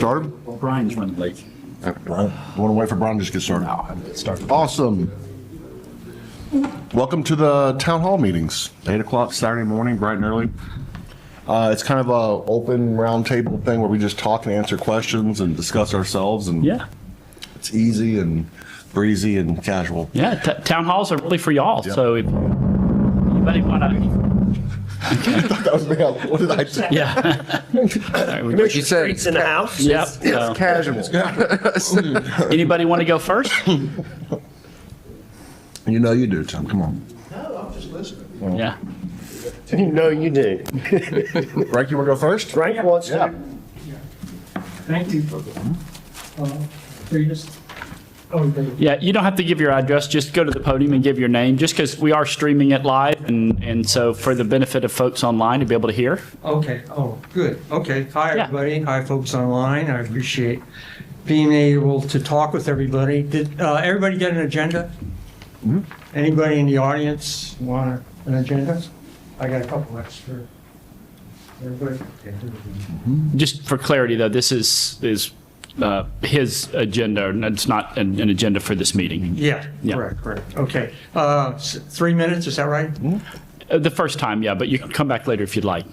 started? Brian's running late. Brian, you want to wait for Brian to just get started? No, I'm gonna start. Awesome. Welcome to the town hall meetings. 8 o'clock Saturday morning, bright and early. It's kind of a open round table thing where we just talk and answer questions and discuss ourselves, and Yeah, it's easy and breezy and casual. yeah. Town halls are really for y'all. So if anybody want to, That was me. What did I say? yeah. You said Streets in the house. Yep. So, casual. anybody want to go first? You know you do, Tim. Come on. Yeah. You know you do. Frank, you want to go first? Frank wants to. Thank you for previous. Oh, Yeah, you don't have to give your address, just go to the podium and give your name, just because we are streaming it live, and so for the benefit of folks online to be able to hear. okay. Oh, good. Okay. Hi, Yeah. everybody. Hi, folks online. I appreciate being able to talk with everybody. Did everybody get an agenda? Anybody in the audience want an agenda? I got a couple extra. Everybody? Okay. Just for clarity, though, this is his agenda, and it's not an agenda for this meeting. Yeah, Yeah. correct. Okay. 3 minutes, is that right? The first time, yeah, but you can come back later if you'd like.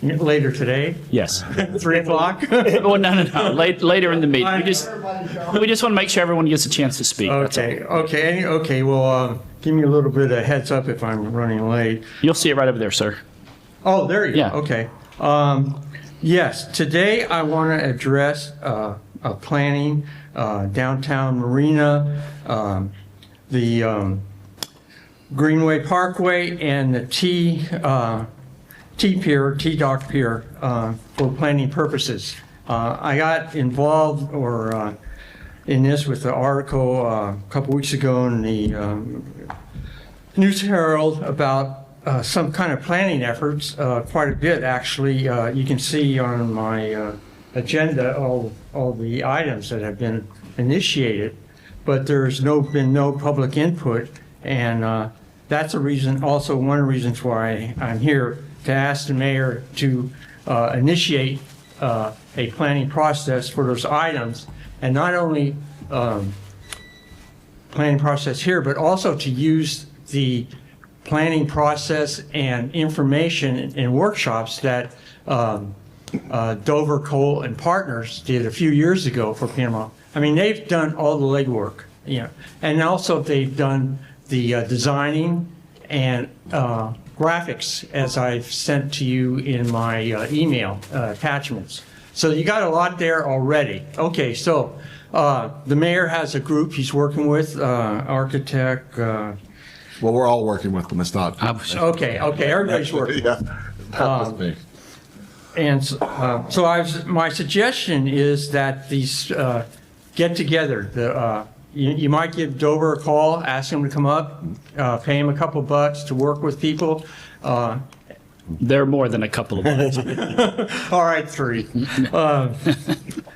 Later today? Yes. 3 o'clock? Well, no. Later in the meeting. We just want to make sure everyone gets a chance to speak. That's all. Okay. Well, give me a little bit of heads up if I'm running late. You'll see it right over there, sir. Oh, there you go. Yeah. Okay. Yes, today I want to address planning downtown Marina, the Greenway Parkway, and the T-Dock Pier for planning purposes. I got involved in this with the article a couple weeks ago in the News Herald about some kind of planning efforts, quite a bit actually. You can see on my agenda all the items that have been initiated, but there's been no public input, and that's a reason, also one of the reasons why I'm here to ask the mayor to initiate a planning process for those items, and not only planning process here, but also to use the planning process and information in workshops that Dover, Cole, and Partners did a few years ago for Panama. I mean, they've done all the legwork, and also they've done the designing and graphics, as I've sent to you in my email attachments. So you got a lot there already. Okay, so the mayor has a group he's working with, architect. Well, we're all working with them. It's not. Okay, everybody's working. Yeah. That was me. And so my suggestion is that these get together. You might give Dover a call, ask him to come up, pay him a couple bucks to work with people. There are more than a couple of months. All right, 3.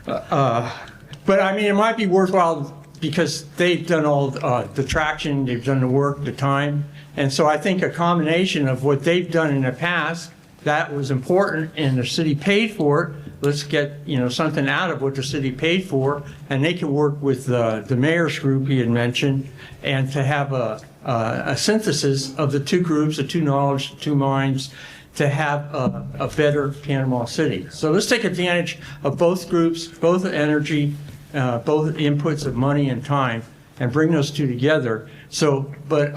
But I mean, it might be worthwhile because they've done all the traction, they've done the work, the time. And so I think a combination of what they've done in the past, that was important and the city paid for it. Let's get, something out of what the city paid for, and they can work with the mayor's group he had mentioned, and to have a synthesis of the two groups, the two knowledge, the two minds, to have a better Panama City. So let's take advantage of both groups, both energy, both inputs of money and time, and bring those two together. So, but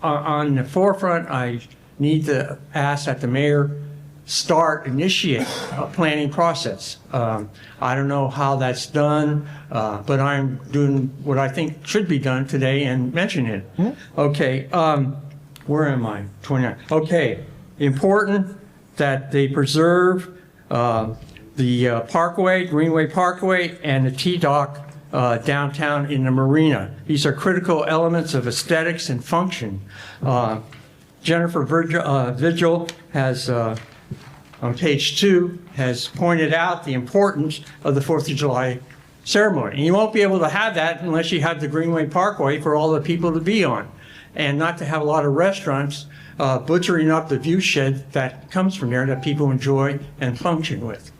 on the forefront, I need to ask that the mayor initiate a planning process. I don't know how that's done, but I'm doing what I think should be done today and mention it. Okay, where am I? 29. Okay, important that they preserve the Parkway, Greenway Parkway, and the T-Dock downtown in the marina. These are critical elements of aesthetics and function. Jennifer Vigil has, on page 2, has pointed out the importance of the 4th of July ceremony. And you won't be able to have that unless you have the Greenway Parkway for all the people to be on, and not to have a lot of restaurants butchering up the view shed that comes from there that people enjoy and function with.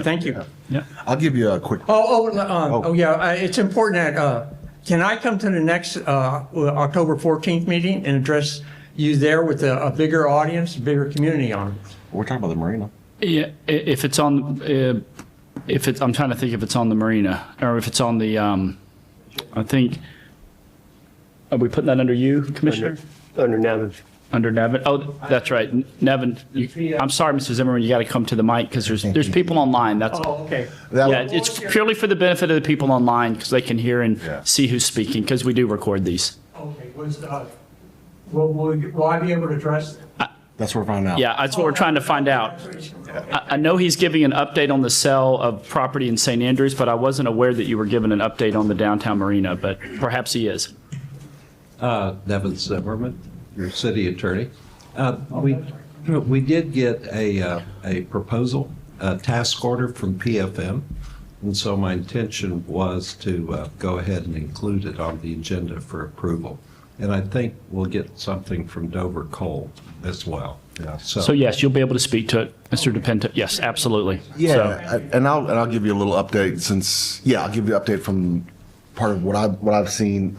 Thank you. Yeah. I'll give you a quick. It's important that, can I come to the next October 14th meeting and address you there with a bigger audience, a bigger community on it? We're talking about the marina. Yeah, if it's on, I'm trying to think if it's on the marina, or if it's on the, I think, are we putting that under you, Commissioner? Under Nevin. Under Nevin? Oh, that's right. Nevin, I'm sorry, Mr. Zimmerman, you got to come to the mic because there's people online. That's, Oh, okay. yeah, it's purely for the benefit of the people online because they can hear and Yeah. see who's speaking because we do record these. Okay, will I be able to address? That's what we're finding out. Yeah, that's what we're trying to find out. I know he's giving an update on the sale of property in St. Andrews, but I wasn't aware that you were giving an update on the downtown marina, but perhaps he is. Nevin Zimmerman, your city attorney. We did get a proposal, a task order from PFM, and so my intention was to go ahead and include it on the agenda for approval. And I think we'll get something from Dover Coal as well. Yeah. So yes, you'll be able to speak to it, Mr. DePinto. Yes, absolutely. Yeah, and I'll give you a little update I'll give you an update from part of what I've seen.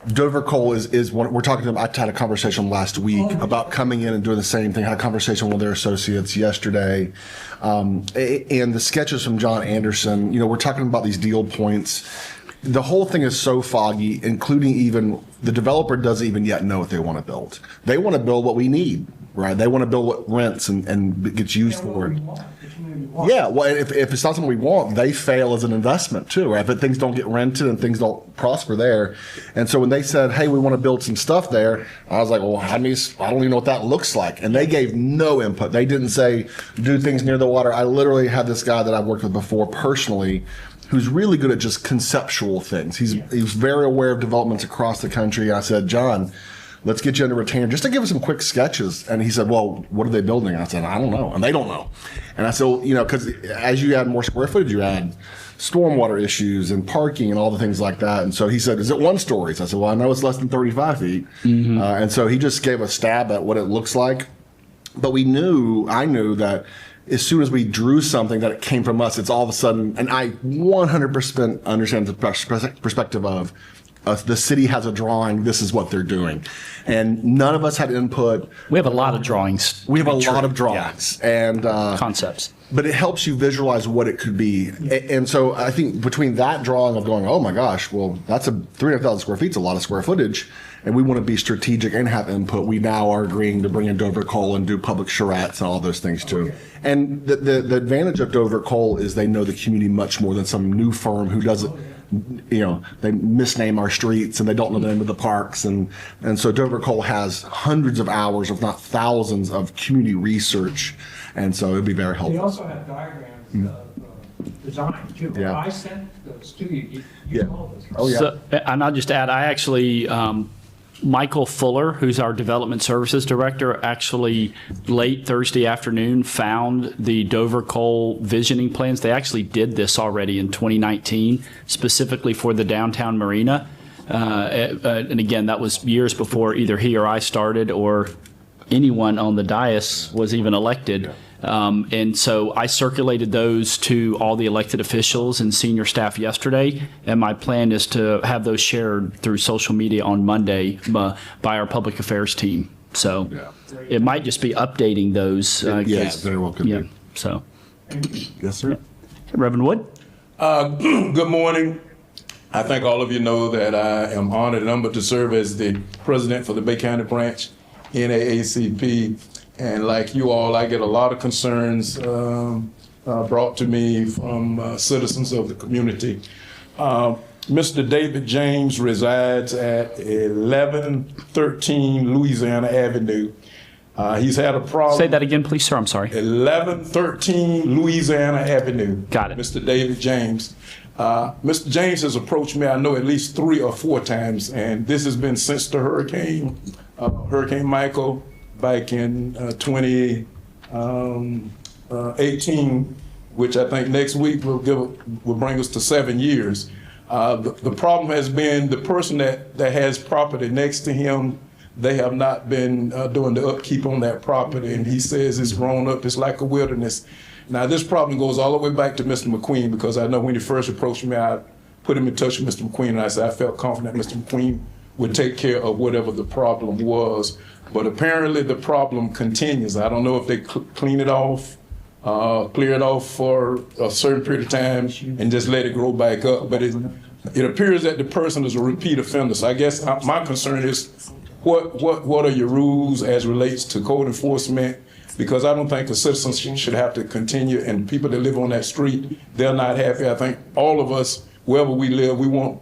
Dover Coal is one, we're talking to them. I had a conversation last week about coming in and doing the same thing. I had a conversation with one of their associates yesterday. And the sketches from John Anderson, we're talking about these deal points. The whole thing is so foggy, including even the developer doesn't even yet know what they want to build. They want to build what we need, right? They want to build what rents and gets used for it. Yeah, well, if it's not something we want, they fail as an investment too, right? If things don't get rented and things don't prosper there. And so when they said, hey, we want to build some stuff there, I was like, well, I don't even know what that looks like. And they gave no input. They didn't say, do things near the water. I literally had this guy that I've worked with before personally who's really good at just conceptual things. He's very aware of developments across the country. I said, John, let's get you under retainer just to give us some quick sketches. And he said, well, what are they building? And I said, I don't know. And they don't know. And I said, well, because as you add more square footage, you add stormwater issues and parking and all the things like that. And so he said, is it 1 story? So I said, well, I know it's less than 35 feet. Mm-hmm. And so he just gave a stab at what it looks like. But I knew that as soon as we drew something that it came from us, it's all of a sudden, and I 100% understand the perspective of the city has a drawing, this is what they're doing. And none of us had input. We have a lot of drawings. We have a lot of drawings. Yeah. And concepts. But it helps you visualize what it could be. And so I think between that drawing of going, oh my gosh, well, that's 300,000 square feet, it's a lot of square footage, and we want to be strategic and have input, we now are agreeing to bring in Dover Coal and do public charrettes and all those things too. And the advantage of Dover Coal is they know the community much more than some new firm who doesn't, they misname our streets and they don't know the name of the parks. And so Dover Coal has hundreds of hours, if not thousands, of community research. And so it'd be very They helpful. also have diagrams of design too. Yeah. I sent those to you. Yeah. Know those. Oh, yeah. So, and I'll just add, I actually, Michael Fuller, who's our Development Services Director, actually late Thursday afternoon found the Dover Coal visioning plans. They actually did this already in 2019, specifically for the downtown marina. And again, that was years before either he or I started or anyone on the dais was even elected. And so I circulated those to all the elected officials and senior staff yesterday, and my plan is to have those shared through social media on Monday by our public affairs team. So it might just be updating those. Yes, very well could Yeah, be. so. Yes, sir. Reverend Wood? Good morning. I think all of you know that I am honored and humbled to serve as the president for the Bay County branch NAACP. And like you all, I get a lot of concerns brought to me from citizens of the community. Mr. David James resides at 1113 Louisiana Avenue. He's had a problem. Say that again, please, sir. I'm sorry. 1113 Louisiana Avenue. Got it. Mr. David James. Mr. James has approached me, I know, at least 3 or 4 times, and this has been since the Hurricane Michael back in 2018, which I think next week will bring us to 7 years. The problem has been the person that has property next to him, they have not been doing the upkeep on that property, and he says it's grown up, it's like a wilderness. Now, this problem goes all the way back to Mr. McQueen, because I know when he first approached me, I put him in touch with Mr. McQueen, and I said I felt confident Mr. McQueen would take care of whatever the problem was. But apparently the problem continues. I don't know if they clean it off, clear it off for a certain period of time and just let it grow back up. But it appears that the person is a repeat offender. So I guess my concern is what are your rules as relates to code enforcement? Because I don't think a citizen should have to continue, and people that live on that street, they're not happy. I think all of us, wherever we live, we want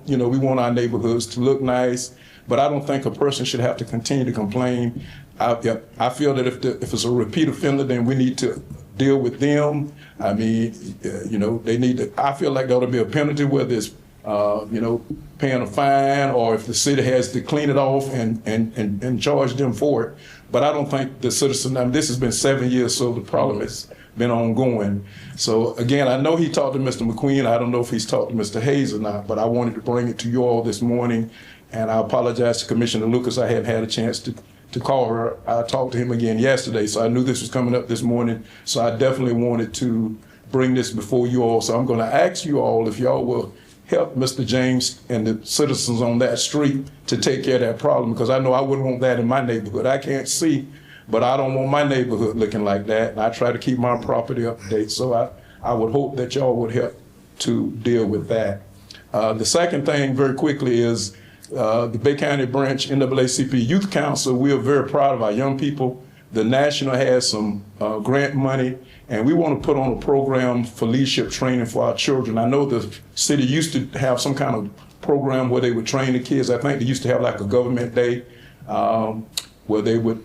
our neighborhoods to look nice. But I don't think a person should have to continue to complain. I feel that if it's a repeat offender, then we need to deal with them. I mean, they need to. I feel like there ought to be a penalty, whether it's paying a fine, or if the city has to clean it off and charge them for it. But I don't think the citizen. I mean, this has been 7 years, so the problem has been ongoing. So again, I know he talked to Mr. McQueen. I don't know if he's talked to Mr. Hayes or not, but I wanted to bring it to you all this morning. And I apologize to Commissioner Lucas. I hadn't had a chance to call her. I talked to him again yesterday, so I knew this was coming up this morning. So I definitely wanted to bring this before you all. So I'm going to ask you all if y'all will help Mr. James and the citizens on that street to take care of that problem, because I know I wouldn't want that in my neighborhood. I can't see, but I don't want my neighborhood looking like that. And I try to keep my property up to date. So I would hope that y'all would help to deal with that. The second thing, very quickly, is the Bay County Branch NAACP Youth Council. We are very proud of our young people. The National has some grant money, and we want to put on a program for leadership training for our children. I know the city used to have some kind of program where they would train the kids. I think they used to have like a government day where they would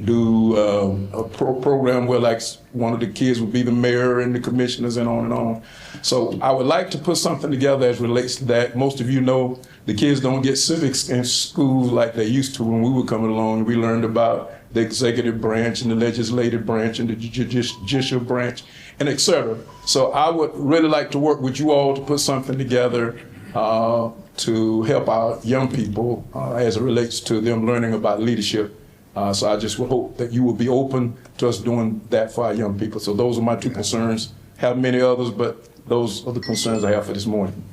do a program where like one of the kids would be the mayor and the commissioners and on and on. So I would like to put something together as relates to that. Most of you know the kids don't get civics in school like they used to when we were coming along. We learned about the executive branch and the legislative branch and the judicial branch and et cetera. So I would really like to work with you all to put something together to help our young people as it relates to them learning about leadership. So I just would hope that you will be open to us doing that for our young people. So those are my two concerns. Have many others, but those are the concerns I have for this morning.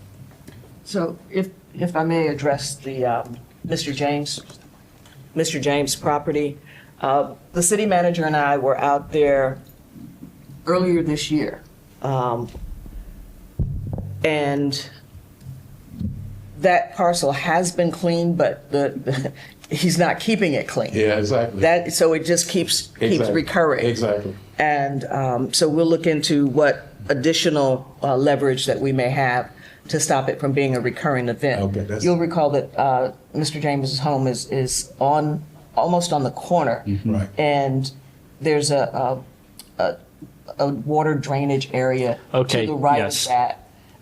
So if I may address the Mr. James property, the city manager and I were out there earlier this year. And that parcel has been cleaned, but he's not keeping it clean. Yeah, exactly. So it just keeps recurring. Exactly. And so we'll look into what additional leverage that we may have to stop it from being a recurring event. Okay, You'll recall that Mr. James's home is almost on the corner. Right. And there's a water drainage area Okay, to the right yes. of that.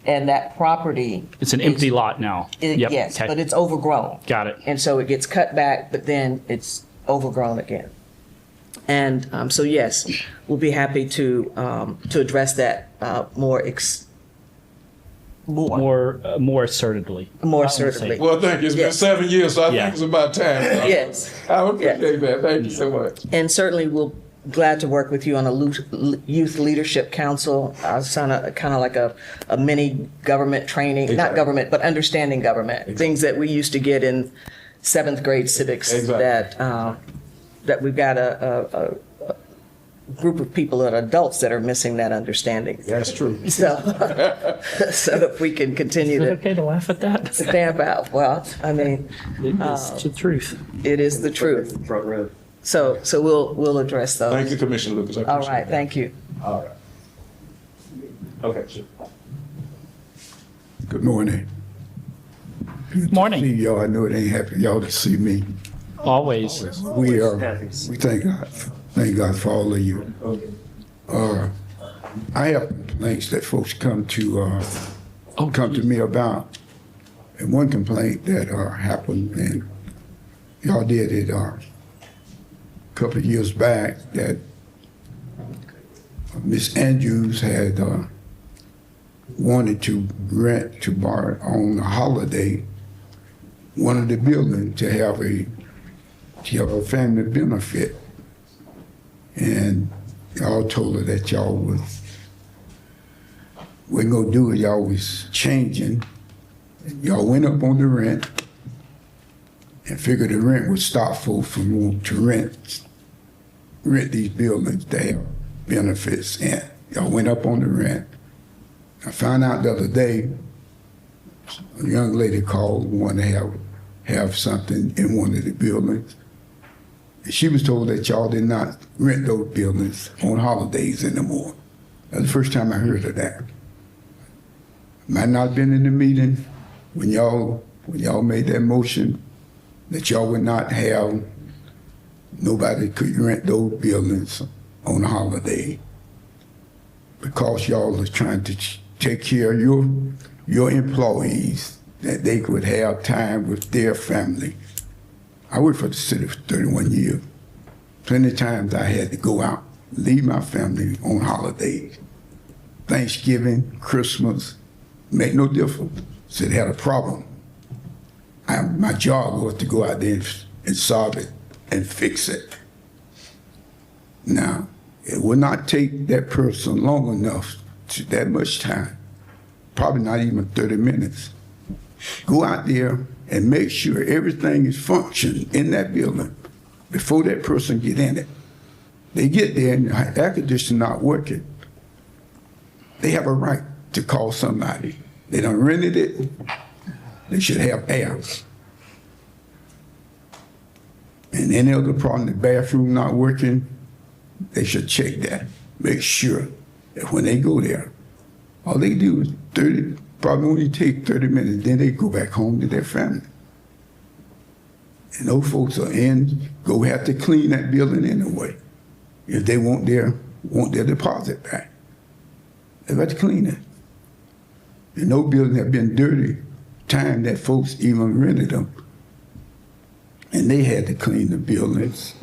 And that property. It's an empty lot now. Yep, Yes, okay. but it's overgrown. Got it. And so it gets cut back, but then it's overgrown again. And so, yes, we'll be happy to address that more More assertively. more I would say. assertively. Well, thank you. It's been Yes. 7 years, so I Yeah. think it's about time. Yes. I would appreciate that. Thank you so much. And certainly we'll glad to work with you on a youth leadership council. Kind of like a mini government training, not Exactly. government, but understanding government. Things that we used to get in 7th grade civics. Exactly. That we've got a group of people that are adults that are missing that understanding. That's true. So, so if we can continue Is it to okay to laugh at that? stamp out, well, I mean, It's the truth. it is the truth. Front row. So we'll address those. Thank you, Commissioner Lucas. I All appreciate right, that. thank you. All right. Okay, sure. Good morning. See Morning, y'all, I know it ain't happy y'all to see me. always. We thank God for all of you. I have complaints that folks come to me about. And one complaint that happened, and y'all did it a couple of years back, that Miss Andrews had wanted to rent to borrow on a holiday one of the buildings to have a family benefit. And y'all told her that y'all was, wasn't gonna do it, y'all was changing. Y'all went up on the rent and figured the rent would stop folks from wanting to rent these buildings that have benefits, and y'all went up on the rent. I found out the other day, a young lady called, wanted to have something in one of the buildings. And she was told that y'all did not rent those buildings on holidays anymore. That's the first time I heard of that. Might not have been in the meeting when y'all made that motion that y'all would not have, nobody could rent those buildings on a holiday because y'all was trying to take care of your employees, that they could have time with their family. I worked for the city for 31 years. Plenty of times I had to go out, leave my family on holidays. Thanksgiving, Christmas, make no difference. So they had a problem. My job was to go out there and solve it and fix it. Now, it would not take that person long enough to that much time, probably not even 30 minutes. Go out there and make sure everything is functioning in that building before that person get in it. They get there and the air conditioner not working. They have a right to call somebody. They done rented it. They should have air. And any other problem, the bathroom not working, they should check that. Make sure that when they go there, all they do is probably only take 30 minutes, then they go back home to their family. And those folks are go have to clean that building anyway. If they want their deposit back, they got to clean it. And no building have been dirty time that folks even rented them. And they had to clean the buildings,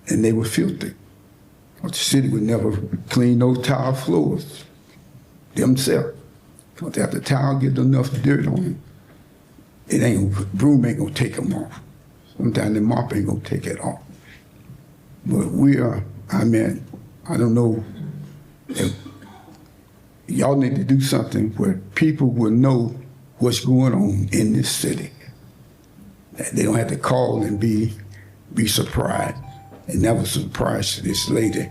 and they were filthy. But the city would never clean those tile floors themselves. Because after the tile get enough dirt on it, broom ain't gonna take them off. Sometimes the mop ain't gonna take it off. But I don't know if y'all need to do something where people will know what's going on in this city. That they don't have to call and be surprised. And that was a surprise to this lady.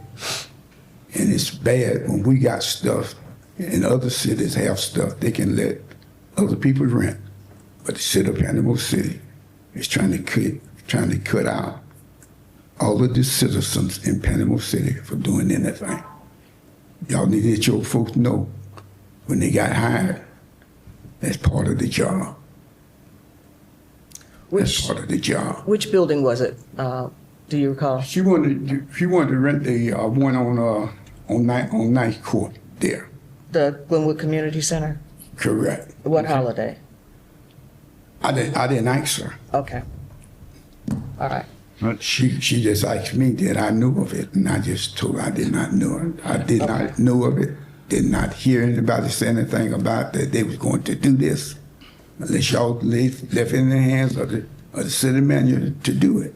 And it's bad when we got stuff and other cities have stuff they can let other people rent. But the city of Panama City is trying to cut out all of the citizens in Panama City for doing anything. Y'all need to let your folks know when they got hired, that's part of the job. That's part of the job. Which building was it? Do you recall? She wanted to rent the one on Ninth Court there. The Glenwood Community Center? Correct. What holiday? I didn't ask her. Okay. All right. But she just asked me that I knew of it, and I just told her I did not know it. I did not know of it. Did not hear anybody say anything about that they was going to do this, unless y'all left it in the hands of the city manager to do it.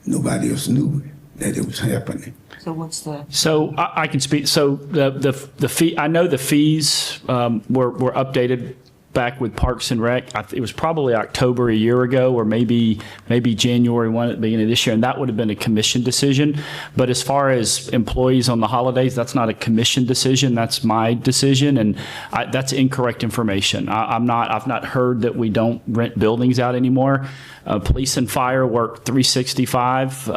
Nobody else knew that it was happening. So what's the? So I can speak. So the fee. I know the fees were updated back with Parks and Rec. It was probably October a year ago, or maybe January 1 at the beginning of this year, and that would have been a commission decision. But as far as employees on the holidays, that's not a commission decision. That's my decision, and that's incorrect information. I've not heard that we don't rent buildings out anymore. Police and fire work 365,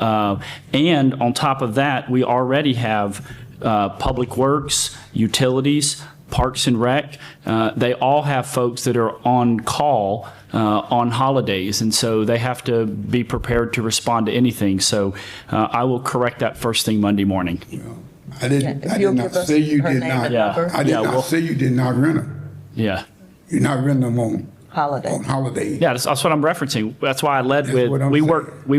and on top of that, we already have Public Works, utilities, Parks and Rec. They all have folks that are on call on holidays, and so they have to be prepared to respond to anything. So I will correct that first thing Monday morning. I did not say you did not. Yeah. I did not say you did not rent them. Yeah. You're not renting them on Holiday. holidays. Yeah, that's what I'm referencing. That's why I led That's what with I'm we saying.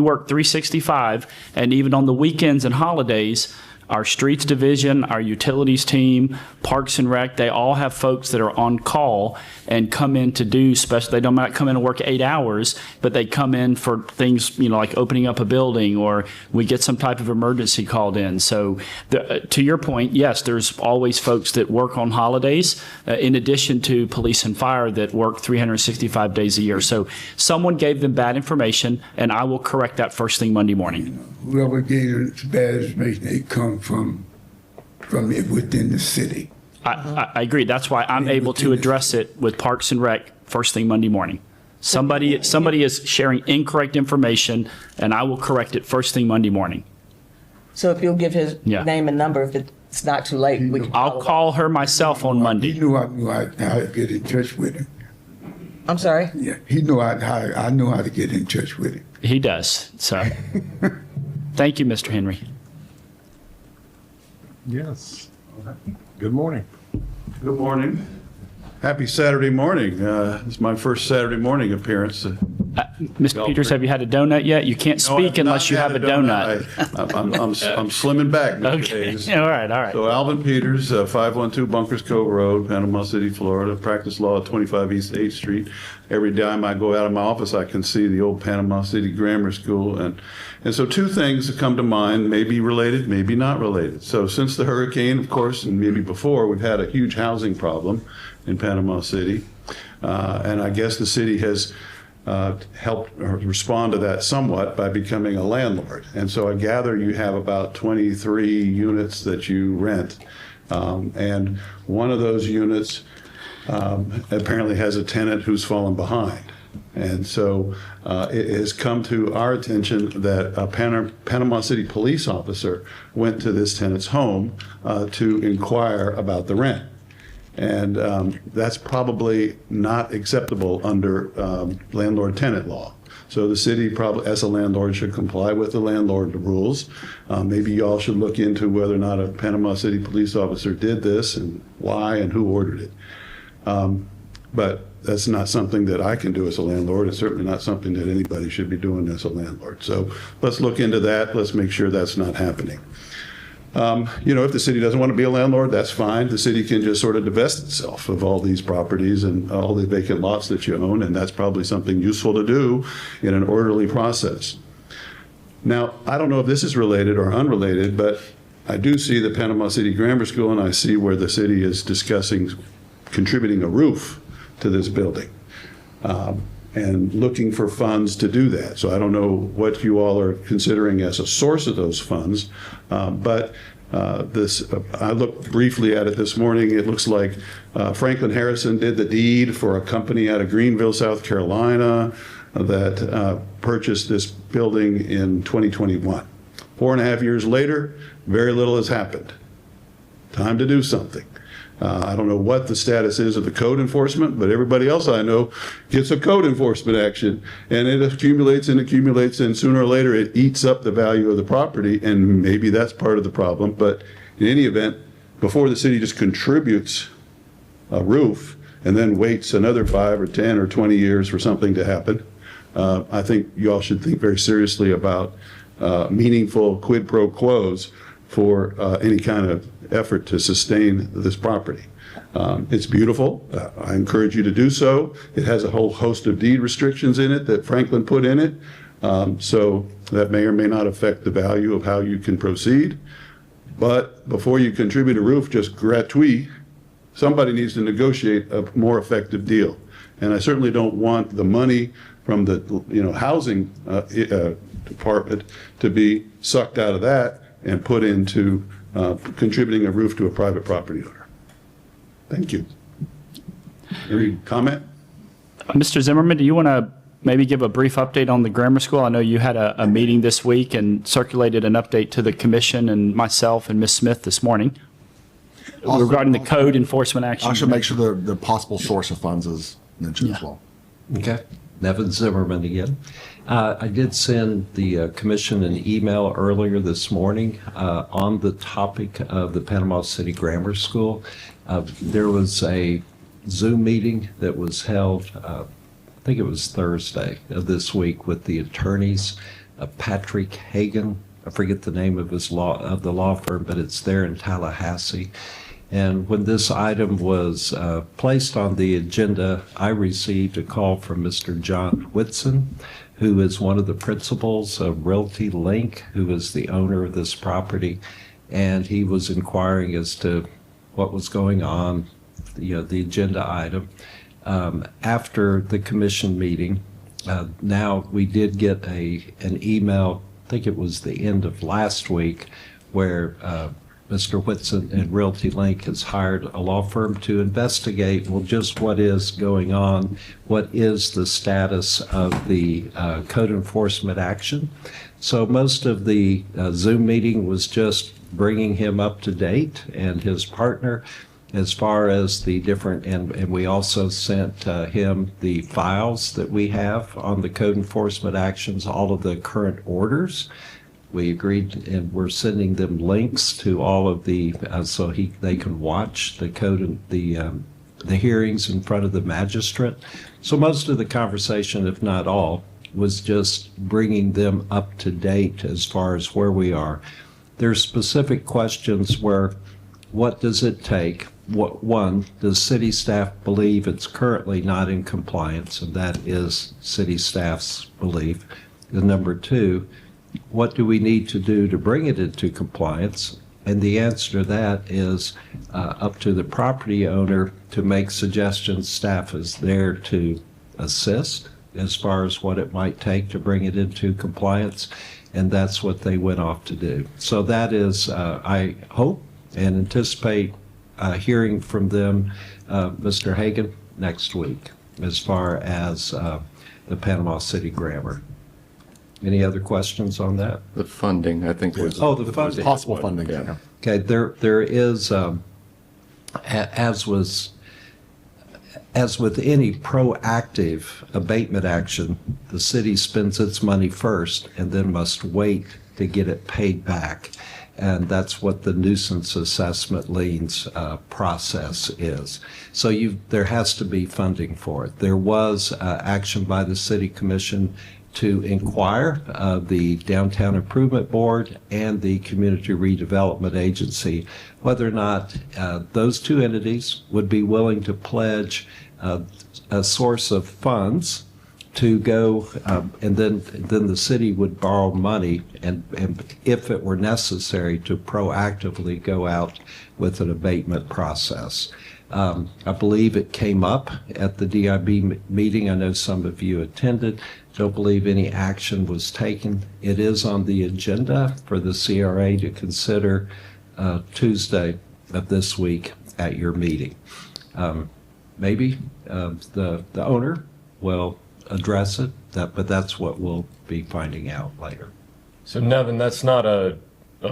work 365, and even on the weekends and holidays, our streets division, our utilities team, Parks and Rec, they all have folks that are on call and come in to do special, they don't might come in and work 8 hours, but they come in for things, like opening up a building, or we get some type of emergency called in. So to your point, yes, there's always folks that work on holidays, in addition to police and fire that work 365 days a year. So someone gave them bad information, and I will correct that first thing Monday morning. Whoever gave you bad information, they come from within the city. I agree. That's why I'm able to address it with Parks and Rec first thing Monday morning. Somebody is sharing incorrect information, and I will correct it first thing Monday morning. So if you'll give his Yeah. name and number, if it's not too late, we can I'll follow up. call her myself on He Monday. knew I knew how to get in touch with him. I'm sorry? Yeah, he knew I knew how to get in touch with him. He does. So thank you, Mr. Henry. Yes. Good morning. Good morning. Happy Saturday morning. It's my first Saturday morning appearance. Mr. Peters, have you had a donut yet? You can't speak unless you have a donut. I'm slimming back, Mr. Okay. Hayes. All right. So Alvin Peters, 512 Bunkers Cove Road, Panama City, Florida. Practice law at 25 East 8th Street. Every time I go out of my office, I can see the old Panama City Grammar School. And so two things that come to mind, maybe related, maybe not related. So since the hurricane, of course, and maybe before, we've had a huge housing problem in Panama City. And I guess the city has helped respond to that somewhat by becoming a landlord. And so I gather you have about 23 units that you rent. And one of those units apparently has a tenant who's fallen behind. And so it has come to our attention that a Panama City police officer went to this tenant's home to inquire about the rent. And that's probably not acceptable under landlord-tenant law. So the city probably, as a landlord, should comply with the landlord rules. Maybe y'all should look into whether or not a Panama City police officer did this and why and who ordered it. But that's not something that I can do as a landlord. It's certainly not something that anybody should be doing as a landlord. So let's look into that. Let's make sure that's not happening. If the city doesn't want to be a landlord, that's fine. The city can just sort of divest itself of all these properties and all the vacant lots that you own, and that's probably something useful to do in an orderly process. Now, I don't know if this is related or unrelated, but I do see the Panama City Grammar School, and I see where the city is discussing contributing a roof to this building and looking for funds to do that. So I don't know what you all are considering as a source of those funds, but I looked briefly at it this morning. It looks like Franklin Harrison did the deed for a company out of Greenville, South Carolina, that purchased this building in 2021. 4.5 years later, very little has happened. Time to do something. I don't know what the status is of the code enforcement, but everybody else I know gets a code enforcement action, and it accumulates and accumulates, and sooner or later it eats up the value of the property, and maybe that's part of the problem. But in any event, before the city just contributes a roof and then waits another 5 or 10 or 20 years for something to happen, I think you all should think very seriously about meaningful quid pro quos for any kind of effort to sustain this property. It's beautiful. I encourage you to do so. It has a whole host of deed restrictions in it that Franklin put in it. So that may or may not affect the value of how you can proceed. But before you contribute a roof just gratuit, somebody needs to negotiate a more effective deal. And I certainly don't want the money from the housing department to be sucked out of that and put into contributing a roof to a private property owner. Thank you. Any comment? Mr. Zimmerman, do you want to maybe give a brief update on the grammar school? I know you had a meeting this week and circulated an update to the commission and myself and Ms. Smith this morning regarding the code enforcement action. I should make sure the possible source of funds is mentioned as well. Okay. Nevin Zimmerman again. I did send the commission an email earlier this morning on the topic of the Panama City Grammar School. There was a Zoom meeting that was held, I think it was Thursday of this week, with the attorneys, Patrick Hagan I forget the name of the law firm, but it's there in Tallahassee. And when this item was placed on the agenda, I received a call from Mr. John Whitson, who is one of the principals of Realty Link, who is the owner of this property. And he was inquiring as to what was going on, the agenda item. After the commission meeting, now we did get an email, I think it was the end of last week, where Mr. Whitson and Realty Link has hired a law firm to investigate, well, just what is going on, what is the status of the code enforcement action. So most of the Zoom meeting was just bringing him up to date and his partner as far as the different, and we also sent him the files that we have on the code enforcement actions, all of the current orders. We agreed, and we're sending them links to all of the, so they can watch the code and the hearings in front of the magistrate. So most of the conversation, if not all, was just bringing them up to date as far as where we are. There's specific questions where, what does it take? One, does city staff believe it's currently not in compliance? And that is city staff's belief. And number two, what do we need to do to bring it into compliance? And the answer to that is up to the property owner to make suggestions. Staff is there to assist as far as what it might take to bring it into compliance. And that's what they went off to do. So that is, I hope and anticipate hearing from them, Mr. Hagan, next week, as far as the Panama City Grammar. Any other questions on that? The funding, I think, was. Oh, the funding. Possible funding. Yeah. Okay, there is, as with any proactive abatement action, the city spends its money first and then must wait to get it paid back. And that's what the nuisance assessment liens process is. So there has to be funding for it. There was action by the City Commission to inquire the Downtown Improvement Board and the Community Redevelopment Agency whether or not those two entities would be willing to pledge a source of funds to go, and then the city would borrow money, and if it were necessary, to proactively go out with an abatement process. I believe it came up at the DIB meeting. I know some of you attended. Don't believe any action was taken. It is on the agenda for the CRA to consider Tuesday of this week at your meeting. Maybe the owner will address it, but that's what we'll be finding out later. So Nevin, that's not a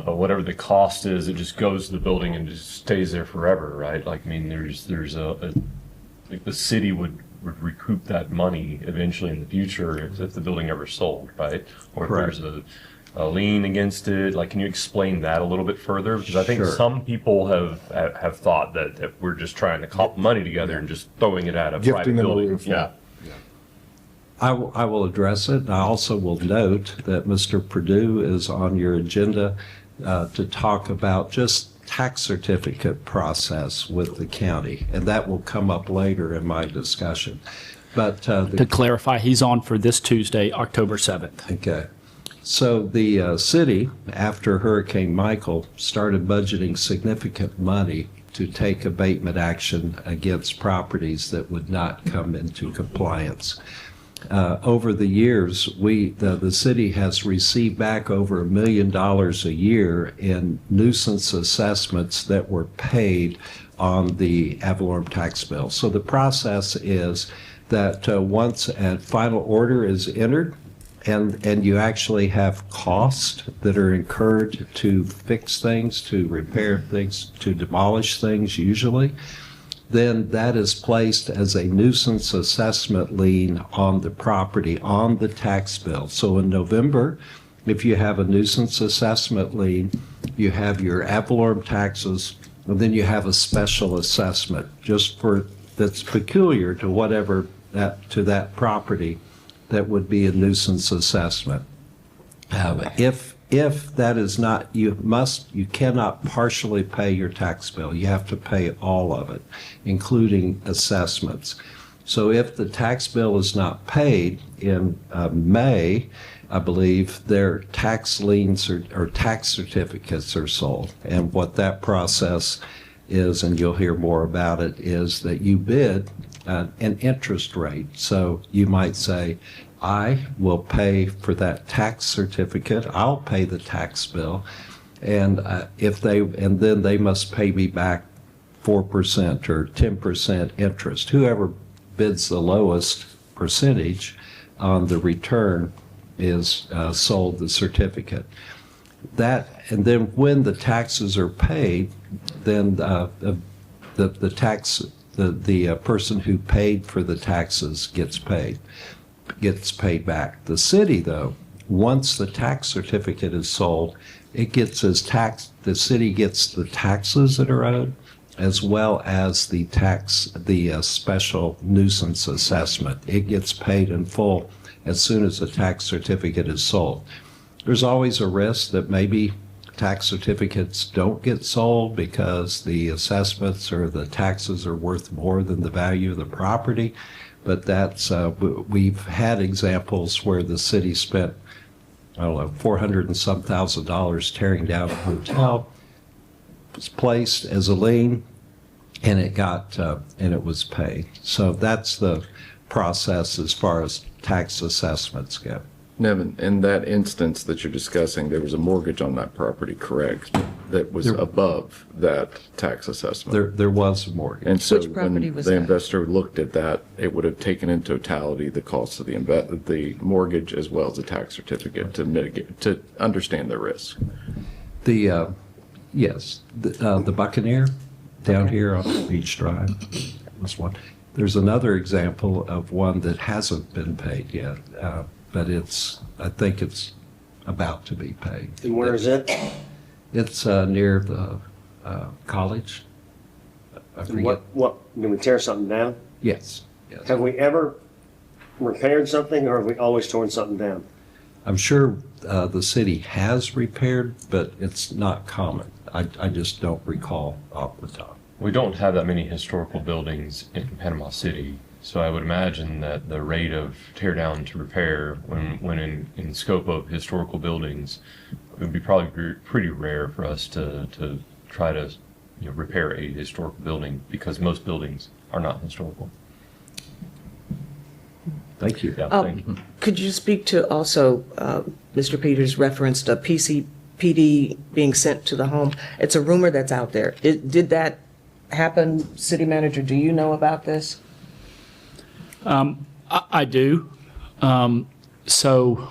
whatever the cost is, it just goes to the building and just stays there forever, right? Like, I mean, there's like the city would recoup that money eventually in the future if the building ever sold, right? Or Correct. if there's a lien against it. Like, can you explain that a little bit further? Because I think Sure. some people have thought that we're just trying to cobble money together and just throwing it at a Gifting private them a building. roof, Yeah. I will address it. I also will note that Mr. Perdue is on your agenda to talk about just tax certificate process with the county, and that will come up later in my discussion. But To clarify, he's on for this Tuesday, October 7th. okay. So the city, after Hurricane Michael, started budgeting significant money to take abatement action against properties that would not come into compliance. Over the years, the city has received back over $1 million a year in nuisance assessments that were paid on the ad valorem tax bill. So the process is that once a final order is entered, and you actually have costs that are incurred to fix things, to repair things, to demolish things usually, then that is placed as a nuisance assessment lien on the property, on the tax bill. So in November, if you have a nuisance assessment lien, you have your ad valorem taxes, and then you have a special assessment just for, that's peculiar to whatever to that property, that would be a nuisance assessment. If If that is not, you cannot partially pay your tax bill. You have to pay all of it, including assessments. So if the tax bill is not paid in May, I believe their tax liens or tax certificates are sold. And what that process is, and you'll hear more about it, is that you bid an interest rate. So you might say, I will pay for that tax certificate, I'll pay the tax bill, and then they must pay me back 4% or 10% interest. Whoever bids the lowest percentage on the return is sold the certificate. And then when the taxes are paid, then the person who paid for the taxes gets paid back. The city, though, once the tax certificate is sold, the city gets the taxes that are owed, as well as the special nuisance assessment. It gets paid in full as soon as the tax certificate is sold. There's always a risk that maybe tax certificates don't get sold because the assessments or the taxes are worth more than the value of the property. But we've had examples where the city spent, I don't know, $400 and some thousand tearing down a hotel. Was placed as a lien, and it was paid. So that's the process as far as tax assessments go. Nevin, in that instance that you're discussing, there was a mortgage on that property, correct? That was above that tax assessment. There was a mortgage. And so Which property when was the that? investor looked at that, it would have taken in totality the cost of the mortgage as well as the tax certificate to understand the risk. Yes, the Buccaneer down here on Beach Drive was one. There's another example of one that hasn't been paid yet, but I think it's about to be paid. And where is it? It's near the college. I And forget. what, did we tear something down? Yes. Have we ever repaired something, or have we always torn something down? I'm sure the city has repaired, but it's not common. I just don't recall off the top. We don't have that many historical buildings in Panama City, so I would imagine that the rate of tear down to repair when in scope of historical buildings, it would be probably pretty rare for us to try to repair a historical building because most buildings are not historical. Thank you. Yeah, thank you. Could you speak to also, Mr. Peters referenced a PCPD being sent to the home? It's a rumor that's out there. Did that happen, City Manager? Do you know about this? I do. So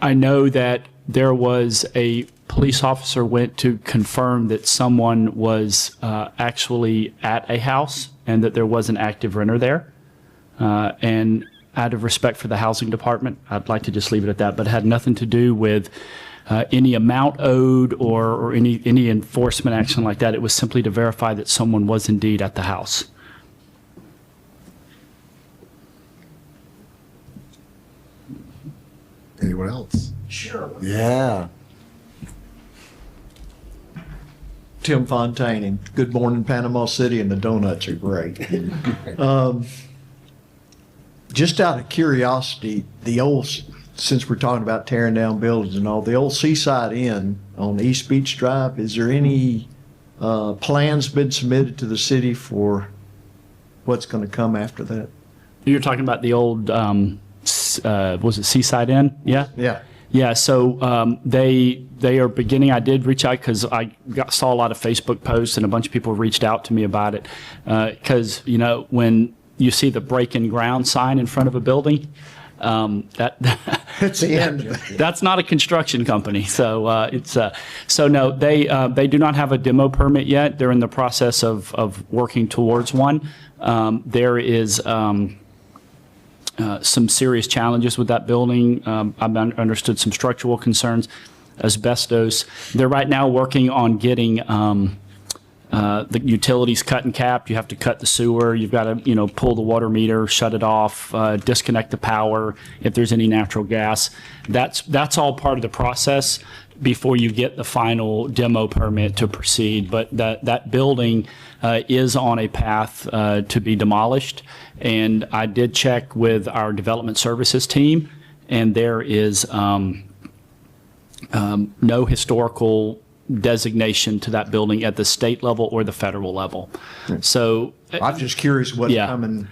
I know that there was a police officer went to confirm that someone was actually at a house and that there was an active renter there. And out of respect for the housing department, I'd like to just leave it at that, but it had nothing to do with any amount owed or any enforcement action like that. It was simply to verify that someone was indeed at the house. Anyone else? Sure. Yeah. Tim Fontaine, and good morning, Panama City, and the donuts are great. Just out of curiosity, since we're talking about tearing down buildings and all, the old Seaside Inn on East Beach Drive, is there any plans been submitted to the city for what's going to come after that? You're talking about the old, was it Seaside Inn? Yeah? Yeah. Yeah, so they are beginning. I did reach out because I saw a lot of Facebook posts and a bunch of people reached out to me about it. Because, when you see the breaking ground sign in front of a building, It's the end. that's not a construction company. So no, they do not have a demo permit yet. They're in the process of working towards one. There is some serious challenges with that building. I've understood some structural concerns, asbestos. They're right now working on getting the utilities cut and capped. You have to cut the sewer. You've got to, pull the water meter, shut it off, disconnect the power if there's any natural gas. That's all part of the process before you get the final demo permit to proceed. But that building is on a path to be demolished. And I did check with our development services team, and there is no historical designation to that building at the state level or the federal level. So I'm just curious what's Yeah. coming.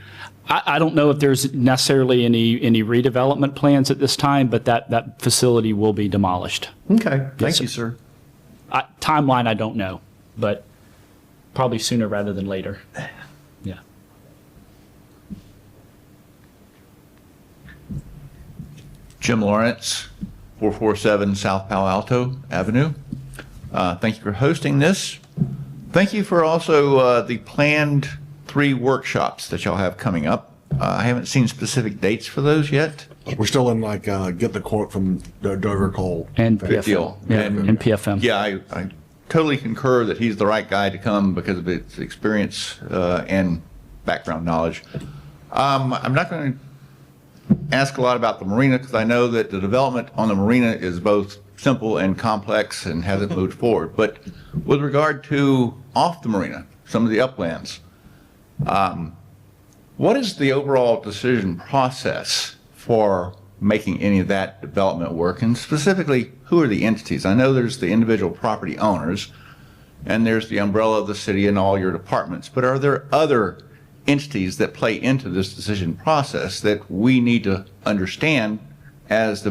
I don't know if there's necessarily any redevelopment plans at this time, but that facility will be demolished. Okay, thank sir. you, sir. Timeline, I don't know, but probably sooner rather than later. Yeah. Jim Lawrence, 447 South Palo Alto Avenue. Thank you for hosting this. Thank you for also the planned 3 workshops that y'all have coming up. I haven't seen specific dates for those yet. We're still in get the quote from Dover Cole. And Good PFM. deal. Yeah, and PFM. Yeah, I totally concur that he's the right guy to come because of his experience and background knowledge. I'm not going to ask a lot about the marina because I know that the development on the marina is both simple and complex and hasn't moved forward. But with regard to off the marina, some of the uplands, what is the overall decision process for making any of that development work? And specifically, who are the entities? I know there's the individual property owners and there's the umbrella of the city and all your departments, but are there other entities that play into this decision process that we need to understand as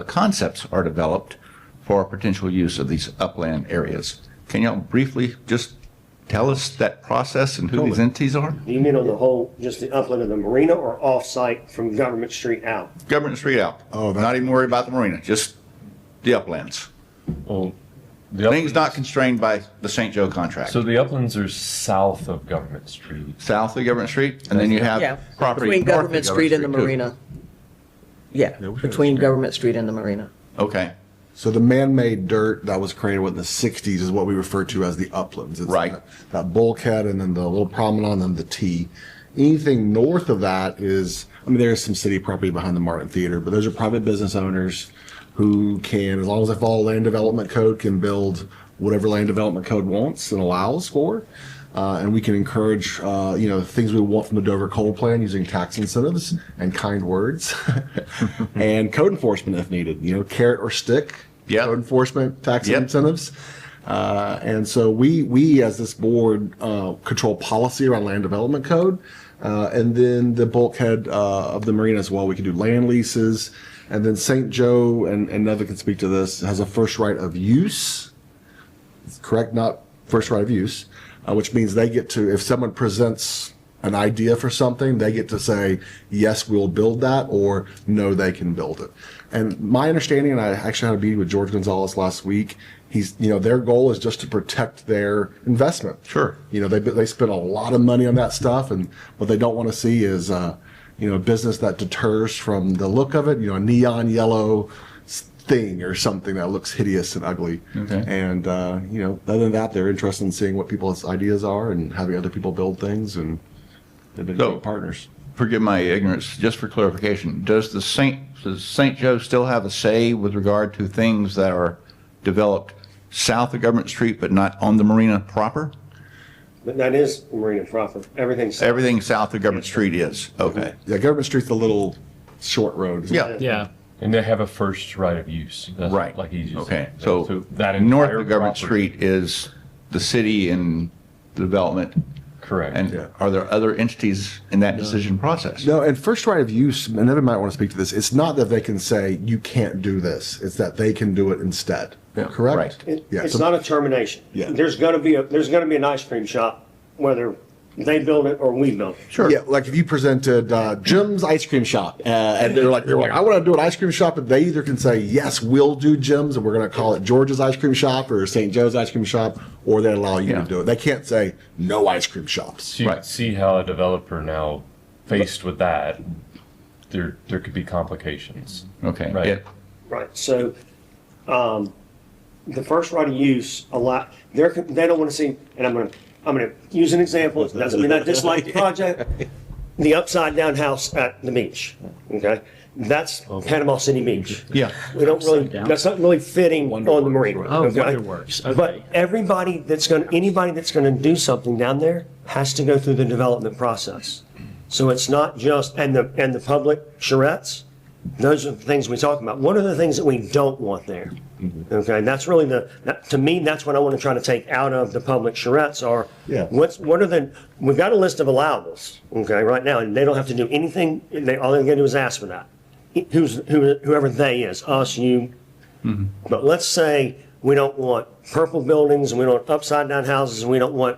concepts are developed for potential use of these upland areas? Can y'all briefly just tell us that process and who these entities are? You mean on the whole, just the upland of the marina or off-site from Government Street out? Government Street out. Oh, Not even worried about the marina, just the uplands. Well, Things not constrained by the St. Joe contract. so the uplands are south of Government Street. South of Government Street, and then you Yeah, have property between north of Government Street and the too. marina. Yeah, between Government Street and the marina. Okay, So the man-made dirt that was created in the 60s is what we refer to as the uplands. It's Right. that bulkhead and then the little promenade and then the T. Anything north of that is, there's some city property behind the Martin Theater, but those are private business owners who can, as long as they follow land development code, can build whatever land development code wants and allows for. And we can encourage, things we want from the Dover Coal Plan using tax incentives and kind words and code enforcement if needed, carrot or stick, code enforcement, tax incentives. And so we as this board, control policy around land development code. And then the bulkhead, of the marina as well. We can do land leases. And then St. Joe, and Nevin can speak to this, has a first right of use. Correct, not first right of use, which means they get to, if someone presents an idea for something, they get to say, yes, we'll build that, or no, they can build it. And my understanding, and I actually had a meeting with George Gonzalez last week, their goal is just to protect their investment. Sure. They spend a lot of money on that stuff, and what they don't want to see is, a business that deters from the look of it, a neon yellow thing or something that looks hideous and ugly. Okay. And, other than that, they're interested in seeing what people's ideas are and having other people build things, and they've been great partners. Forgive my ignorance, just for clarification, does St. Joe still have a say with regard to things that are developed south of Government Street but not on the marina proper? But that is marina proper. Everything South of Government Street is, okay. Yeah, Government Street's the little short road. Yeah. Yeah. And they have a first right of use. That's Right. Like he's using. Okay, so that north entire of Government property- Street is the city and the development. Correct. And are there other entities in that decision process? No, and first right of use, and Evan might want to speak to this, it's not that they can say, you can't do this, it's that they can do it instead. Correct? Right. It's not a termination. Yeah. There's gonna be an ice cream shop, whether they build it or we build it. Sure. Yeah, like if you presented Jim's Ice Cream Shop, and they're like, I want to do an ice cream shop, and they either can say, yes, we'll do Jim's, and we're going to call it George's Ice Cream Shop or St. Joe's Ice Cream Shop, or they allow you to do it. They can't say no ice cream shops. So you can see how a developer now, faced with that, there could be complications. Okay. Right. Yeah. Right, so, the first right of use, they don't want to see, and I'm gonna use an example, it doesn't mean I dislike the project, the upside down house at the beach, okay? That's Panama City Beach. Yeah. We don't really, that's not really fitting on the marina. okay? Wonderworks, okay. But anybody that's gonna do something down there has to go through the development process. So it's not just, and the public charrettes, those are the things we talk about. What are the things that we don't want there? Okay, and that's really to me, that's what I want to try to take out of the public charrettes are, we've got a list of allowables, okay, right now, and they don't have to do anything, all they gotta do is ask for that. Whoever they is, us, you. But let's say we don't want purple buildings, and we don't want upside down houses, and we don't want,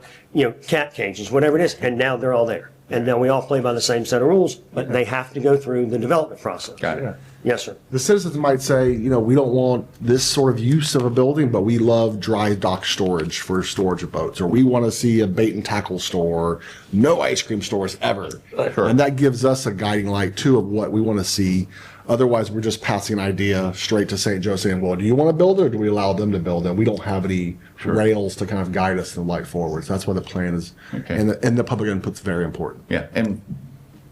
cat cages, whatever it is, and now they're all there. And now we all play by the same set of rules, but they have to go through the development process. Got it. Yes, sir. The citizens might say, we don't want this sort of use of a building, but we love dry dock storage for storage of boats, or we want to see a bait and tackle store, no ice cream stores ever. Sure. And that gives us a guiding light too of what we want to see. Otherwise, we're just passing an idea straight to St. Joe saying, well, do you want to build it or do we allow them to build it? We don't have any rails to kind of guide us and light forward. So that's why the plan is, and the public input's very important. Yeah, and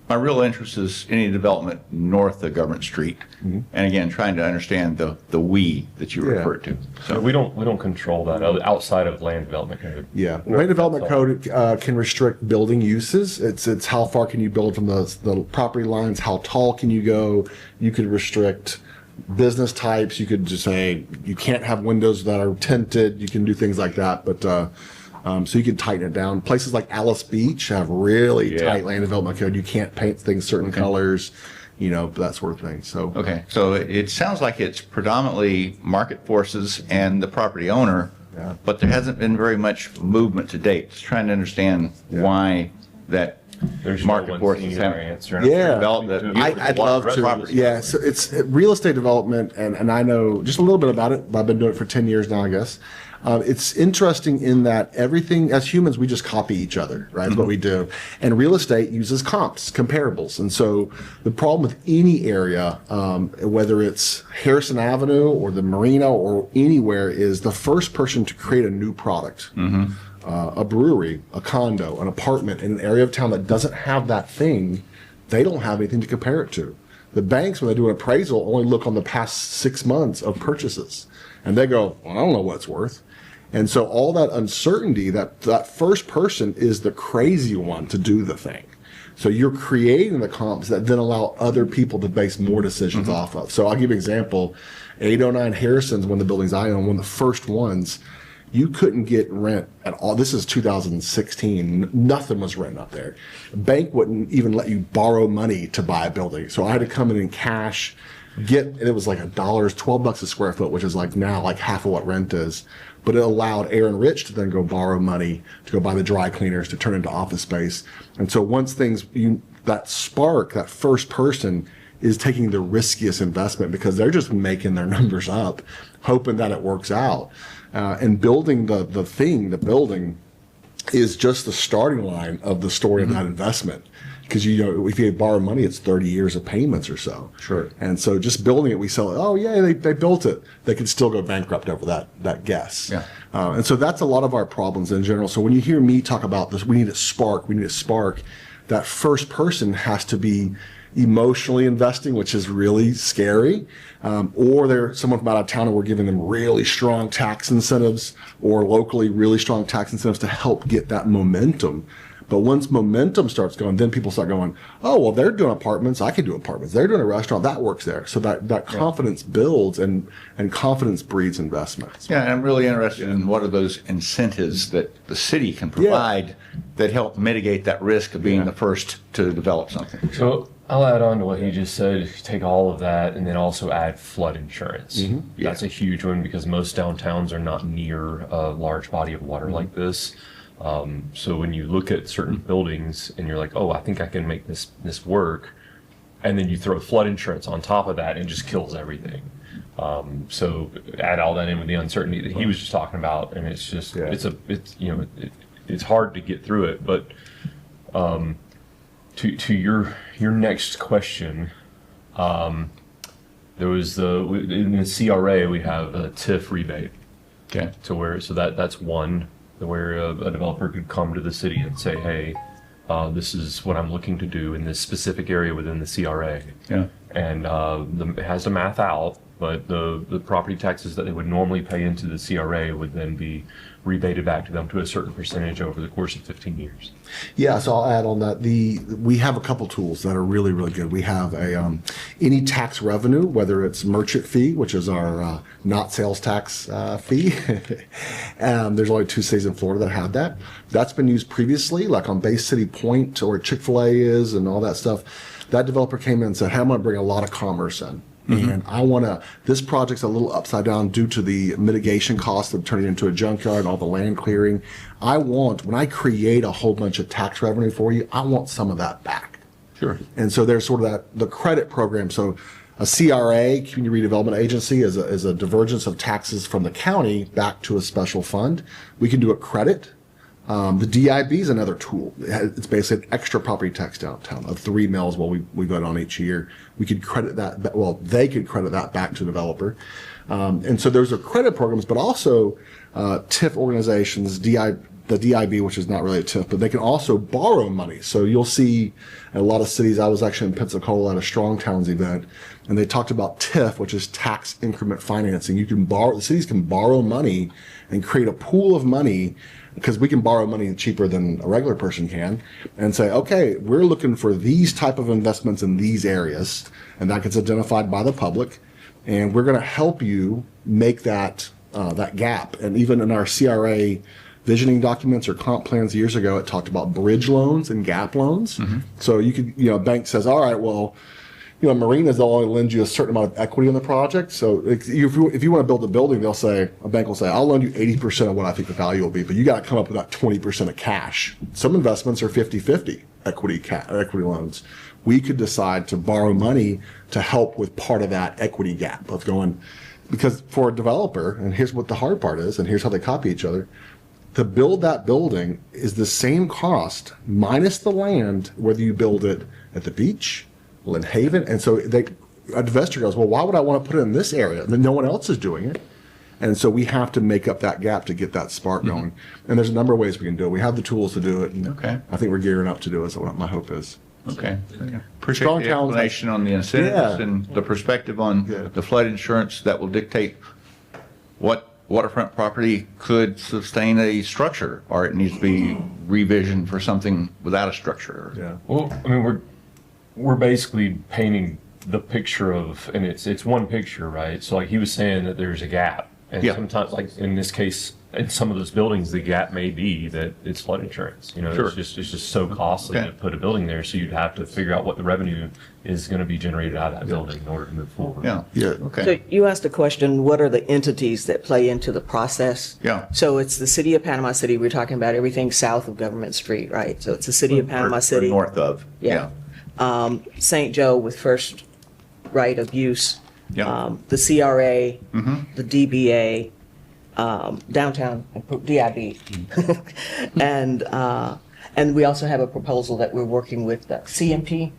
my real interest is any development north of Government Street. And again, trying to understand the we that you referred to. So we don't control that outside of land development code. Yeah, land development code can restrict building uses. It's how far can you build from the property lines? How tall can you go? You could restrict business types. You could just say you can't have windows that are tinted. You can do things like that, but so you can tighten it down. Places like Alice Beach have really tight land development code. You can't paint things certain colors, that sort of thing. So Okay, so it sounds like it's predominantly market forces and the property owner, but there hasn't been very much movement to date. Just trying to understand why that There's market no one forces singular haven't answer. developed that. I'd love to. Yeah, so it's real estate development, and I know just a little bit about it. I've been doing it for 10 years now, I guess. It's interesting in that everything, as humans, we just copy each other, right? That's what we do. And real estate uses comps, comparables. And so the problem with any area, whether it's Harrison Avenue or the Marina or anywhere, is the first person to create a new product. A brewery, a condo, an apartment in an area of town that doesn't have that thing, they don't have anything to compare it to. The banks, when they do an appraisal, only look on the past 6 months of purchases. And they go, well, I don't know what it's worth. And so all that uncertainty, that first person is the crazy one to do the thing. So you're creating the comps that then allow other people to base more decisions off of. So I'll give you an example. 809 Harrison's one of the buildings I own, one of the first ones. You couldn't get rent at all. This is 2016. Nothing was renting up there. The bank wouldn't even let you borrow money to buy a building. So I had to come in cash, and it was like $12 a square foot, which is like now like half of what rent is. But it allowed Aaron Rich to then go borrow money to go buy the dry cleaners to turn into office space. And so once that spark, that first person is taking the riskiest investment because they're just making their numbers up, hoping that it works out. And building the building is just the starting line of the story of that investment. Because if you borrow money, it's 30 years of payments or so. Sure. And so just building it, we sell it. Oh yeah, they built it. They could still go bankrupt over that guess. Yeah. And so that's a lot of our problems in general. So when you hear me talk about this, we need a spark. That first person has to be emotionally investing, which is really scary. Or they're someone from out of town and we're giving them really strong tax incentives, or locally really strong tax incentives to help get that momentum. But once momentum starts going, then people start going, oh, well, they're doing apartments. I can do apartments. They're doing a restaurant. That works there. So that confidence builds and confidence breeds investments. Yeah, and I'm really interested in what are those incentives that the city can provide that help mitigate that risk of being the first to develop something. So I'll add on to what he just said. Take all of that and then also add flood insurance. That's a huge one because most downtowns are not near a large body of water like this. So when you look at certain buildings and you're like, oh, I think I can make this work, and then you throw flood insurance on top of that and it just kills everything. So add all that in with the uncertainty that he was just talking about, and it's just it's hard to get through it. But to your next question, there was in the CRA we have a TIF rebate. Okay. To where, so that's one, where a developer could come to the city and say, hey, this is what I'm looking to do in this specific area within the CRA. Yeah. And it has to math out, but the property taxes that they would normally pay into the CRA would then be rebated back to them to a certain percentage over the course of 15 years. Yeah, so I'll add on that. We have a couple tools that are really, really good. We have any tax revenue, whether it's merchant fee, which is our not sales tax fee. There's only 2 cities in Florida that have that. That's been used previously, like on Bay City Point or Chick-fil-A is and all that stuff. That developer came in and said, hey, I'm going to bring a lot of commerce in. And this project's a little upside down due to the mitigation cost of turning it into a junkyard and all the land clearing. When I create a whole bunch of tax revenue for you, I want some of that back. Sure. And so there's sort of the credit program. So a CRA, Community Redevelopment Agency, is a divergence of taxes from the county back to a special fund. We can do a credit. The DIB is another tool. It's basically an extra property tax downtown of 3 mills we vote on each year. We could credit that, they could credit that back to the developer. And so there's credit programs, but also TIF organizations, the DIB, which is not really a TIF, but they can also borrow money. So you'll see in a lot of cities, I was actually in Pensacola at a Strong Towns event, and they talked about TIF, which is tax increment financing. The cities can borrow money and create a pool of money, because we can borrow money cheaper than a regular person can, and say, okay, we're looking for these type of investments in these areas, and that gets identified by the public, and we're going to help you make that gap. And even in our CRA visioning documents or comp plans years ago, it talked about bridge loans and gap loans. So you could, a bank says, all right, well, marinas, they'll only lend you a certain amount of equity in the project. So if you want to build a building, a bank will say, I'll loan you 80% of what I think the value will be, but you got to come up with that 20% of cash. Some investments are 50-50 equity loans. We could decide to borrow money to help with part of that equity gap of going, because for a developer, and here's what the hard part is, and here's how they copy each other, to build that building is the same cost minus the land, whether you build it at the beach, Lynn Haven. And so an investor goes, well, why would I want to put it in this area? And then no one else is doing it. And so we have to make up that gap to get that spark going. And there's a number of ways we can do it. We have the tools to do it. And Okay. I think we're gearing up to do it. So what my hope is. Okay. Appreciate Strong the towns- explanation on the incentives Yeah. and the perspective on Yeah. the flood insurance that will dictate what waterfront property could sustain a structure, or it needs to be revisioned for something without a structure. Yeah. Well, I mean, we're basically painting the picture of, and it's one picture, right? So like he was saying that there's a gap, and Yeah. sometimes, like in this case, in some of those buildings, the gap may be that it's flood insurance. Sure. It's just so costly Okay. to put a building there, so you'd have to figure out what the revenue is going to be generated out of that building in order to move forward. Yeah. Yeah. Okay. So you asked the question, what are the entities that play into the process? Yeah. So it's the city of Panama City. We're talking about everything south of Government Street, right? So it's the city of Panama Or City. north of. Yeah. St. Joe with first right of use. Yeah. The CRA, the DBA, downtown DIB. And we also have a proposal that we're working with CMP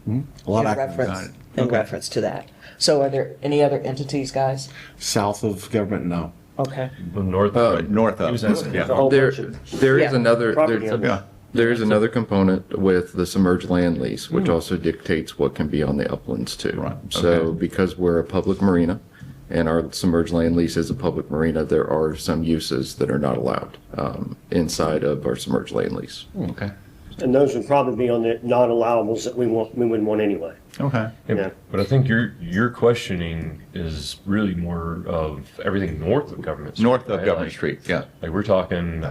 A lot in of reference, in reference to that. So are there any other entities, guys? south of government, no. Okay. The north. North He was of. asking. Yeah. A whole There, bunch of- there is Yeah. another, Property there's, owners. Yeah. there is another component with the submerged land lease, which also dictates what can be on the uplands too. Right, So okay. because we're a public marina and our submerged land lease is a public marina, there are some uses that are not allowed inside of our submerged land lease. Okay. And those would probably be on the non-allowables that we wouldn't want anyway. Okay. Yeah. But I think your questioning is really more of everything north of Government Street. North of right? Government Like- Street, yeah. Like we're talking,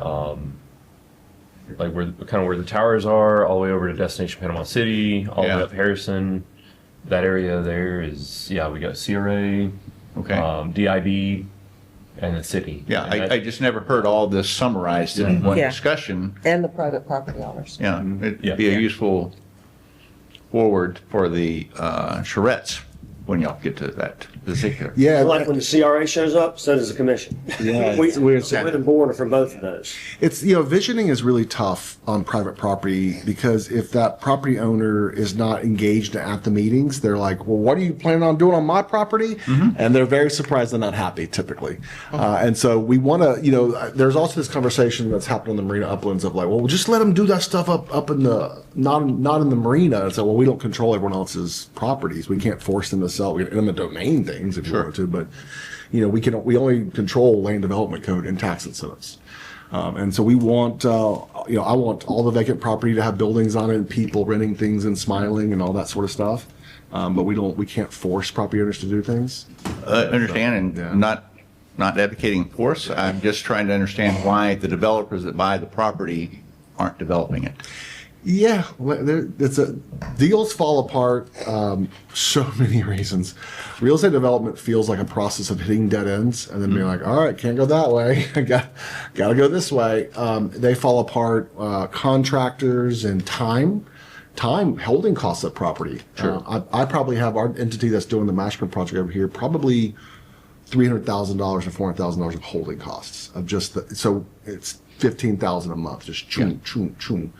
like where the towers are, all the way over to Destination Panama City, all the Yeah. way up Harrison. That area there is, yeah, we got CRA, Okay. DIB, and the city. Yeah, And that- I just never heard all this summarized in one Yeah. discussion. And the private property owners. Yeah, it'd Yeah. be a Yeah. useful forward for the charrettes when y'all get to that particular. Yeah, Like when the CRA shows up, so does the commission. Yeah, We, it's weird. so we're the board for both of those. It's, you know, visioning is really tough on private property because if that property owner is not engaged at the meetings, they're like, well, what are you planning on doing on my property? And they're very surprised and not happy typically. And so we want to, you know, there's also this conversation that's happened on the Marina Uplands of like, well, just let them do that stuff up in the, not in the marina. And so, well, we don't control everyone else's properties. We can't force them to sell. We can eminent domain things if you want to, but you know, we only control land development code and tax incentives. And so we want, you know, I want all the vacant property to have buildings on it and people renting things and smiling and all that sort of stuff. But we can't force property owners to do things. Understand, and not advocating force. I'm just trying to understand why the developers that buy the property aren't developing it. Yeah, deals fall apart. So many reasons. Real estate development feels like a process of hitting dead ends and then being like, all right, can't go that way. Gotta go this way. They fall apart. Contractors and time holding costs of property. Sure. I probably have our entity that's doing the Mashburn project over here probably $300,000 or $400,000 of holding costs of just so it's $15,000 a month, just choom, choom, choom.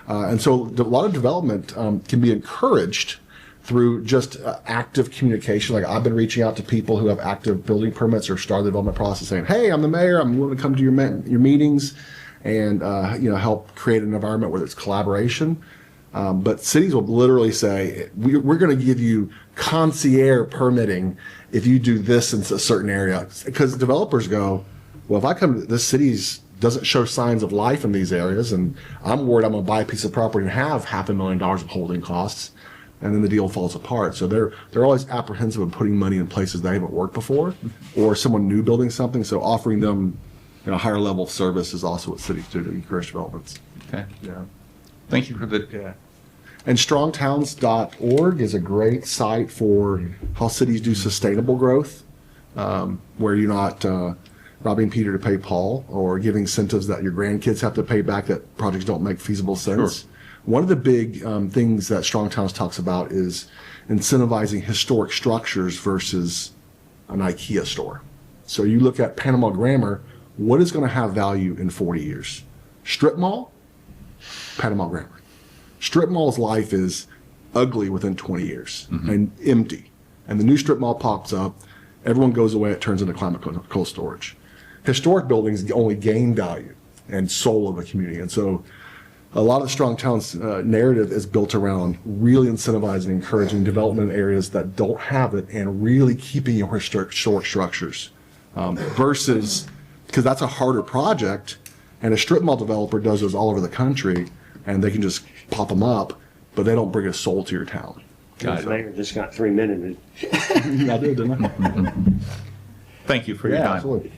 And so a lot of development can be encouraged through just active communication. Like I've been reaching out to people who have active building permits or started the development process saying, hey, I'm the mayor, I'm willing to come to your meetings and you know, help create an environment where there's collaboration. But cities will literally say, we're going to give you concierge permitting if you do this in a certain area. Because developers go, well, if I come to this city's doesn't show signs of life in these areas, and I'm worried I'm going to buy a piece of property and have $500,000 of holding costs, and then the deal falls apart. So they're always apprehensive of putting money in places they haven't worked before, or someone new building something. So offering them, you know, higher level service is also what cities do to encourage developments. Okay. Yeah. Thank you for the. And strongtowns.org is a great site for how cities do sustainable growth, where you're not robbing Peter to pay Paul or giving incentives that your grandkids have to pay back that projects don't make feasible sense. Sure. One of the big things that Strong Towns talks about is incentivizing historic structures versus an IKEA store. So you look at Panama Grammar, what is going to have value in 40 years? Strip mall, Panama Grammar. Strip mall's life is ugly within 20 years and empty. And the new strip mall pops up, everyone goes away, it turns into climate cold storage. Historic buildings only gain value and soul of a community. And so a lot of the Strong Towns narrative is built around really incentivizing, encouraging development in areas that don't have it and really keeping your historic structures versus, because that's a harder project and a strip mall developer does those all over the country and they can just pop them up, but they don't bring a soul to your town. The mayor just got 3 minutes. I did, didn't I? Thank you for your time. Absolutely.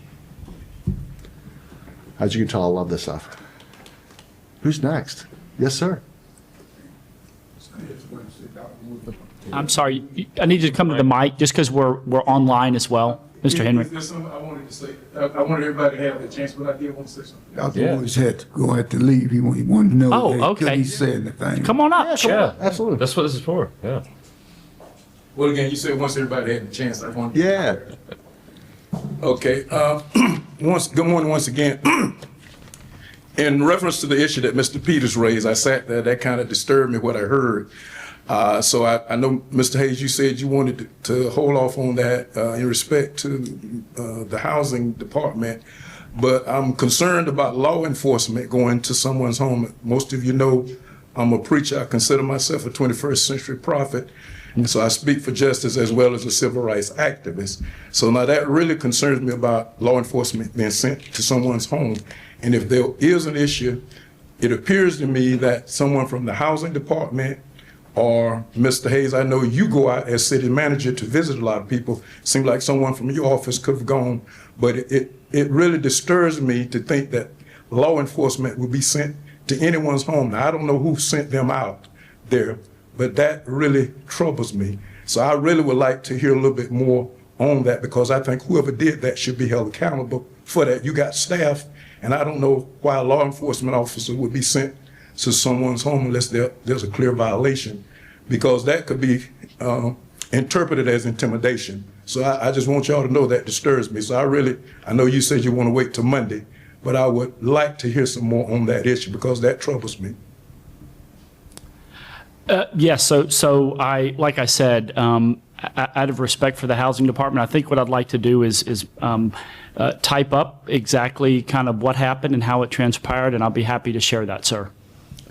As you can tell, I love this stuff. Who's next? Yes, sir. I'm sorry, I need you to come to the mic just because we're online as well, Mr. Henry. Is there something I wanted to say? I wanted everybody to have the chance, but I did want to say something. Dr. Woods had to leave. He wanted to know Oh, that okay. he said anything. Come on up. Yeah, Absolutely. that's what this is for, yeah. Well, again, you said once everybody had the chance, I wanted. Yeah. Okay. Good morning once again. In reference to the issue that Mr. Peters raised, I sat there, that kind of disturbed me what I heard. So I know, Mr. Hayes, you said you wanted to hold off on that in respect to the housing department, but I'm concerned about law enforcement going to someone's home. Most of you know I'm a preacher. I consider myself a 21st century prophet. And so I speak for justice as well as a civil rights activist. So now that really concerns me about law enforcement being sent to someone's home. And if there is an issue, it appears to me that someone from the housing department or Mr. Hayes, I know you go out as city manager to visit a lot of people. Seems like someone from your office could have gone, but it really disturbs me to think that law enforcement will be sent to anyone's home. Now, I don't know who sent them out there, but that really troubles me. So I really would like to hear a little bit more on that, because I think whoever did that should be held accountable for that. You got staff, and I don't know why a law enforcement officer would be sent to someone's home unless there's a clear violation, because that could be interpreted as intimidation. So I just want y'all to know that disturbs me. So I know you said you want to wait till Monday, but I would like to hear some more on that issue because that troubles me. Yes, so like I said, out of respect for the housing department, I think what I'd like to do is type up exactly kind of what happened and how it transpired, and I'll be happy to share that, sir,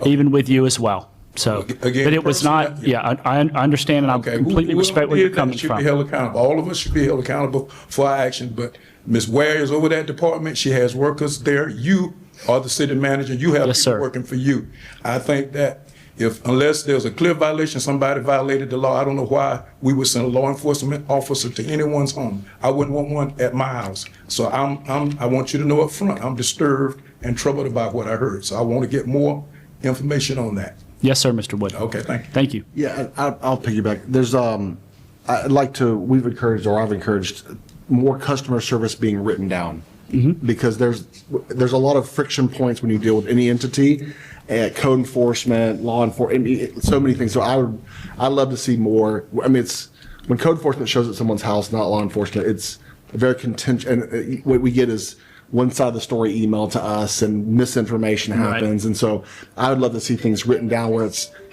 even with you as well. So, Again, but it was not, personally, yeah, I understand, and I completely respect where you're coming Should from. be held accountable. All of us should be held accountable for our action, but Ms. Ware is over that department. She has workers there. You are the city manager. You have Yes, people sir. working for you. I think that unless there's a clear violation, somebody violated the law, I don't know why we would send a law enforcement officer to anyone's home. I wouldn't want one at my house. So I want you to know up front, I'm disturbed and troubled about what I heard. So I want to get more information on that. Yes, sir, Mr. Wood. Okay, thank you. Thank you. Yeah, I'll piggyback. We've encouraged, or I've encouraged, more customer service being written down. Because there's a lot of friction points when you deal with any entity, code enforcement, law enforcement, so many things. So I'd love to see more. I mean, it's when code enforcement shows at someone's house, not law enforcement, it's very contentious. And what we get is one side of the story emailed to us and misinformation happens. And so I would love to see things written down where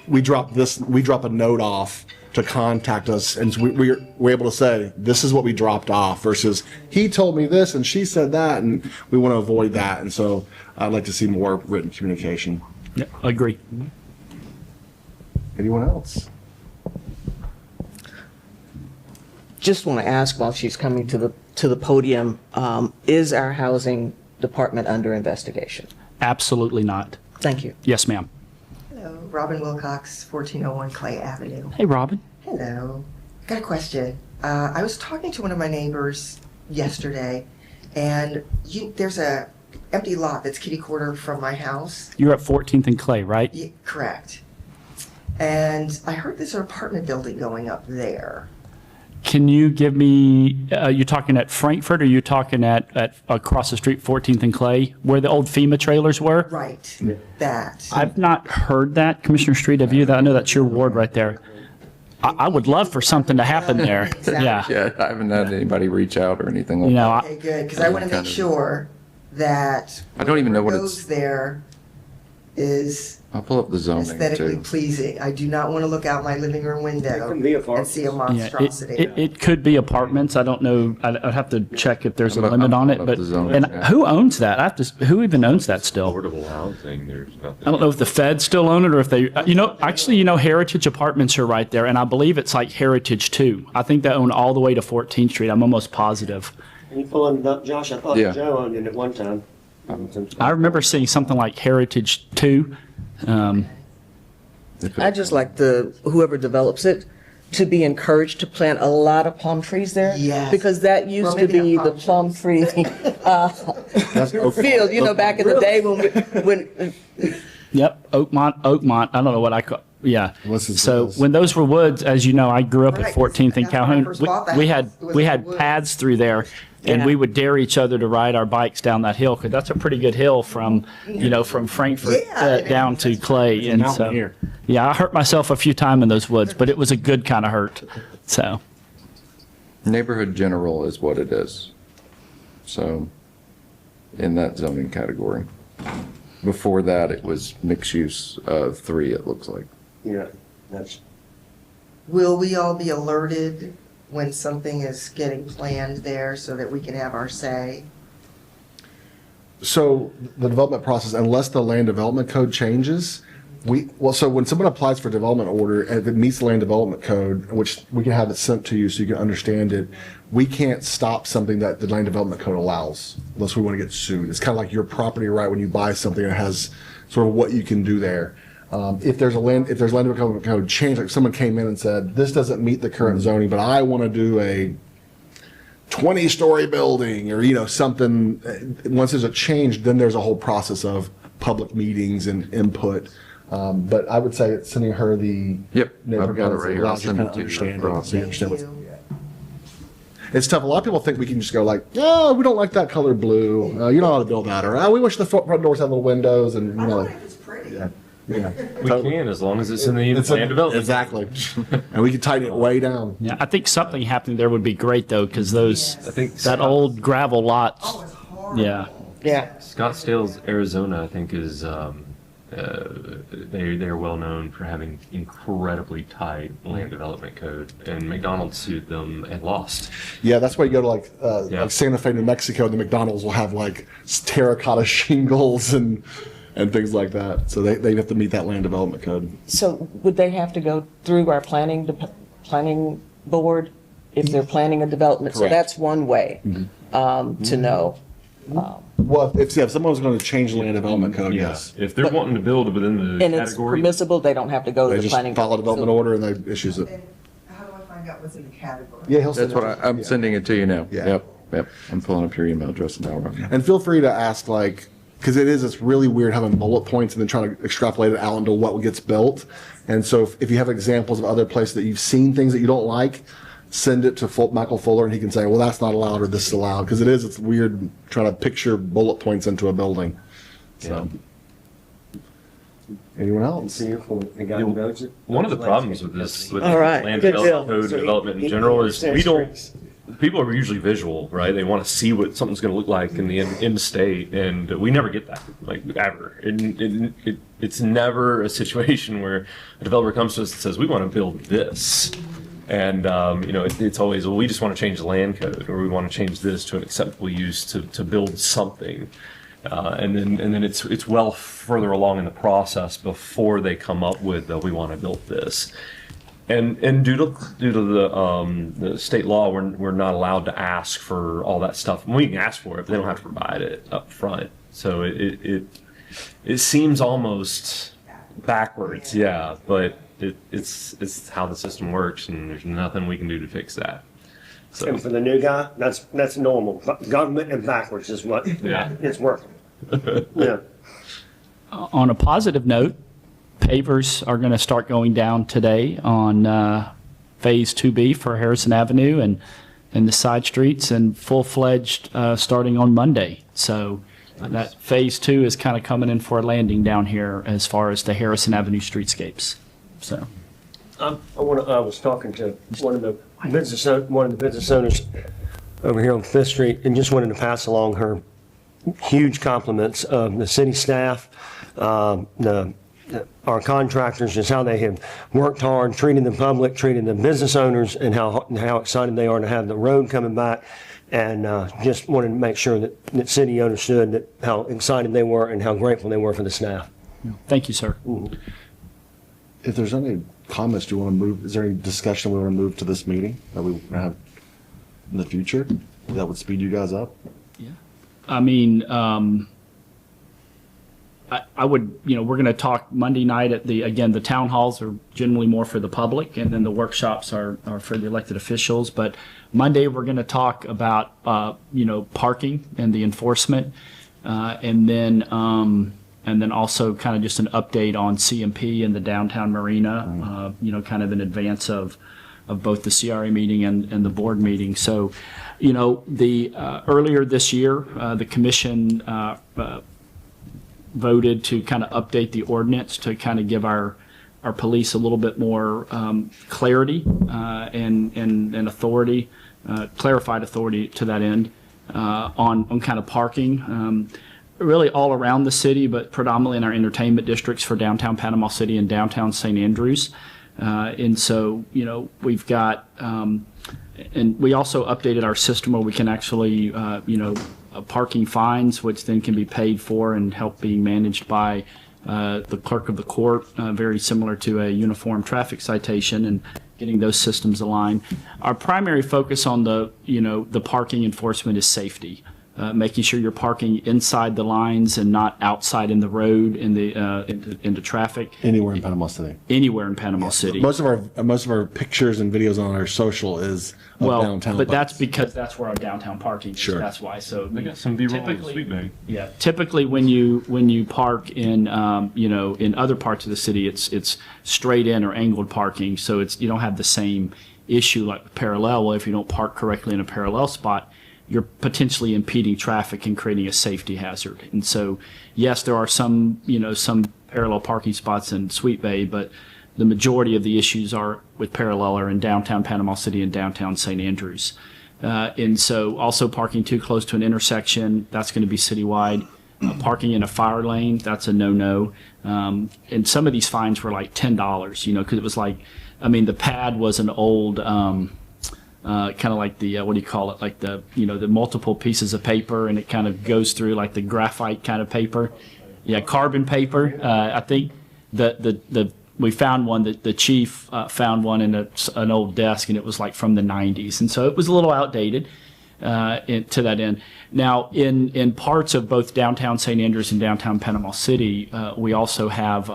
we drop a note off to contact us, and so we're able to say, this is what we dropped off, versus he told me this and she said that, and we want to avoid that. And so I'd like to see more written communication. Yeah, agree. Anyone else? Just want to ask while she's coming to the podium, is our housing department under investigation? Absolutely not. Thank you. Yes, ma'am. Hello, Robin Wilcox, 1401 Clay Avenue. Hey, Robin. Hello. Got a question. I was talking to one of my neighbors yesterday, and there's a empty lot that's kitty corner from my house. You're at 14th and Clay, right? Yeah, correct. And I heard there's an apartment building going up there. Can you give me, you're talking at Frankfurt, or you're talking at across the street, 14th and Clay, where the old FEMA trailers were? Right, that. I've not heard that, Commissioner Street. Have you? I know that's your ward right there. I would love for something to happen there. Exactly. Yeah. Yeah, I haven't had anybody reach out or anything like You know, that. Okay, good, because I want to Kind make of- sure that I don't even know what whoever goes it's, there is I'll pull up the zoning aesthetically too. pleasing. I do not want to look out my living room window can be and see a yeah, monstrosity. it could be apartments. I don't know. I'd have to check if there's a I'm limit on it. pulling up But the zoning, and yeah. who owns that? I have to. Who even owns that still? Affordable housing, there's nothing. I don't know if the feds still own it or if they, actually, Heritage Apartments are right there, and I believe it's like Heritage too. I think they own all the way to 14th Street. I'm almost positive. Can you pull it up, Josh? I thought Yeah. Joe owned it at one time. I remember seeing something like Heritage too. I just like whoever develops it to be encouraged to plant a lot of plum trees there. Yes. Because that used Well, to maybe be not the palm plum tree field, back in the day when Yep, Oakmont. I don't know what I call. Yeah. What's his So business? when those were woods, as you know, I grew up Right, at 14th and that's when I Calhoun. first bought the We house. had It was we in had woods. paths through there, and Yeah. we would dare each other to ride our bikes down that hill because that's a pretty good hill from from Frankfurt Yeah, it down is. to Clay. And so here. yeah, I hurt myself a few times in those woods, but it was a good kind of hurt. So Neighborhood general is what it is. So, in that zoning category. Before that, it was mixed use, 3, it looks like. Yeah, that's. Will we all be alerted when something is getting planned there so that we can have our say? So the development process, unless the land development code changes, so when someone applies for a development order, and if it meets the land development code, which we can have it sent to you so you can understand it, we can't stop something that the land development code allows unless we want to get sued. It's kind of like your property right when you buy something that has sort of what you can do there. If there's land development code change, like someone came in and said, this doesn't meet the current zoning, but I want to do a 20-story building or, something, once there's a change, then there's a whole process of public meetings and input. But I would say it's sending her the. Yep, I've neighborhood got it codes that right here. I'll allows you to send kind it of to you. understand No it, so you understand Thank what's. you. It's tough. A lot of people think we can just go like, yeah, we don't like that color blue. You're not allowed to build that. Or, we wish the front doors had little windows and, I don't know if it's pretty. Yeah. Yeah. We can, as long as it's in the It's land development. Exactly. And we can tighten it way down. Yeah, I think something happening there would be great though, because those, I think that old gravel lots, Oh, it's horrible. yeah. Yeah. Scottsdale's, Arizona, I think is, they're well known for having incredibly tight land development code, and McDonald's sued them and lost. Yeah, that's why you go to Yeah. like Santa Fe, New Mexico, and the McDonald's will have like terracotta shingles and things like that. So they have to meet that land development code. So would they have to go through our planning board if they're planning a development? So Correct. that's one way to know. Well, if someone's going to change the land development code, Yeah. yes. If they're wanting to build within the And it's category, permissible, they don't have to go to They the just planning. follow board. development order and they issues it. And how do I find out what's in the category? Yeah, he'll send That's what I'm yeah. sending it to you now. Yeah. Yep. I'm pulling up your email address now. Right now. And feel free to ask, like, because it's really weird having bullet points and then trying to extrapolate it out into what gets built. And so if you have examples of other places that you've seen things that you don't like, send it to Michael Fuller and he can say, well, that's not allowed or this is allowed. Because it's weird trying to picture bullet points into a building. So. Anyone else? one of the problems with this, with All right, land good development deal. code So development in he general, is we understands don't, people are usually visual, right? They want to see what something's going to look like in the end state, and we never get that, like, ever. It's never a situation where a developer comes to us and says, we want to build this. And, it's always, well, we just want to change the land code, or we want to change this to an acceptable use to build something. And then it's well further along in the process before they come up with, we want to build this. And due to the state law, we're not allowed to ask for all that stuff. We can ask for it, but they don't have to provide it up front. So it seems almost backwards, yeah, but it's how the system works, and there's nothing we can do to fix that. So And for the new guy, that's normal. Government and backwards is what it's working. Yeah. On a positive note, pavers are going to start going down today on Phase 2B for Harrison Avenue and the side streets, and full-fledged starting on Monday. So that Phase 2 is kind of coming in for a landing down here as far as the Harrison Avenue streetscapes. So I was talking to one of the business owners over here on Fifth Street, and just wanted to pass along her huge compliments of the city staff, our contractors, just how they have worked hard, treating the public, treating the business owners, and how excited they are to have the road coming back. And just wanted to make sure that the city understood that how excited they were and how grateful they were for the staff. thank you, sir. If there's any comments, do you want to move? Is there any discussion we want to move to this meeting that we want to have in the future that would speed you guys up? I mean, I would, we're going to talk Monday night at the town halls are generally more for the public, and then the workshops are for the elected officials. But Monday, we're going to talk about, parking and the enforcement, and then also kind of just an update on CMP and the downtown marina, kind of in advance of both the CRA meeting and the board meeting. So, earlier this year, the commission voted to kind of update the ordinance to kind of give our police a little bit more clarity and authority, clarified authority to that end on kind of parking. Really all around the city, but predominantly in our entertainment districts for downtown Panama City and downtown St. Andrews. And so, we've got, and we also updated our system where we can actually, parking fines, which then can be paid for and help being managed by the clerk of the court, very similar to a uniform traffic citation, and getting those systems aligned. Our primary focus on the parking enforcement is safety. Making sure you're parking inside the lines and not outside in the road into traffic. Anywhere in Panama City. Anywhere in Panama City. Most of our pictures and videos on our social is of downtown. But that's because that's where our downtown parking is. Sure. That's why. So they got some B-roll typically- sweet bag. Yeah, typically when you park in in other parts of the city, it's straight in or angled parking, so you don't have the same issue like parallel. Well, if you don't park correctly in a parallel spot, you're potentially impeding traffic and creating a safety hazard. And so, yes, there are some parallel parking spots in Sweet Bay, but the majority of the issues are with parallel are in downtown Panama City and downtown St. Andrews. And so also parking too close to an intersection, that's going to be citywide. Parking in a fire lane, that's a no-no. And some of these fines were like $10, because it was like, the pad was an old, kind of like the, what do you call it? Like the multiple pieces of paper, and it kind of goes through like the graphite kind of paper. Yeah, carbon paper. I think we found one that the chief found one in an old desk, and it was like from the 90s. And so it was a little outdated to that end. Now, in parts of both downtown St. Andrews and downtown Panama City, we also have,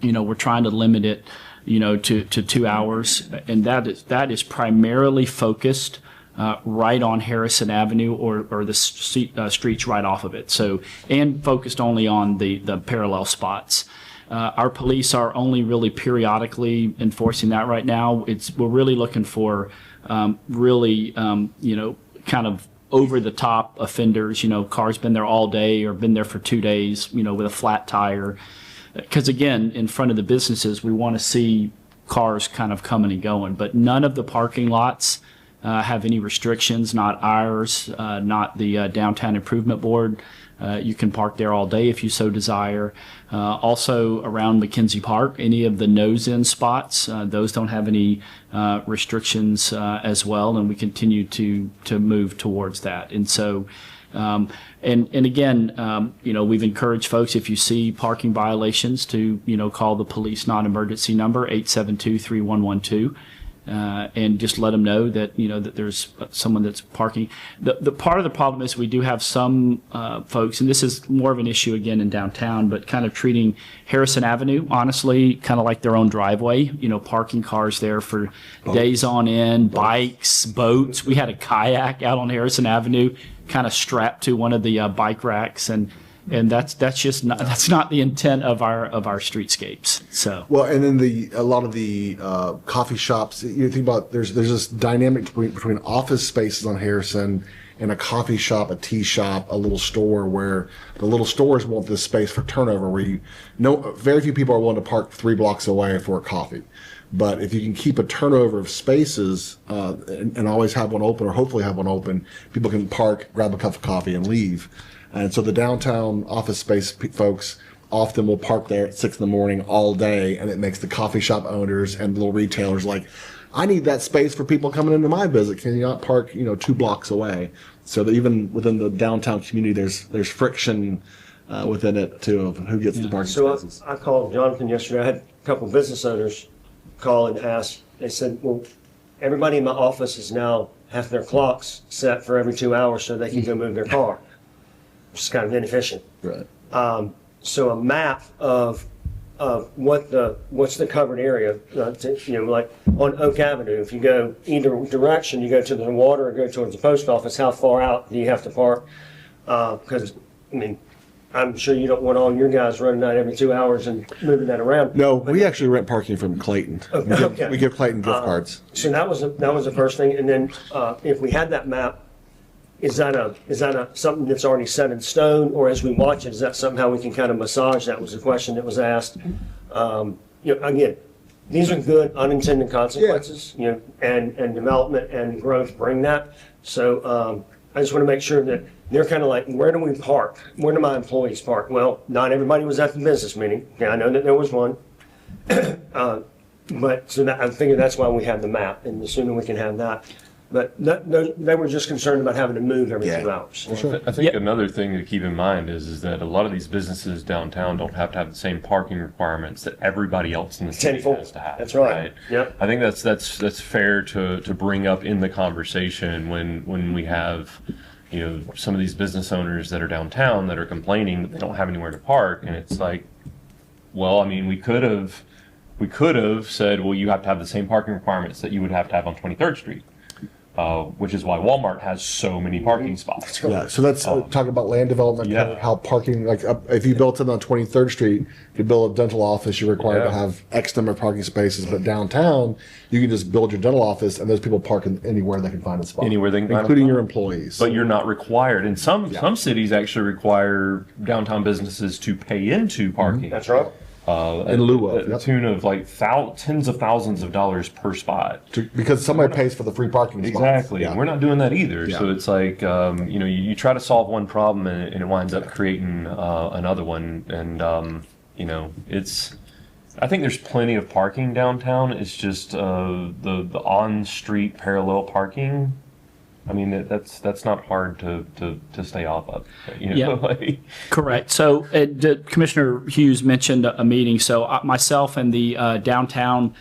we're trying to limit it, to 2 hours. And that is primarily focused right on Harrison Avenue or the streets right off of it. So, and focused only on the parallel spots. Our police are only really periodically enforcing that right now. We're really looking for kind of over the top offenders, cars been there all day or been there for 2 days, with a flat tire. Because again, in front of the businesses, we want to see cars kind of coming and going, but none of the parking lots have any restrictions, not ours, not the Downtown Improvement Board. You can park there all day if you so desire. Also around McKenzie Park, any of the nose-in spots, those don't have any restrictions as well, and we continue to move towards that. And so, and again, we've encouraged folks, if you see parking violations, to call the police non-emergency number 872-3112. And just let them know that that there's someone that's parking. The part of the problem is we do have some folks, and this is more of an issue again in downtown, but kind of treating Harrison Avenue honestly kind of like their own driveway. Parking cars there for days on end, bikes, boats. We had a kayak out on Harrison Avenue, kind of strapped to one of the bike racks, and that's just not the intent of our streetscapes. So well, and then a lot of the coffee shops. You think about there's this dynamic between office spaces on Harrison and a coffee shop, a tea shop, a little store, where the little stores want this space for turnover. Where very few people are willing to park 3 blocks away for a coffee. But if you can keep a turnover of spaces and always have one open, or hopefully have one open, people can park, grab a cup of coffee, and leave. And so the downtown office space folks often will park there at 6 a.m. all day, and it makes the coffee shop owners and little retailers like, I need that space for people coming into my business. Can you not park, 2 blocks away? So that even within the downtown community, there's friction within it too of who gets the parking spaces. I called Jonathan yesterday. I had a couple of business owners call and ask. They said, well, everybody in my office is now have their clocks set for every 2 hours so they can go move their car. Which is kind of inefficient. Right. So a map of what's the covered area, like on Oak Avenue, if you go either direction, you go to the water or go towards the post office, how far out do you have to park? Because, I'm sure you don't want all your guys running out every 2 hours and moving that around. No, we actually rent parking from Clayton. Okay. We give Clayton gift cards. So that was the first thing. And then if we had that map, is that something that's already set in stone, or as we watch it, is that somehow we can kind of massage? That was the question that was asked. Again, these are good unintended consequences, and development and growth bring that. So I just want to make sure that they're kind of like, where do we park? Where do my employees park? Well, not everybody was at the business meeting. Yeah, I know that there was one. But so I figure that's why we have the map, and the sooner we can have that. But they were just concerned about having to move every 2 hours. I think another thing to keep in mind is that a lot of these businesses downtown don't have to have the same parking requirements that everybody else in the city has to have. That's right. Yep. I think that's fair to bring up in the conversation when we have some of these business owners that are downtown that are complaining that they don't have anywhere to park, and it's like, well, we could have said, well, you have to have the same parking requirements that you would have to have on 23rd Street. which is why Walmart has so many parking spots. Yeah, so that's talking about land development, kind of how parking, like if you built it on 23rd Street, you build a dental office, you're required to have X number of parking spaces, but downtown, you can just build your dental office and those people park anywhere they can find a spot. Anywhere they can find a including spot. your employees. But you're not required. And some cities actually require downtown businesses to pay into parking. That's right. In lieu of, at the tune of like tens of thousands of dollars per spot. Because somebody pays for the free parking spots. Exactly. Yeah. We're not doing that either. Yeah. So it's like, you try to solve one problem and it winds up creating another one. And, I think there's plenty of parking downtown. It's just the on-street parallel parking. I mean, that's not hard to stay off of. Correct. So Commissioner Hughes mentioned a meeting. So myself and the Downtown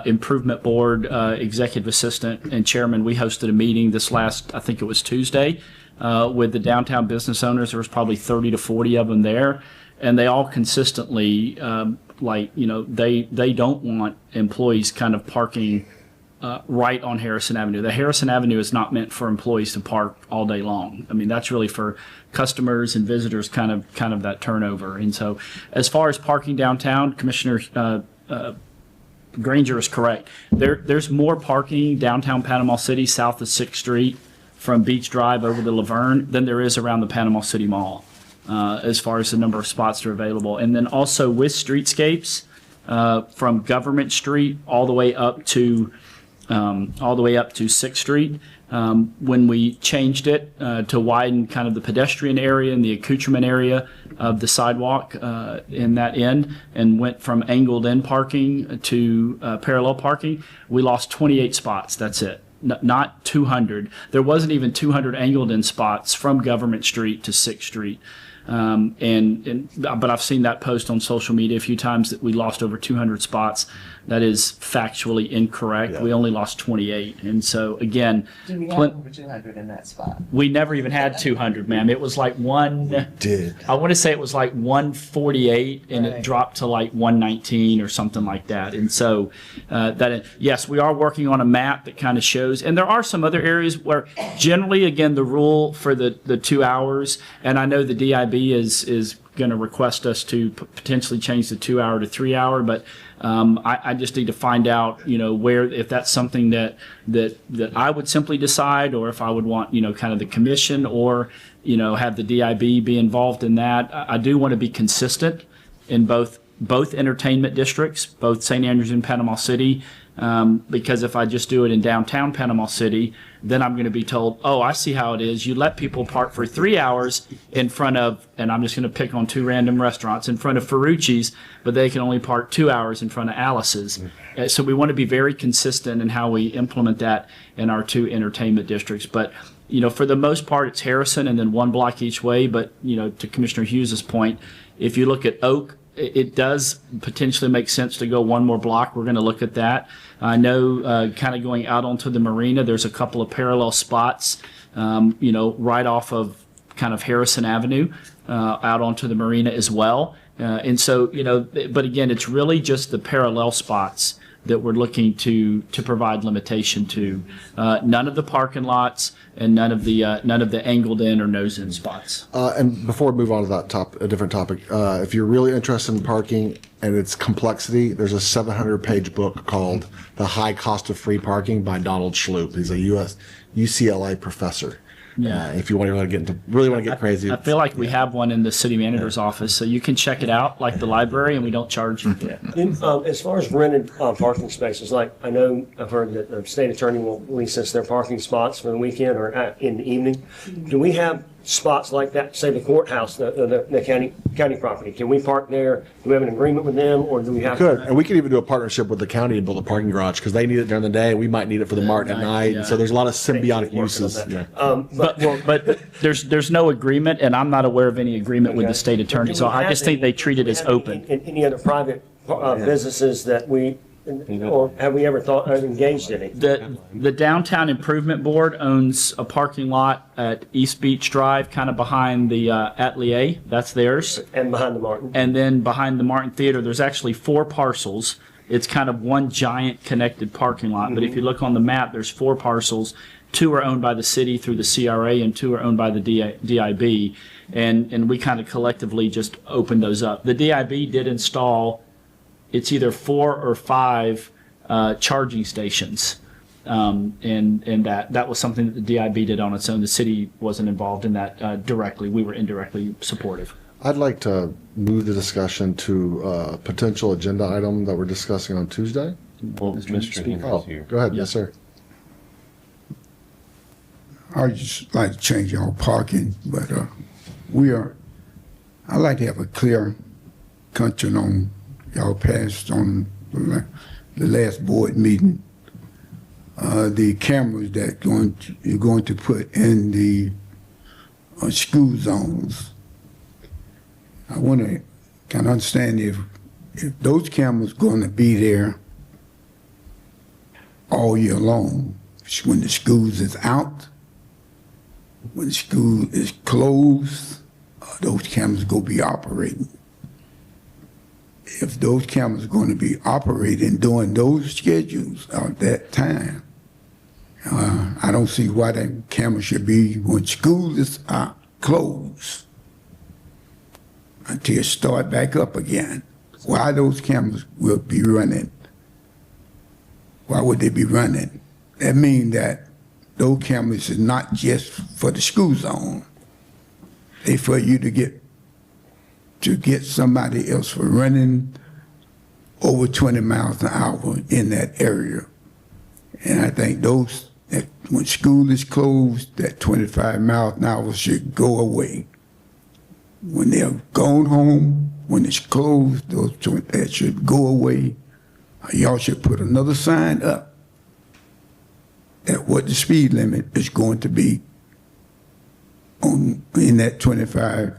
Improvement Board Executive Assistant and Chairman, we hosted a meeting this last, I think it was Tuesday, with the downtown business owners. There was probably 30 to 40 of them there. And they all consistently, they don't want employees kind of parking right on Harrison Avenue. The Harrison Avenue is not meant for employees to park all day long. I mean, that's really for customers and visitors, kind of that turnover. And so, as far as parking downtown, Commissioner Granger is correct. There's more parking downtown Panama City, south of 6th Street, from Beach Drive over to Laverne, than there is around the Panama City Mall, as far as the number of spots that are available. And then also with streetscapes, from Government Street all the way up to 6th Street. When we changed it to widen kind of the pedestrian area and the accoutrement area of the sidewalk in that end, and went from angled in parking to parallel parking, we lost 28 spots. That's it. Not 200. There wasn't even 200 angled in spots from Government Street to 6th Street. But I've seen that post on social media a few times that we lost over 200 spots. That is factually incorrect. Yeah. We only lost 28. And so again, Do we have over 200 in that spot? we never even had 200, ma'am. It was like I want to say it was like 148 and it dropped to like 119 or something like that. And so yes, we are working on a map that kind of shows, and there are some other areas where generally, again, the rule for the 2 hours, and I know the DIB is going to request us to potentially change the 2 hour to 3 hour, but I just need to find out, where, if that's something that I would simply decide, or if I would want, kind of the commission, or, have the DIB be involved in that. I do want to be consistent in both entertainment districts, both St. Andrews and Panama City, because if I just do it in downtown Panama City, then I'm going to be told, oh, I see how it is. You let people park for 3 hours in front of, and I'm just going to pick on two random restaurants, in front of Ferrucci's, but they can only park 2 hours in front of Alice's. So we want to be very consistent in how we implement that in our two entertainment districts. But, for the most part, it's Harrison and then one block each way. But, to Commissioner Hughes's point, if you look at Oak, it does potentially make sense to go one more block. We're going to look at that. I know kind of going out onto the marina, there's a couple of parallel spots, right off of kind of Harrison Avenue out onto the marina as well. And so, but again, it's really just the parallel spots that we're looking to provide limitation to. None of the parking lots and none of the angled in or nose in spots. And before we move on to that a different topic, if you're really interested in parking and its complexity, there's a 700-page book called The High Cost of Free Parking by Donald Schloop. He's a UCLA professor. Yeah. If you want to really want to get crazy. I feel like we have one in the city manager's office, so you can check it out, like the library, and we don't charge you. As far as rented parking spaces, like I know I've heard that the state attorney will lease us their parking spots for the weekend or in the evening. Do we have spots like that, say the courthouse, the county property? Can we park there? Do we have an agreement with them, or do we have? Could, and we could even do a partnership with the county and build a parking garage, because they need it during the day. We might need it for the mart at night. Yeah. So there's a lot of symbiotic uses. Yeah. But there's no agreement, and I'm not aware of any agreement with the state attorney, so I just think they treat it as open. Any other private businesses that or have we ever thought of engaged in it? The Downtown Improvement Board owns a parking lot at East Beach Drive, kind of behind the Atelier. That's theirs. And behind the Martin. And then behind the Martin Theater, there's actually 4 parcels it's kind of one giant connected parking lot. But if you look on the map, there's 4 parcels. 2 are owned by the city through the CRA and 2 are owned by the DIB. And we kind of collectively just opened those up. The DIB did install, it's either 4 or 5 charging stations. And that was something that the DIB did on its own. The city wasn't involved in that directly. We were indirectly supportive. I'd like to move the discussion to a potential agenda item that we're discussing on Tuesday. Well, Mr. Henry's here. Go ahead, yes, sir. I'd just like to change our parking, but I'd like to have a clear conscience on y'all passed on the last board meeting. The cameras that you're going to put in the school zones. I want to kind of understand if those cameras going to be there all year long, when the schools is out, when the school is closed, those cameras go be operating. If those cameras are going to be operating during those schedules at that time, I don't see why that camera should be when school is closed until it start back up again. Why those cameras will be running? Why would they be running? That means that those cameras is not just for the school zone. They for you to get somebody else for running over 20 miles an hour in that area. And I think that when school is closed, that 25 miles an hour should go away. When they're gone home, when it's closed, that should go away. Y'all should put another sign up at what the speed limit is going to be in that 25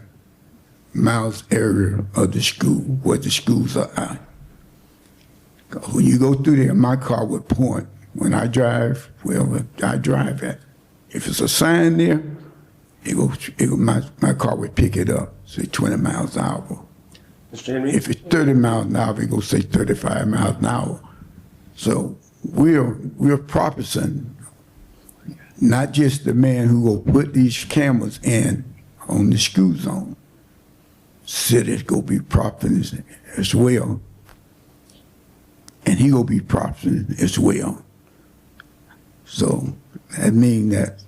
miles area of the school, where the schools are at. When you go through there, my car would point when I drive, wherever I drive at. If it's a sign there, my car would pick it up, say 20 miles an hour. Mr. Henry? If it's 30 miles an hour, it go say 35 miles an hour. So we're promising not just the man who will put these cameras in on the school zone. City's gonna be profiting as well. And he gonna be profiting as well. So that means that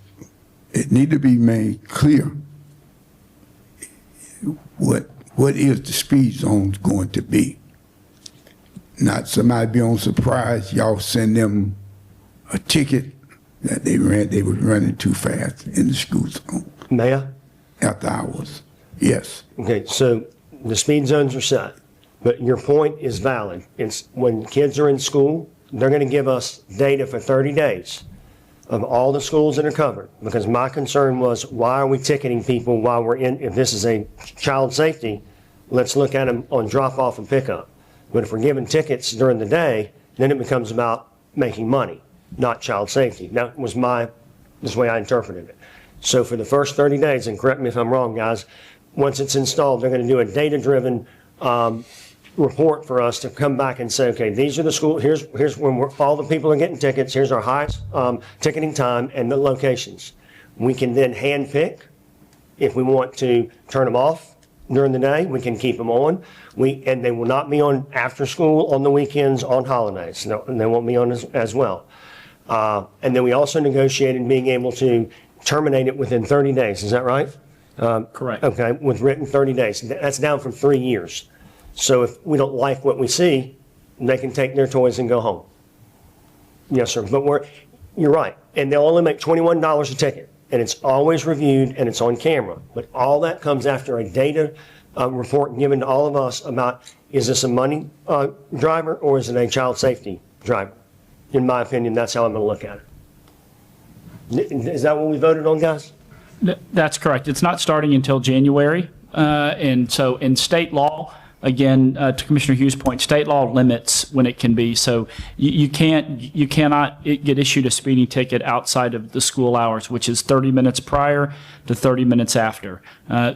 it need to be made clear what is the speed zone going to be. Not somebody be on surprise, y'all send them a ticket that they was running too fast in the school zone. Mayor? After hours, yes. Okay, so the speed zones are set, but your point is valid. It's when kids are in school, they're gonna give us data for 30 days of all the schools that are covered. Because my concern was, why are we ticketing people while we're in, if this is a child safety, let's look at them on drop off and pickup. But if we're giving tickets during the day, then it becomes about making money, not child safety. That was this way I interpreted it. So for the first 30 days, and correct me if I'm wrong, guys, once it's installed, they're going to do a data-driven report for us to come back and say, okay, these are the schools, here's when all the people are getting tickets, here's our highest ticketing time and the locations. We can then hand pick if we want to turn them off during the day, we can keep them on. And they will not be on after school, on the weekends, on holidays. No, and they won't be on as well. And then we also negotiated being able to terminate it within 30 days. Is that right? Correct. Okay, with written 30 days. That's down from 3 years. So if we don't like what we see, they can take their toys and go home. Yes, sir. But you're right. And they'll only make $21 a ticket. And it's always reviewed and it's on camera. But all that comes after a data report given to all of us about, is this a money driver or is it a child safety driver? In my opinion, that's how I'm going to look at it. Is that what we voted on, guys? That's correct. It's not starting until January. And so in state law, again, to Commissioner Hughes' point, state law limits when it can be. So you cannot get issued a speeding ticket outside of the school hours, which is 30 minutes prior to 30 minutes after.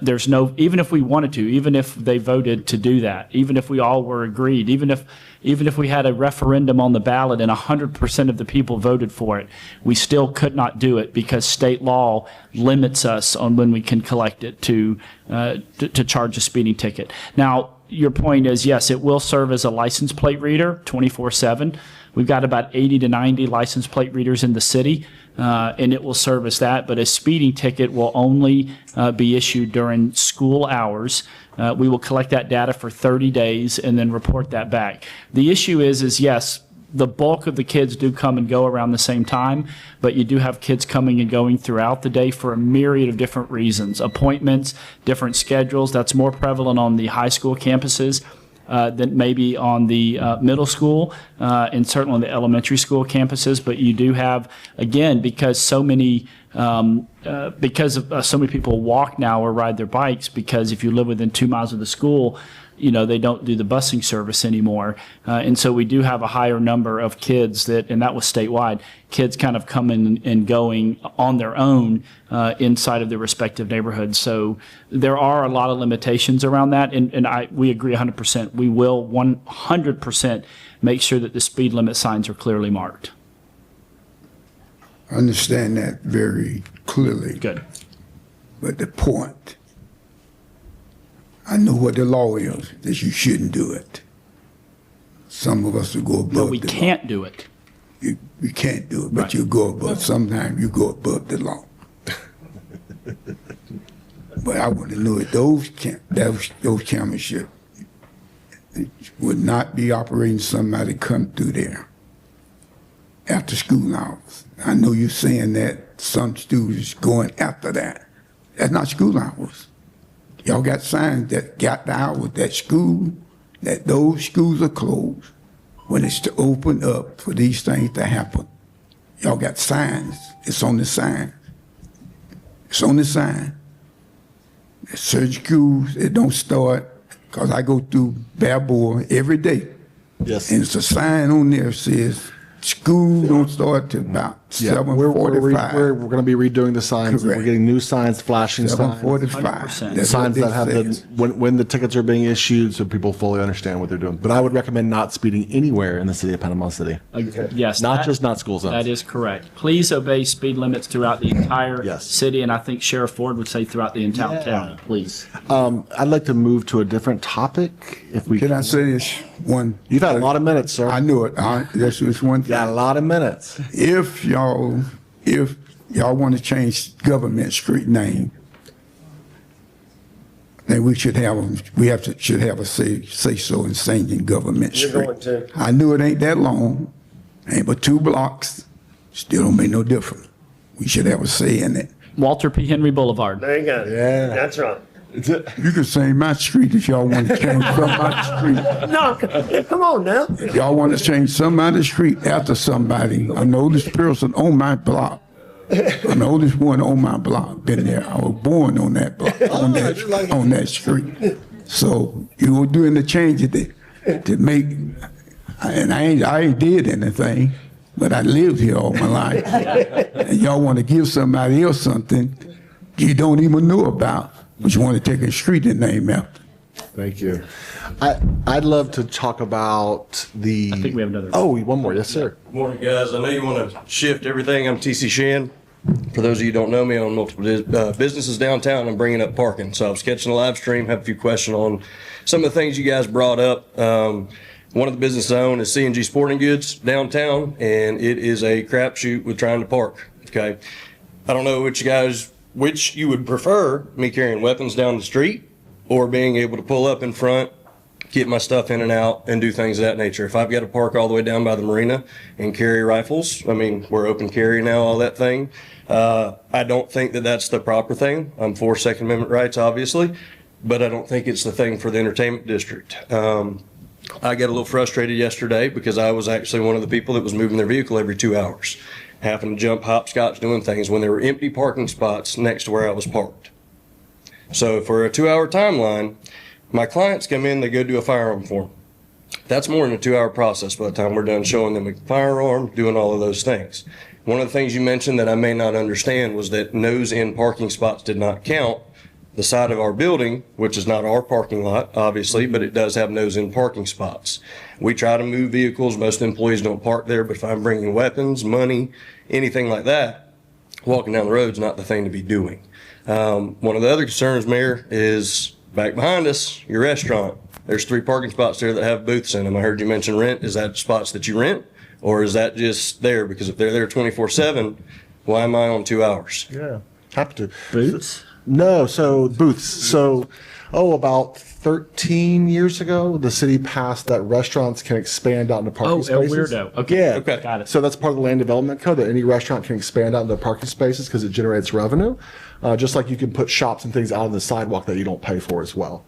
There's no, even if we wanted to, even if they voted to do that, even if we all were agreed, even if we had a referendum on the ballot and 100% of the people voted for it, we still could not do it because state law limits us on when we can collect it to charge a speeding ticket. Now, your point is, yes, it will serve as a license plate reader 24/7. We've got about 80 to 90 license plate readers in the city, and it will serve as that. But a speeding ticket will only be issued during school hours. We will collect that data for 30 days and then report that back. The issue is yes, the bulk of the kids do come and go around the same time, but you do have kids coming and going throughout the day for a myriad of different reasons. Appointments, different schedules. That's more prevalent on the high school campuses than maybe on the middle school and certainly on the elementary school campuses. But you do have, again, because so many people walk now or ride their bikes, because if you live within 2 miles of the school, they don't do the busing service anymore. And so we do have a higher number of kids and that was statewide, kids kind of coming and going on their own inside of their respective neighborhoods. So there are a lot of limitations around that. And we agree 100%. We will 100% make sure that the speed limit signs are clearly marked. I understand that very clearly. Good. But the point, I know what the law is, that you shouldn't do it. Some of us will go above But we the can't law. do it. You can't do it, but Right. you go above. Sometimes you go above the law. But I want to know if those championships would not be operating somebody come through there after school hours. I know you're saying that some students going after that. That's not school hours. Y'all got signs that got the hours that those schools are closed when it's to open up for these things to happen. Y'all got signs. It's on the sign. It's on the sign. At certain schools, it don't start, because I go through Balboa every day. Yes. And it's a sign on there that says, school don't start till about Yeah, 7:45. we're going to be redoing the signs. Correct. We're getting new signs, flashing signs. 7:45. 100%. That's Signs what that have they the, say. when the tickets are being issued, so people fully understand what they're doing. But I would recommend not speeding anywhere in the city of Panama City. Yes. Not school zones. That is correct. Please obey speed limits throughout the entire Yes. city, and I think Sheriff Ford would say throughout the entire county, please. I'd like to move to a different topic if we Can I say this one? You've had a lot of minutes, sir. I knew it. That's just one thing. Got a lot of minutes. If y'all want to change government street name, then we should have a say so in changing government You're street. going to. I knew it ain't that long, ain't but 2 blocks. Still don't make no difference. We should have a say in it. Walter P. Henry Boulevard. There you go. Yeah. That's right. You can say my street if y'all want to change somebody's street. No, come on now. If y'all want to change somebody's street after somebody, I'm the oldest person on my block. I'm the oldest one on my block. Been there. I was born on that block, on that street. So you were doing the changes to make, and I ain't did anything, but I lived here all my life. And y'all want to give somebody else something you don't even know about, but you want to take a street and name after. Thank you. I'd love to talk about the. I think we have another. Oh, one more. Yes, sir. Morning, guys. I know you want to shift everything. I'm TC Shan. For those of you who don't know me, I own multiple businesses downtown. I'm bringing up parking. So I was catching a live stream, have a few questions on some of the things you guys brought up. One of the businesses I own is C&G Sporting Goods downtown, and it is a crapshoot with trying to park. Okay. I don't know which you would prefer, me carrying weapons down the street or being able to pull up in front, get my stuff in and out, and do things of that nature. If I've got to park all the way down by the marina and carry rifles, I mean, we're open carry now, all that thing. I don't think that that's the proper thing. I'm for Second Amendment rights, obviously, but I don't think it's the thing for the entertainment district. I got a little frustrated yesterday because I was actually one of the people that was moving their vehicle every 2 hours, having to jump hopscotch doing things when there were empty parking spots next to where I was parked. So for a 2 hour timeline, My clients come in, they go do a firearm form. That's more than a 2-hour process by the time we're done showing them a firearm, doing all of those things. One of the things you mentioned that I may not understand was that nose-in parking spots did not count. The side of our building, which is not our parking lot, obviously, but it does have nose-in parking spots. We try to move vehicles. Most employees don't park there, but if I'm bringing weapons, money, anything like that, walking down the road is not the thing to be doing. One of the other concerns, Mayor, is back behind us, your restaurant. There's 3 parking spots there that have booths in them. I heard you mention rent. Is that spots that you rent, or is that just there? Because if they're there 24/7, why am I on 2 hours? Yeah, happy to. Booths? No, so booths. So, about 13 years ago, the city passed that restaurants can expand out into parking Oh, spaces. El Weirdo. Okay. Yeah. Okay. Got it. So that's part of the land development code, that any restaurant can expand out into parking spaces because it generates revenue. Just like you can put shops and things out on the sidewalk that you don't pay for as well.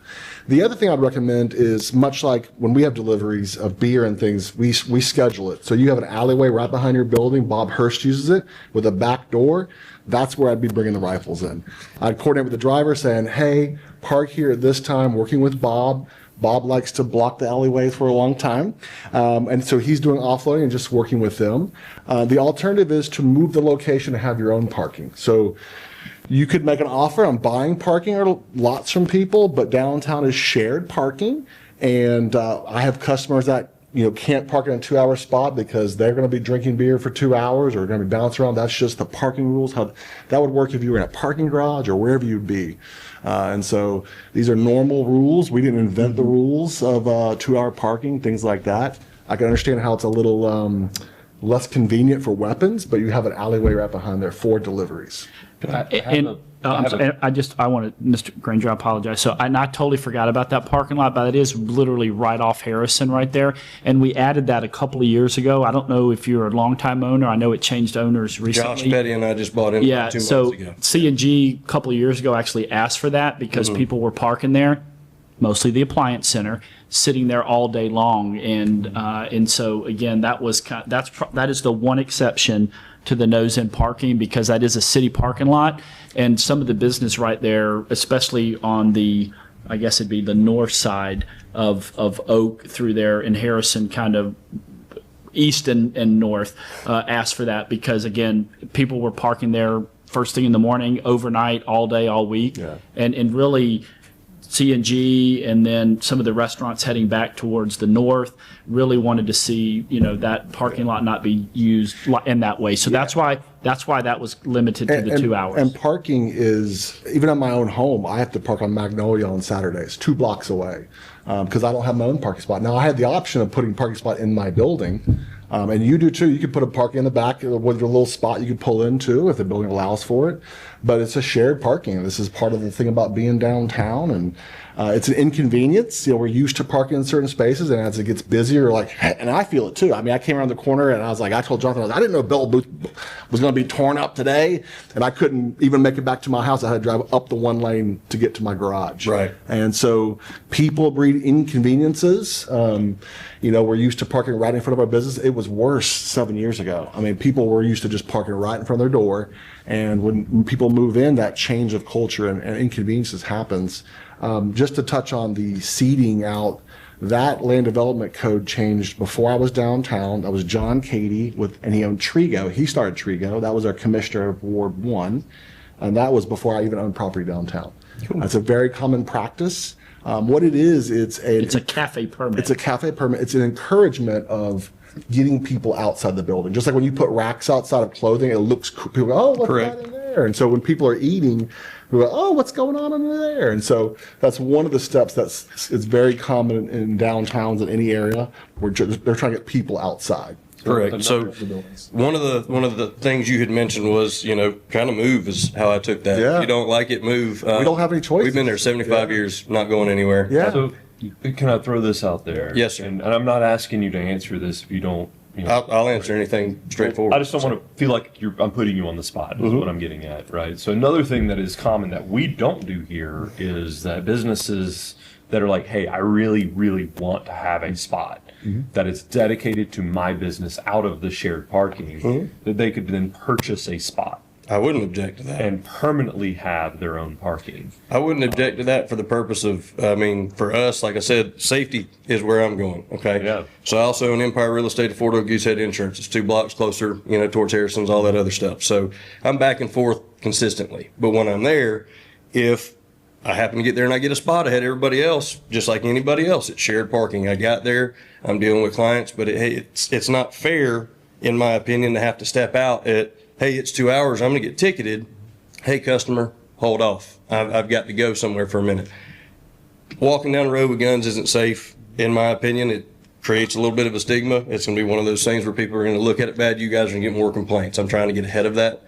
The other thing I'd recommend is, much like when we have deliveries of beer and things, we schedule it. So you have an alleyway right behind your building. Bob Hurst uses it with a back door. That's where I'd be bringing the rifles in. I'd coordinate with the driver saying, hey, park here at this time, working with Bob. Bob likes to block the alleyways for a long time. And so he's doing offloading and just working with them. The alternative is to move the location and have your own parking. So you could make an offer on buying parking or lots from people, but downtown is shared parking. And I have customers that can't park in a 2-hour spot because they're going to be drinking beer for 2 hours or going to be bouncing around. That's just the parking rules. How that would work if you were in a parking garage or wherever you'd be. And so these are normal rules. We didn't invent the rules of 2-hour parking, things like that. I can understand how it's a little less convenient for weapons, but you have an alleyway right behind there for deliveries. Mr. Granger, I apologize. So I totally forgot about that parking lot, but it is literally right off Harrison right there. And we added that a couple of years ago. I don't know if you're a longtime owner. I know it changed owners recently. Josh Petty and I just bought in 2 months ago. C&G a couple of years ago actually asked for that because people were parking there, mostly the appliance center, sitting there all day long. And so again, that is the one exception to the nose-in parking, because that is a city parking lot, and some of the business right there, especially on the, I guess it'd be the north side of Oak through there in Harrison, kind of east and north, asked for that because, again, people were parking there first thing in the morning, overnight, all day, all week. Yeah. And really, C&G and then some of the restaurants heading back towards the north really wanted to see, that parking lot not be used in that way. So that's why that was limited to the 2 hours. And parking is, even at my own home, I have to park on Magnolia on Saturdays, 2 blocks away, because I don't have my own parking spot. Now, I had the option of putting parking spot in my building, and you do too. You could put a parking in the back with your little spot you could pull into if the building allows for it. But it's a shared parking. This is part of the thing about being downtown, and it's an inconvenience. We're used to parking in certain spaces, and as it gets busier, and I feel it too. I mean, I came around the corner and I was like, I told Jonathan, I didn't know Bell Booth was going to be torn up today, and I couldn't even make it back to my house. I had to drive up the 1 lane to get to my garage. Right. And so people breed inconveniences. We're used to parking right in front of our business. It was worse 7 years ago. I mean, people were used to just parking right in front of their door, and when people move in, that change of culture and inconveniences happens. Just to touch on the seating out, that land development code changed before I was downtown. That was John Cady and he owned Trigo. He started Trigo. That was our commissioner of Ward 1. And that was before I even owned property downtown. Cool. That's a very common practice. What it is, it's a cafe permit. It's a cafe permit. It's an encouragement of getting people outside the building. Just like when you put racks outside of clothing, it looks cool. People go, oh, what's that in there? And so when people are eating, we go, oh, what's going on under there? And so that's one of the steps it's very common in downtowns in any area where they're trying to get people outside. Correct. So one of the things you had mentioned was, kind of move is how I took that. Yeah. If you don't like it, move. We don't have any choice. We've been there 75 years, not going anywhere. Yeah. So can I throw this out there? Yes, sir. And I'm not asking you to answer this if you don't. I'll answer anything straightforward. I just don't want to feel like I'm putting you on the spot, is what I'm getting at, right? So another thing that is common that we don't do here is that businesses that are like, hey, I really, really want to have a spot that is dedicated to my business out of the shared parking, that they could then purchase a spot. I wouldn't object to that. and permanently have their own parking. I wouldn't object to that for the purpose of, I mean, for us, like I said, safety is where I'm going, okay? Yeah. So I also own Empire Real Estate at Fort Oak Goosehead Insurance. It's 2 blocks closer, you know, towards Harrison's, all that other stuff. So I'm back and forth consistently. But when I'm there, if I happen to get there and I get a spot ahead of everybody else, just like anybody else, it's shared parking. I got there, I'm dealing with clients, but it's not fair, in my opinion, to have to step out at, hey, it's 2 hours, I'm gonna get ticketed. Hey, customer, hold off. I've got to go somewhere for a minute. Walking down the road with guns isn't safe, in my opinion. It creates a little bit of a stigma. It's gonna be one of those things where people are gonna look at it bad. You guys are gonna get more complaints. I'm trying to get ahead of that.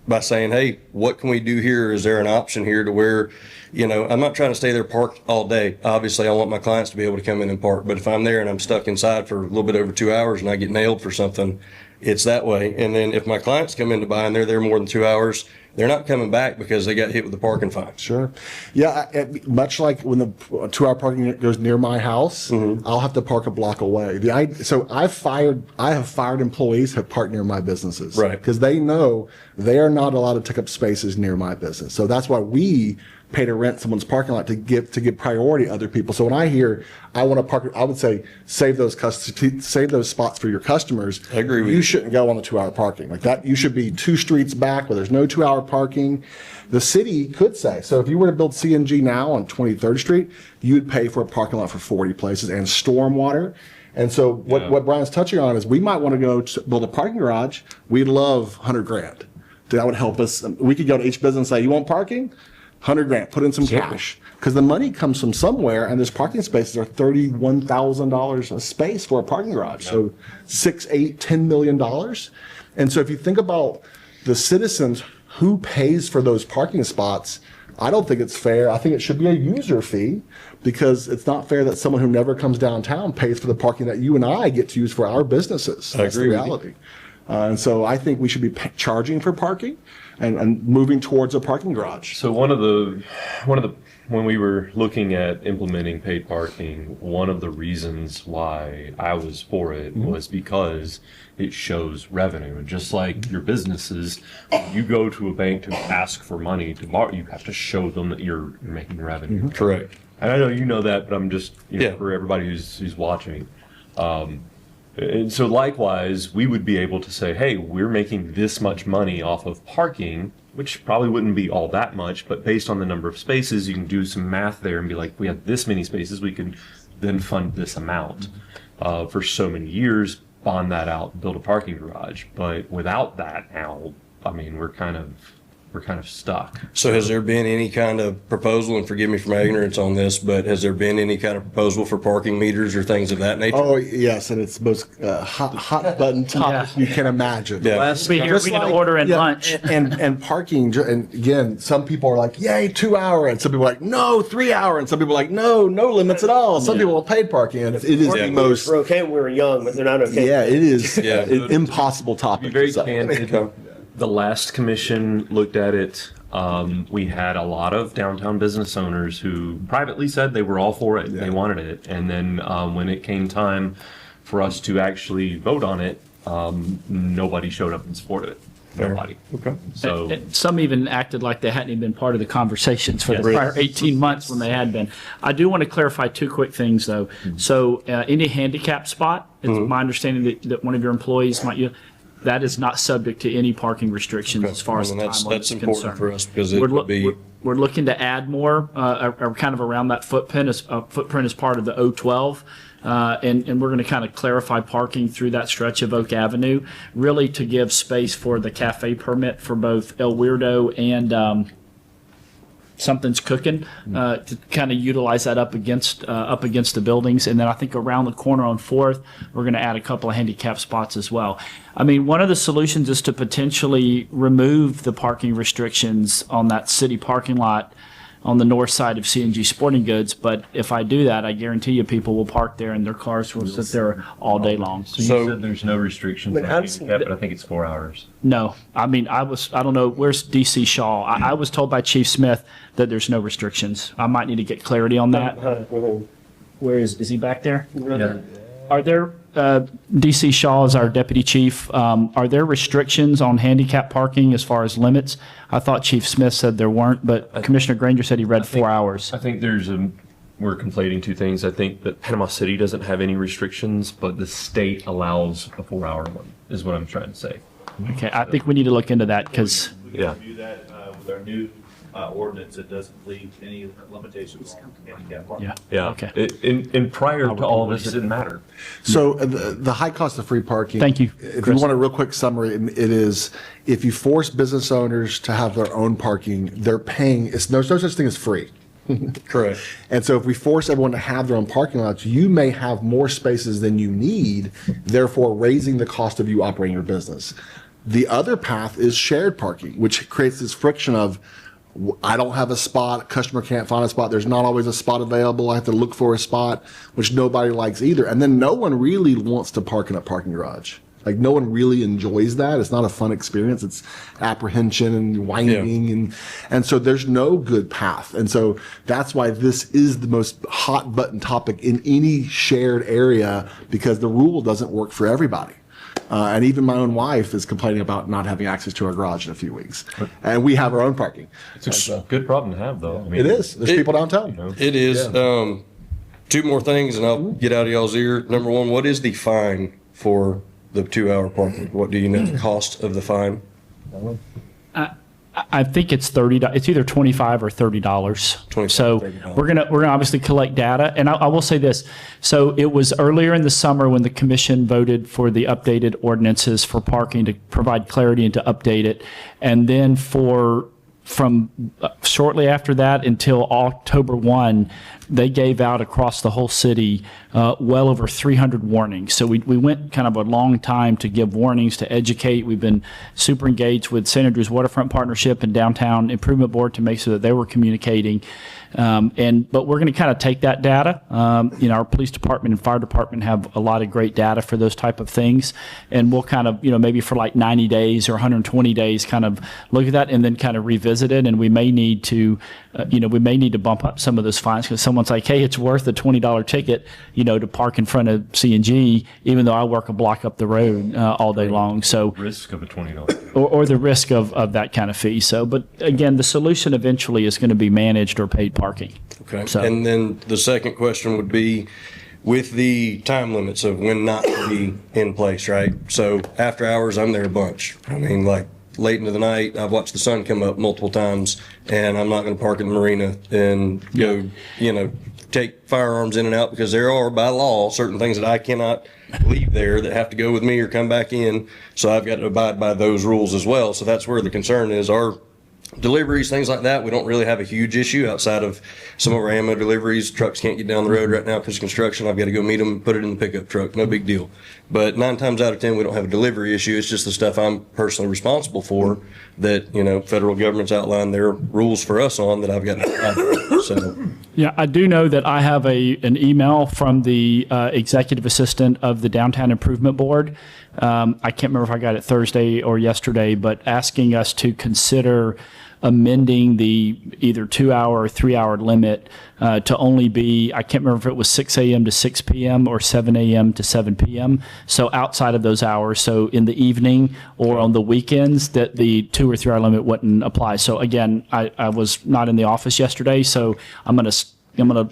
By saying, hey, what can we do here? Is there an option here to where, you know, I'm not trying to stay there parked all day. Obviously, I want my clients to be able to come in and park. But if I'm there and I'm stuck inside for a little bit over 2 hours and I get nailed for something, it's that way. And then if my clients come in to buy and they're there more than 2 hours, they're not coming back because they got hit with the parking fine. Sure. Yeah, much like when the 2-hour parking goes near my house, I'll have to park a block away. So I have fired employees who have parked near my businesses. Right. Because they know they are not allowed to take up spaces near my business. So that's why we pay to rent someone's parking lot to give priority to other people. So when I hear I want to park, I would say save those spots for your customers. I agree with you. you. Shouldn't go on the 2-hour parking like that. You should be 2 streets back where there's no 2-hour parking. The city could say, so if you were to build CNG now on 23rd Street, you would pay for a parking lot for 40 places and stormwater. And so what Brian's touching on is we might want to go to build a parking garage. We'd love $100,000. That would help us. We could go to each business and say, you want parking? $100,000, put in some cash. Because the money comes from somewhere, and those parking spaces are $31,000 a space for a parking garage. So $6, $8, $10 million. And so if you think about the citizens who pays for those parking spots, I don't think it's fair. I think it should be a user fee, because it's not fair that someone who never comes downtown pays for the parking that you and I get to use for our businesses. That's the reality. And so I think we should be charging for parking and moving towards a parking garage. So one of the when we were looking at implementing paid parking, one of the reasons why I was for it was because it shows revenue. And just like your businesses, when you go to a bank to ask for money to borrow, you have to show them that you're making revenue. Correct. And I know you know that, but I'm just for everybody who's watching. And so likewise, we would be able to say, hey, we're making this much money off of parking, which probably wouldn't be all that much, but based on the number of spaces, you can do some math there and be like, we have this many spaces, we could then fund this amount for so many years, bond that out, build a parking garage. But without that now, I mean, we're kind of stuck. So has there been any kind of proposal, and forgive me for my ignorance on this, but has there been any kind of proposal for parking meters or things of that nature? Oh, yes, and it's the most hot button topic you can imagine. Yeah. We'll be here, we can order in lunch. And parking, and again, some people are like, yay, 2 hour, and some people are like, no, 3 hour, and some people are like, no limits at all. Some people will paid parking, and it is the most. We're okay when we were young, but they're not okay. Yeah, it is an impossible topic. To be very candid, the last commission looked at it. We had a lot of downtown business owners who privately said they were all for it, they wanted it. And then when it came time for us to actually vote on it, nobody showed up in support of it. Nobody. Okay. So And some even acted like they hadn't even been part of the conversations for the prior 18 months when they had been. I do want to clarify 2 quick things, though. So any handicap spot, it's my understanding that one of your employees might use, that is not subject to any parking restrictions as far as the time limit is concerned. That's important for us, because it would be. We're looking to add more, or kind of around that footprint as part of the O12. And we're going to kind of clarify parking through that stretch of Oak Avenue, really to give space for the cafe permit for both El Weirdo and Something's Cooking, to kind of utilize that up against the buildings. And then I think around the corner on 4th, we're going to add a couple of handicap spots as well. I mean, one of the solutions is to potentially remove the parking restrictions on that city parking lot on the north side of CNG Sporting Goods. But if I do that, I guarantee you people will park there and their cars will sit there all day long. you said there's no restrictions on handicap, but I think it's 4 hours. No, I mean, I don't know, where's DC Shaw? I was told by Chief Smith that there's no restrictions. I might need to get clarity on that. Where is he back there? Yeah. Are there, DC Shaw is our deputy chief, are there restrictions on handicap parking as far as limits? I thought Chief Smith said there weren't, but Commissioner Granger said he read 4 hours. I think we're conflating two things. I think that Panama City doesn't have any restrictions, but the state allows a 4-hour one, is what I'm trying to say. Okay, I think we need to look into that because, Yeah. Do that with our new ordinance. It doesn't leave any limitations on handicap parking. yeah. Yeah. Okay. And prior to all this, it didn't matter. So the high cost of free parking. Thank you, If you Chris. want a real quick summary, it is if you force business owners to have their own parking, they're paying, there's no such thing as free. Correct. And so if we force everyone to have their own parking lots, you may have more spaces than you need, therefore raising the cost of you operating your business. The other path is shared parking, which creates this friction of I don't have a spot, customer can't find a spot, there's not always a spot available, I have to look for a spot, which nobody likes either. And then no one really wants to park in a parking garage. Like no one really enjoys that. It's not a fun experience. It's apprehension and whining and so there's no good path. And so that's why this is the most hot button topic in any shared area because the rule doesn't work for everybody. And even my own wife is complaining about not having access to our garage in a few weeks. And we have our own parking. It's a good problem to have, though. I mean, It is. There's people downtown. You know. It is. Two more things, and I'll get out of y'all's ear. Number one, what is the fine for the 2-hour parking? What do you know the cost of the fine? I think it's $30. It's either $25 or $30. So $30. we're gonna obviously collect data, and I will say this. So it was earlier in the summer when the commission voted for the updated ordinances for parking to provide clarity and to update it, and then from shortly after that until October 1, they gave out across the whole city well over 300 warnings. So we went kind of a long time to give warnings, to educate. We've been super engaged with St. Andrews Waterfront Partnership and Downtown Improvement Board to make sure that they were communicating. But we're going to kind of take that data. Our police department and fire department have a lot of great data for those type of things. And we'll kind of, maybe for like 90 days or 120 days, kind of look at that and then kind of revisit it. And we may need to, bump up some of those fines because someone's like, hey, it's worth a $20 ticket, to park in front of C&G, even though I work a block up the road all day long. So Risk of a $20. or the risk of that kind of fee. So, but again, the solution eventually is going to be managed or paid parking. Okay. So- And then the second question would be with the time limits of when not to be in place, right? So after hours, I'm there a bunch. I mean, like late into the night, I've watched the sun come up multiple times and I'm not going to park in the marina and go, take firearms in and out because there are by law certain things that I cannot leave there that have to go with me or come back in. So I've got to abide by those rules as well. So that's where the concern is. Our deliveries, things like that, we don't really have a huge issue outside of some of our ammo deliveries. Trucks can't get down the road right now because of construction. I've got to go meet them and put it in the pickup truck. No big deal. But 9 times out of 10, we don't have a delivery issue. It's just the stuff I'm personally responsible for that, federal government's outlined their rules for us on that I've got to abide. So Yeah, I do know that I have an email from the executive assistant of the Downtown Improvement Board. I can't remember if I got it Thursday or yesterday, but asking us to consider amending the either 2-hour or 3-hour limit to only be, I can't remember if it was 6 a.m. to 6 p.m. or 7 a.m. to 7 p.m. So outside of those hours, so in the evening or on the weekends, that the 2 or 3 hour limit wouldn't apply. So again, I was not in the office yesterday, so I'm going to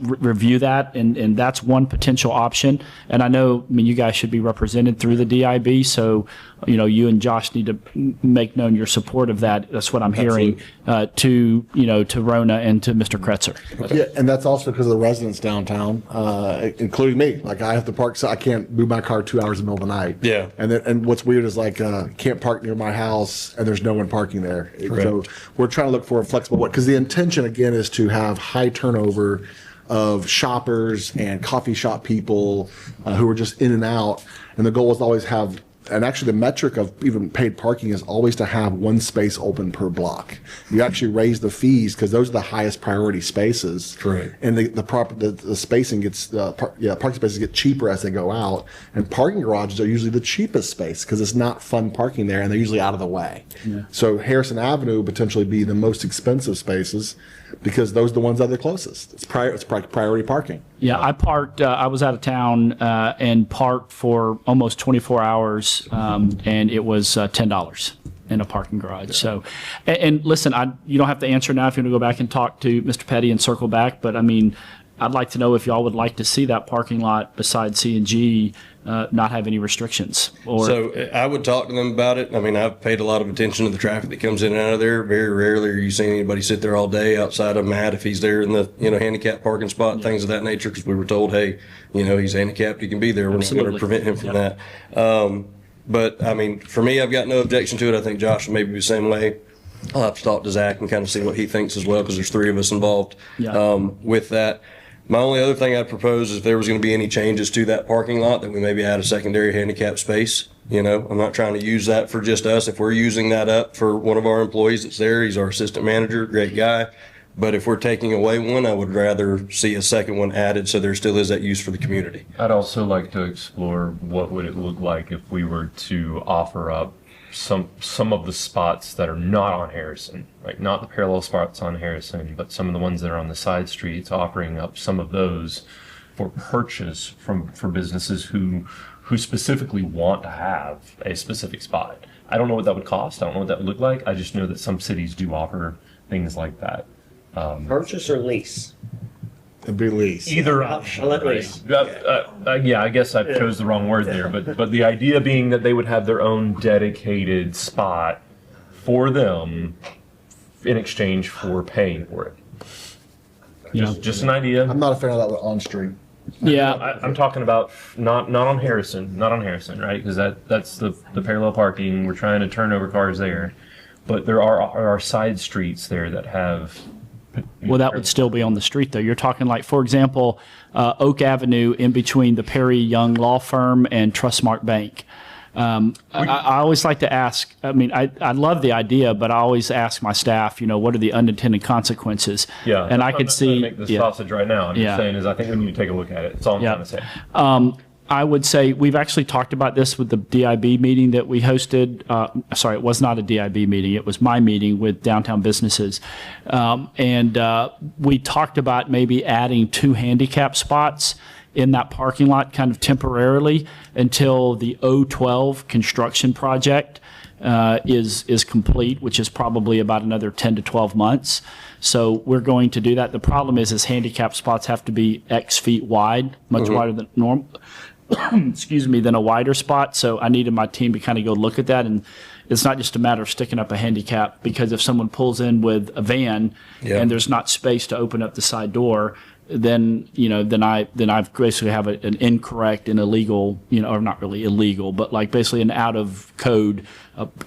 review that, and that's one potential option. And I mean, you guys should be represented through the DIB, so, you and Josh need to make known your support of that. That's what I'm hearing to Rona and to Mr. Kretzer. Yeah, and that's also because of the residents downtown, including me. Like I have to park, so I can't move my car 2 hours in the middle of the night. Yeah. And what's weird is like can't park near my house, and there's no one parking there. So we're trying to look for a flexible way because the intention again is to have high turnover of shoppers and coffee shop people who are just in and out. And the goal is to always have and actually the metric of even paid parking is always to have one space open per block. You actually raise the fees because those are the highest priority spaces. Correct. And the spacing gets, parking spaces get cheaper as they go out. And parking garages are usually the cheapest space because it's not fun parking there and they're usually out of the way. So Harrison Avenue would potentially be the most expensive spaces because those are the ones that are the closest. It's priority parking. Yeah, I parked, I was out of town and parked for almost 24 hours, and it was $10 in a parking garage. So, and listen, you don't have to answer now if you want to go back and talk to Mr. Petty and circle back, but I mean, I'd like to know if y'all would like to see that parking lot besides C&G not have any restrictions. So I would talk to them about it. I mean, I've paid a lot of attention to the traffic that comes in and out of there. Very rarely are you seeing anybody sit there all day outside of Matt if he's there in the, handicap parking spot, things of that nature, because we were told, hey, he's handicapped, he can be there. We're not going to prevent him from that. But I mean, for me, I've got no objection to it. I think Josh will maybe be the same way. I'll have to talk to Zach and kind of see what he thinks as well, because there's 3 of us involved with that. My only other thing I'd propose is if there was going to be any changes to that parking lot, that we maybe add a secondary handicap space. I'm not trying to use that for just us. If we're using that up for one of our employees that's there, he's our assistant manager, great guy. But if we're taking away one, I would rather see a second one added so there still is that use for the community. I'd also like to explore what would it look like if we were to offer up some of the spots that are not on Harrison, right? Not the parallel spots on Harrison, but some of the ones that are on the side streets, offering up some of those for purchase for businesses who specifically want to have a specific spot. I don't know what that would cost. I don't know what that would look like. I just know that some cities do offer things like that. Purchase or lease? It'd be lease. Either I'll option. let lease. Yeah, I guess I chose the wrong word there, but the idea being that they would have their own dedicated spot for them in exchange for paying for it. Just an idea. I'm not a fan of that on street. Yeah, I'm talking about not on Harrison, right? Because that's the parallel parking. We're trying to turn over cars there, but there are side streets there that have. well, that would still be on the street though. You're talking like, for example, Oak Avenue in between the Perry Young Law Firm and Trustmark Bank. I always like to ask, I mean, I love the idea, but I always ask my staff, what are the unintended consequences? Yeah, and I could see make this sausage right now. I'm just saying is I think we need to take a look at it. That's all I'm trying to say. I would say we've actually talked about this with the DIB meeting that we hosted. Sorry, it was not a DIB meeting. It was my meeting with downtown businesses. And we talked about maybe adding 2 handicap spots in that parking lot kind of temporarily until the O12 construction project is complete, which is probably about another 10 to 12 months. So we're going to do that. The problem is handicap spots have to be X feet wide, much wider than normal. Excuse me, than a wider spot. So I needed my team to kind of go look at that. And it's not just a matter of sticking up a handicap, because if someone pulls in with a van and there's not space to open up the side door, then I basically have an incorrect and illegal, or not really illegal, but like basically an out of code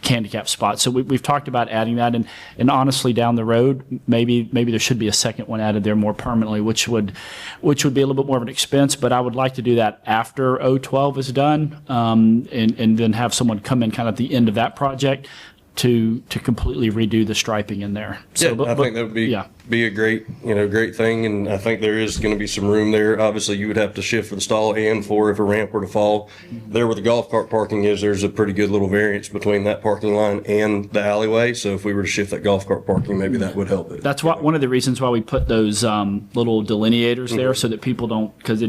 handicap spot. So we've talked about adding that, and honestly, down the road, maybe there should be a second one added there more permanently, which would be a little bit more of an expense. But I would like to do that after O12 is done, and then have someone come in kind of at the end of that project to completely redo the striping in there. So, I think that would be a great thing, and I think there is going to be some room there. Obviously, you would have to shift for the stall and for if a ramp were to fall. There where the golf cart parking is, there's a pretty good little variance between that parking line and the alleyway. So if we were to shift that golf cart parking, maybe that would help it. That's one of the reasons why we put those little delineators there, so that people don't, because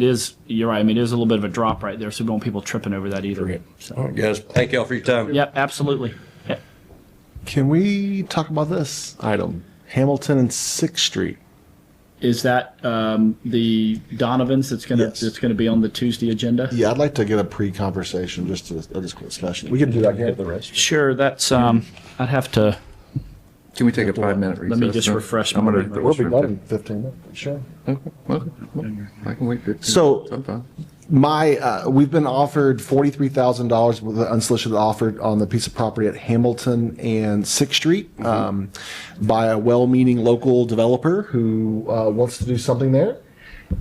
you're right, I mean, there's a little bit of a drop right there, so we don't want people tripping over that either. So. All right, guys, thank y'all for your time. Yep, absolutely. Yeah. Can we talk about this item? Hamilton and 6th Street. Is that the Donovans that's going to be on the Tuesday agenda? Yeah, I'd like to get a pre-conversation, just a discussion. We can do that. Get the rest. Sure, that's I'd have to. Can we take a 5-minute recess? Let me just refresh I'm my gonna. memory. We'll be done in 15 minutes. Sure. Okay. Well, I can wait 15 So- minutes. We've been offered $43,000 with an unsolicited offer on the piece of property at Hamilton and 6th Street by a well-meaning local developer who wants to do something there.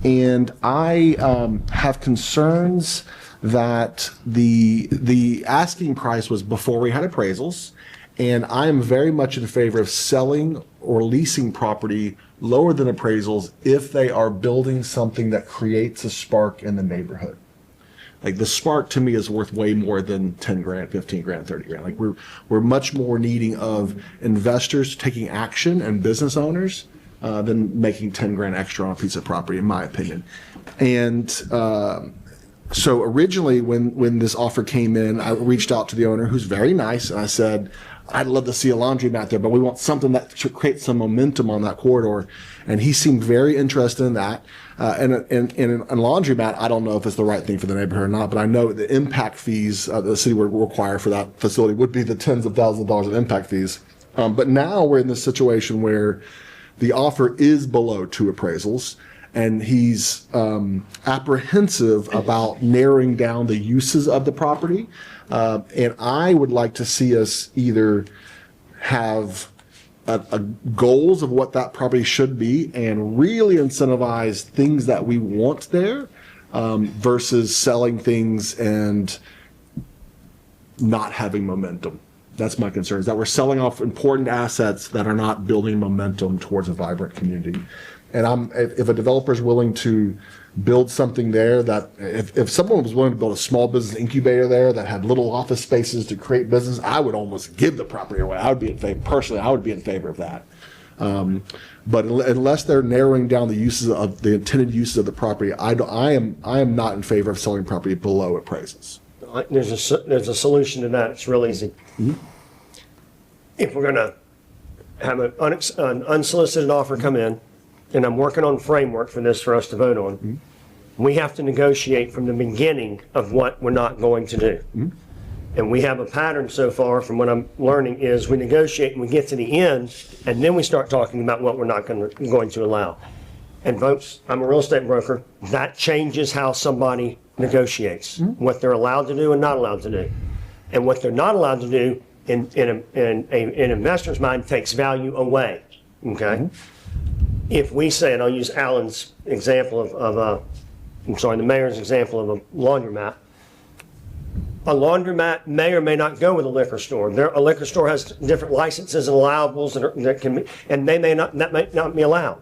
And I have concerns that the asking price was before we had appraisals, and I am very much in favor of selling or leasing property lower than appraisals if they are building something that creates a spark in the neighborhood. Like the spark to me is worth way more than 10 grand, 15 grand, 30 grand. Like we're much more needing of investors taking action and business owners than making 10 grand extra on a piece of property, in my opinion. And so originally when this offer came in, I reached out to the owner, who's very nice, and I said, I'd love to see a laundromat there, but we want something that should create some momentum on that corridor. And he seemed very interested in that. And a laundromat, I don't know if it's the right thing for the neighborhood or not, but I know the impact fees the city would require for that facility would be the tens of thousands of dollars of impact fees. But now we're in this situation where the offer is below 2 appraisals, and he's apprehensive about narrowing down the uses of the property. And I would like to see us either have a goals of what that property should be and really incentivize things that we want there versus selling things and not having momentum. That's my concern, is that we're selling off important assets that are not building momentum towards a vibrant community. And if a developer is willing to build something there, that if someone was willing to build a small business incubator there that had little office spaces to create business, I would almost give the property away. I would be in favor, personally, I would be in favor of that. But unless they're narrowing down the uses of the intended uses of the property, I am not in favor of selling property below appraisals. There's a solution to that. It's real easy. Mm-hmm. If we're gonna have an unsolicited offer come in, and I'm working on framework for this for us to vote on, Mm-hmm. we have to negotiate from the beginning of what we're not going to do. Mm-hmm. And we have a pattern so far, from what I'm learning, is we negotiate and we get to the end, and then we start talking about what we're not going to allow. And folks, I'm a real estate broker. That changes how somebody negotiates, what they're allowed to do and not allowed to do. And what they're not allowed to do in an investor's mind takes value away, okay? If we say, and I'll use Alan's example the mayor's example of a laundromat. A laundromat may or may not go with a liquor store. A liquor store has different licenses and allowables that can be, and that may not be allowed.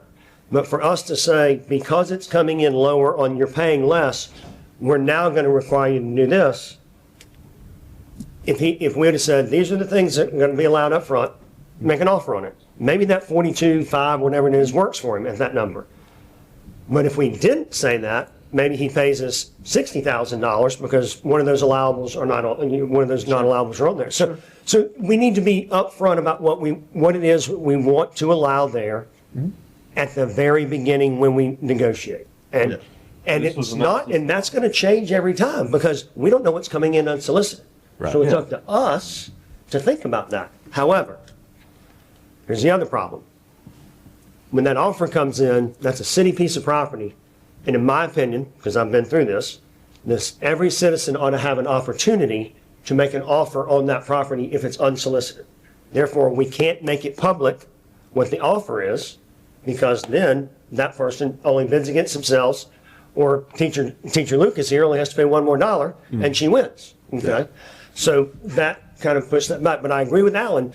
But for us to say, because it's coming in lower on you're paying less, we're now going to require you to do this. If we had said, these are the things that are going to be allowed up front, make an offer on it. Maybe that 42.5, whatever it is, works for him at that number. But if we didn't say that, maybe he pays us $60,000 because one of those allowables are not, one of those non-allowables are on there. So we need to be upfront about what it is we want to allow there at the very beginning when we negotiate. And it's not, and that's going to change every time because we don't know what's coming in unsolicited. Right. So it's up to us to think about that. However, here's the other problem. When that offer comes in, that's a city piece of property. And in my opinion, because I've been through this, every citizen ought to have an opportunity to make an offer on that property if it's unsolicited. Therefore, we can't make it public what the offer is, because then that person only bids against themselves, or Teacher Lucas here only has to pay $1 more and she wins. Okay, yeah. So that kind of pushes that back. But I agree with Alan.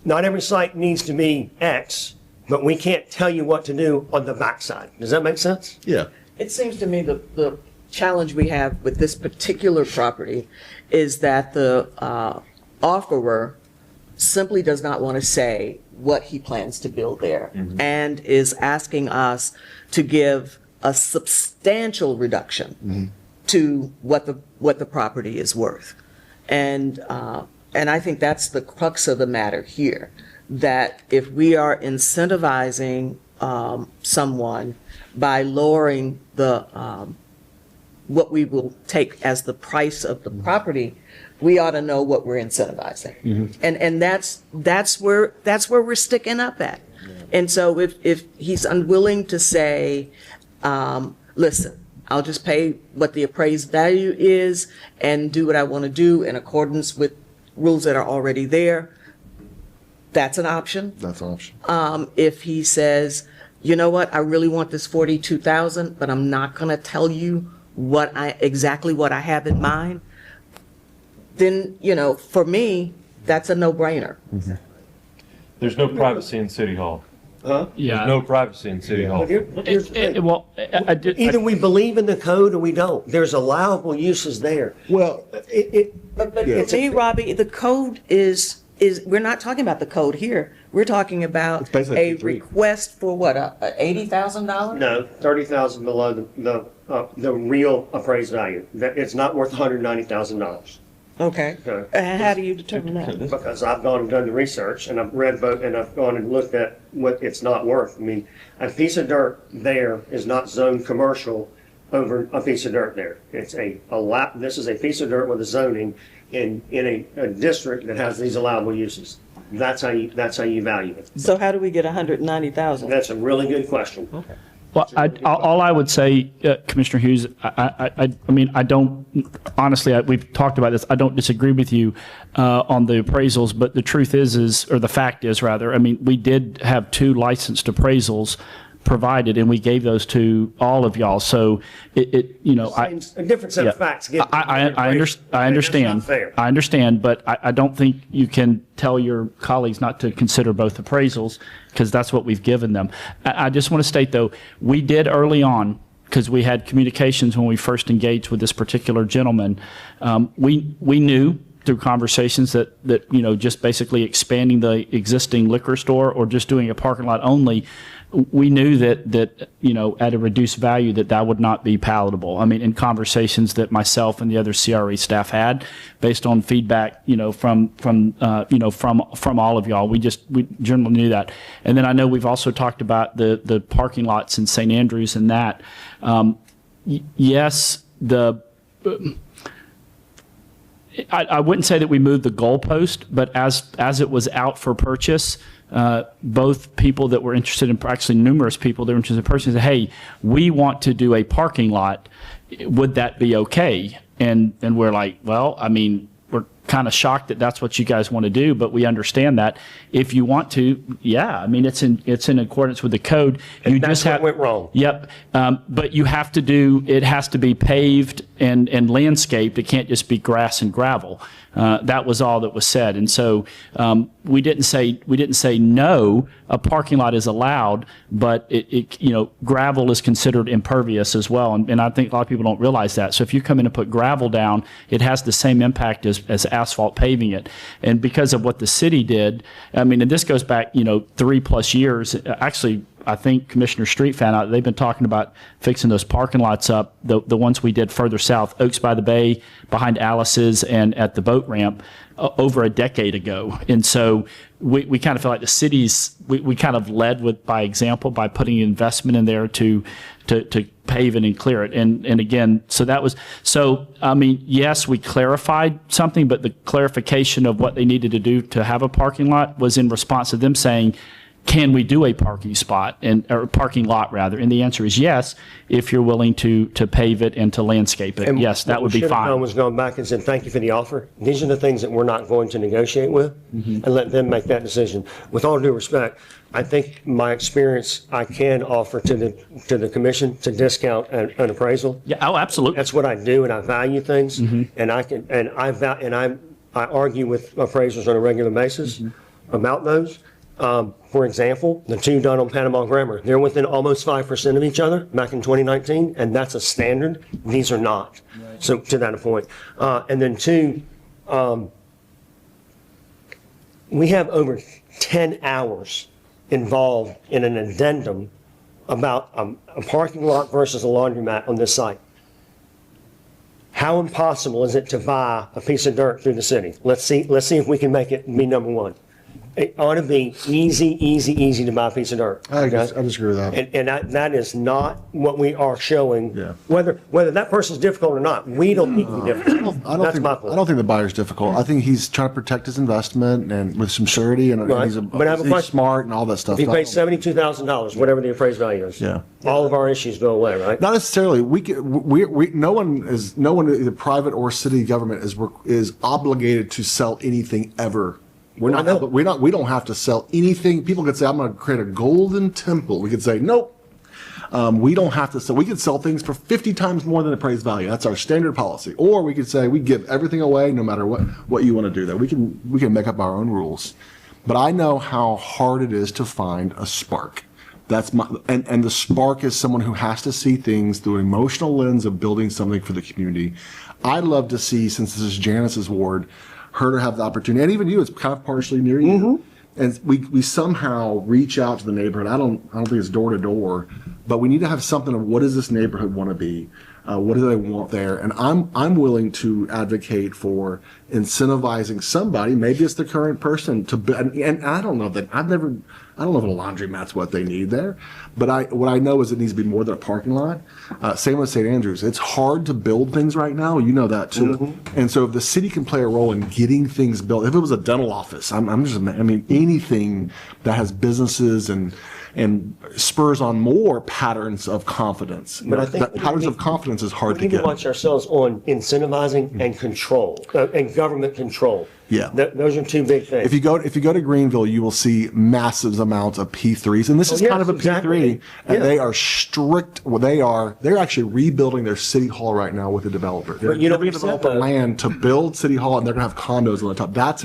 Not every site needs to be X, but we can't tell you what to do on the backside. Does that make sense? Yeah. It seems to me the challenge we have with this particular property is that the offerer simply does not want to say what he plans to build there and is asking us to give a substantial reduction to what the property is worth. And I think that's the crux of the matter here, that if we are incentivizing someone by lowering the what we will take as the price of the property, we ought to know what we're incentivizing. And that's where we're sticking up at. And so if he's unwilling to say, listen, I'll just pay what the appraised value is and do what I want to do in accordance with rules that are already there, that's an option. That's an option. If he says, you know what, I really want this 42,000, but I'm not going to tell you exactly what I have in mind, then, for me, that's a no-brainer. There's no privacy in City Hall. Huh? Yeah. There's no privacy in City Hall. Here's the thing. Well, I did. Either we believe in the code or we don't. There's allowable uses there. Well, But for me, Robbie, the code is, we're not talking about the code here. We're talking about basically a P3. request for what, $80,000? No, 30,000 below the real appraised value. That, it's not worth $190,000. Okay. How do you determine that? Because I've gone and done the research and I've read both and I've gone and looked at what it's not worth. I mean, a piece of dirt there is not zoned commercial over a piece of dirt there. It's this is a piece of dirt with a zoning in a district that has these allowable uses. That's how you value it. So how do we get 190,000? That's a really good question. Okay. Well, all I would say, Commissioner Hughes, I mean, I don't, honestly, we've talked about this, I don't disagree with you on the appraisals, but the truth is, or the fact is rather, I mean, we did have 2 licensed appraisals provided, and we gave those to all of y'all, so a different set of facts. I understand. I understand, but I don't think you can tell your colleagues not to consider both appraisals, because that's what we've given them. I just want to state, though, we did early on, because we had communications when we first engaged with this particular gentleman. We knew through conversations that just basically expanding the existing liquor store or just doing a parking lot only, we knew that at a reduced value that would not be palatable. I mean, in conversations that myself and the other CRE staff had, based on feedback, from all of y'all, we generally knew that. And then I know we've also talked about the parking lots in St. Andrews and that. Yes, I wouldn't say that we moved the goalpost, but as it was out for purchase, both people that were interested in, actually numerous people that were interested in purchasing, said, hey, we want to do a parking lot. Would that be okay? And we're like, well, I mean, we're kind of shocked that that's what you guys want to do, but we understand that. If you want to, yeah, I mean, it's in accordance with the code. You just have went wrong. Yep, but you have to it has to be paved and landscaped. It can't just be grass and gravel. That was all that was said, and so we didn't say no. A parking lot is allowed, but gravel is considered impervious as well, and I think a lot of people don't realize that. So if you come in and put gravel down, it has the same impact as asphalt paving it. And because of what the city did, I mean, and this goes back 3+ years. Actually, I think Commissioner Street found out they've been talking about fixing those parking lots up, the ones we did further south, Oaks by the Bay, behind Alice's, and at the boat ramp, over a decade ago. And so we kind of feel like the cities, we kind of led by example by putting investment in there to pave it and clear it. And again, I mean, yes, we clarified something, but the clarification of what they needed to do to have a parking lot was in response to them saying, can we do a parking spot or parking lot rather? And the answer is yes, if you're willing to pave it and to landscape it. Yes, that would be fine. What we should have done was gone back and said, thank you for the offer. These are the things that we're not going to negotiate with, and let them make that decision. With all due respect, I think my experience, I can offer to the commission to discount an appraisal. Yeah, oh, absolutely. That's what I do, and I value things, and I argue with appraisers on a regular basis about those. For example, the 2 done on Panama Grammar, they're within almost 5% of each other back in 2019, and that's a standard. These are not. Right. So to that point. And then 2, we have over 10 hours involved in an addendum about a parking lot versus a laundromat on this site. How impossible is it to buy a piece of dirt through the city? Let's see if we can make it be number 1. It ought to be easy to buy a piece of dirt. I disagree with that. And that is not what we are showing. Yeah. Whether that person's difficult or not, we don't need to be difficult. I don't think the buyer's difficult. I think he's trying to protect his investment and with some surety, and Right. he's But I have a question. smart and all that stuff. If he pays $72,000, whatever the appraised value is, Yeah. all of our issues go away, right? Not necessarily. No one, either private or city government, is obligated to sell anything ever. We don't have to sell anything. People could say, I'm going to create a golden temple. We could say, nope, We don't have to sell, we could sell things for 50 times more than appraised value. That's our standard policy. Or we could say we give everything away no matter what you want to do there. We can make up our own rules. But I know how hard it is to find a spark. That's and the spark is someone who has to see things through an emotional lens of building something for the community. I'd love to see, since this is Janice's ward, her to have the opportunity, and even you, it's kind of partially near you. And we somehow reach out to the neighborhood. I don't think it's door to door, but we need to have something of what does this neighborhood want to be? What do they want there? And I'm willing to advocate for incentivizing somebody, maybe it's the current person, and I don't know that I don't know if a laundromat's what they need there, but what I know is it needs to be more than a parking lot. Same with St. Andrews. It's hard to build things right now. You know that too. And so if the city can play a role in getting things built, if it was a dental office, I mean anything that has businesses and spurs on more patterns of confidence. But I think that patterns of confidence is hard to we need to get. watch ourselves on incentivizing and control, and government control. Yeah. Those are two big things. If you go to Greenville, you will see massive amounts of P3s, and this is kind of a P3, and they are strict. Well, they're actually rebuilding their city hall right now with a developer. They're giving a developer land to build city hall, and they're going to have condos on the top. That's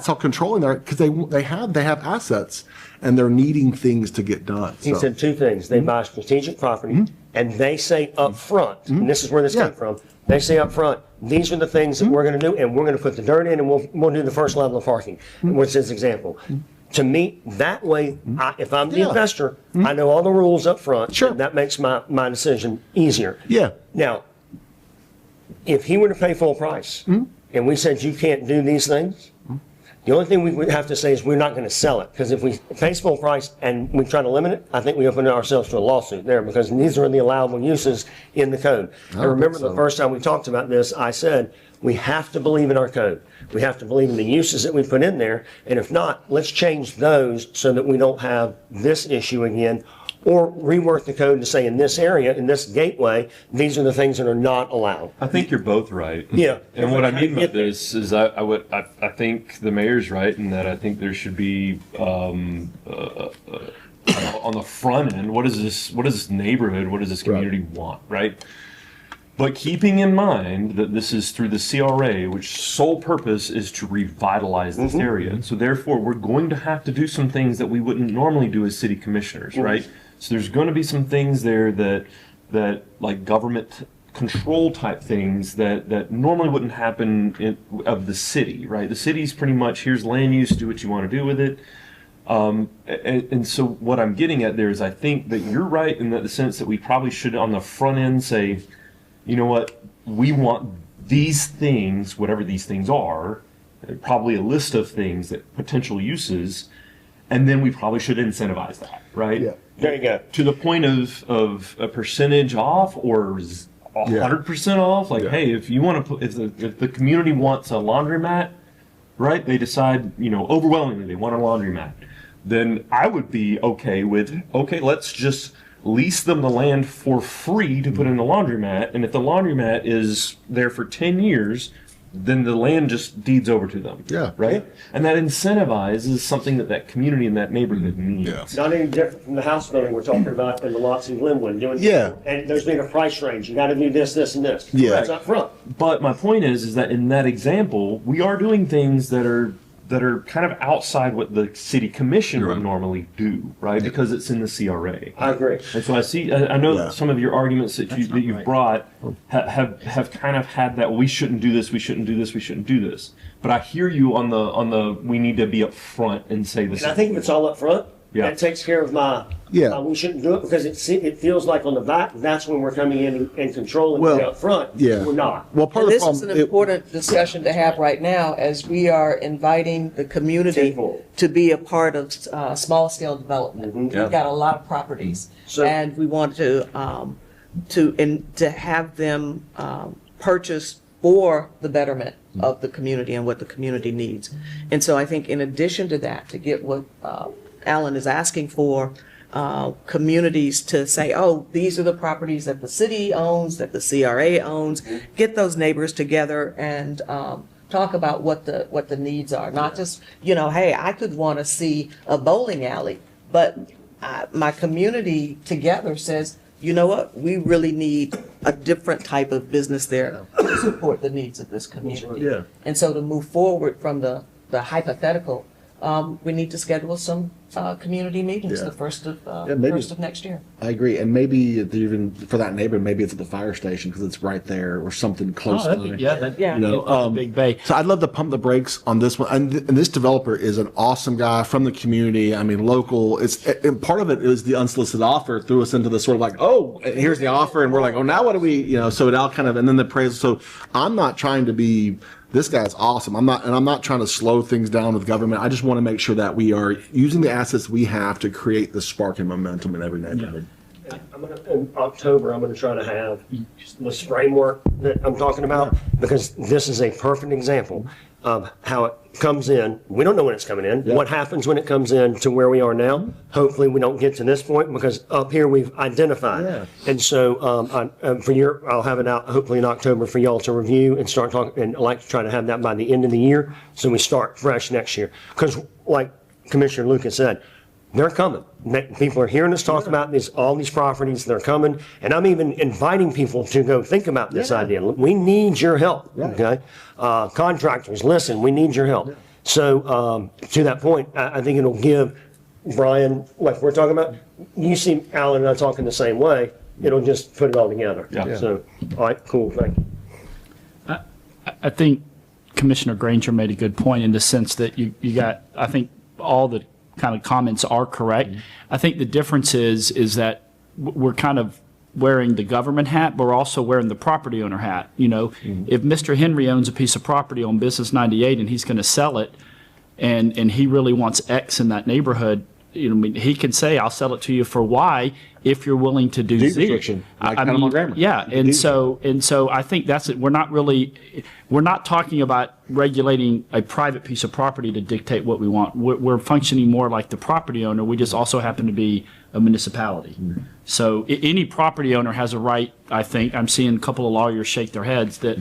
how controlling they are, because they have assets, and they're needing things to get done. He said two things. They buy strategic property, and they say up front, and this is where this came from, they say up front, these are the things that we're going to do, and we're going to put the dirt in, and we'll do the first level of parking, which is example. To me, that way, if I'm the investor, I know all the rules up front. Sure. That makes my decision easier. Yeah. Now, if he were to pay full price, and we said you can't do these things, the only thing we would have to say is we're not going to sell it, because if we pay full price and we try to limit it, I think we open ourselves to a lawsuit there, because these are the allowable uses in the code. I remember the first time we talked about this, I said, we have to believe in our code. We have to believe in the uses that we put in there, and if not, let's change those so that we don't have this issue again, or rework the code to say in this area, in this gateway, these are the things that are not allowed. I think you're both right. Yeah. And what I mean by this is I think the mayor's right in that I think there should be on the front end, what does this neighborhood, what does this community want, right? But keeping in mind that this is through the CRA, which sole purpose is to revitalize this area. So therefore, we're going to have to do some things that we wouldn't normally do as city commissioners, right? So there's going to be some things there that like government control type things that normally wouldn't happen of the city, right? The city's pretty much, here's land use, do what you want to do with it. And so what I'm getting at there is I think that you're right in the sense that we probably should on the front end say, you know what, we want these things, whatever these things are, probably a list of things that potential uses, and then we probably should incentivize that, right? Yeah. There you go. To the point of a percentage off or 100% off. Like, hey, if you want to, if the community wants a laundromat, right? They decide, overwhelmingly they want a laundromat. Then I would be okay with, let's just lease them the land for free to put in the laundromat. And if the laundromat is there for 10 years, then the land just deeds over to them. Yeah. Right? And that incentivizes something that community in that neighborhood needs. Not any different from the house building we're talking about in the lots in Glenwood. And there's been a price range. You got to do this, this, and this. Yeah. That's up front. But my point is that in that example, we are doing things that are kind of outside what the city commission would normally do, right? Because it's in the CRA. I agree. And so I know that some of your arguments that you've brought have kind of had that we shouldn't do this, we shouldn't do this, we shouldn't do this. But I hear you on the we need to be up front and say this. And I think if it's all up front, that takes care of my, we shouldn't do it because it feels like on the back, that's when we're coming in and controlling it up front. Yeah. We're not. Well, part And of the this is problem, an important discussion to have right now as we are inviting the community to be a part of small scale development. We've got a lot of properties and we want to have them purchase for the betterment of the community and what the community needs. And so I think in addition to that, to get what Alan is asking for, communities to say, oh, these are the properties that the city owns, that the CRA owns, get those neighbors together and talk about what the needs are. Not just, hey, I could want to see a bowling alley, but my community together says, you know what, we really need a different type of business there to support the needs of this community. Yeah. And so to move forward from the hypothetical, we need to schedule some community meetings Yeah. the first of maybe. first of next year. I agree, and maybe even for that neighborhood, maybe it's at the fire station because it's right there or something close by. Yeah. You know, Big Bay. So I'd love to pump the brakes on this one. And this developer is an awesome guy from the community. I mean, local. And part of it is the unsolicited offer threw us into the sort of like, oh, here's the offer, and we're like, oh, now what do we, you know? So it all kind of, and then the praise. So I'm not trying to be. This guy's awesome. I'm not trying to slow things down with government. I just want to make sure that we are using the assets we have to create the spark and momentum in every neighborhood. In October, I'm gonna try to have this framework that I'm talking about, because this is a perfect example of how it comes in. We don't know when it's coming in. What happens when it comes in to where we are now? Hopefully, we don't get to this point, because up here we've identified. Yeah. And so, I'll have it out hopefully in October for y'all to review and start talking, and I'd like to try to have that by the end of the year, so we start fresh next year. Because like Commissioner Lucas said, they're coming. People are hearing us talk about all these properties. They're coming, and I'm even inviting people to go think about this idea. We need your help. Okay, contractors, listen. We need your help. So to that point, I think it'll give Brian, like we're talking about. You see, Alan and I talking the same way. It'll just put it all together. Yeah. So, all right, cool. Thank you. I think Commissioner Granger made a good point in the sense that you got, I think all the kind of comments are correct. I think the difference is that we're kind of wearing the government hat, but we're also wearing the property owner hat. You know, if Mr. Henry owns a piece of property on Business 98 and he's going to sell it, and he really wants X in that neighborhood, you know, I mean, he can say, I'll sell it to you for Y if you're willing to do Z. Restriction, like Panama Grammar. Yeah, and so I think that's it. We're not talking about regulating a private piece of property to dictate what we want. We're functioning more like the property owner. We just also happen to be a municipality. So any property owner has a right, I think, I'm seeing a couple of lawyers shake their heads to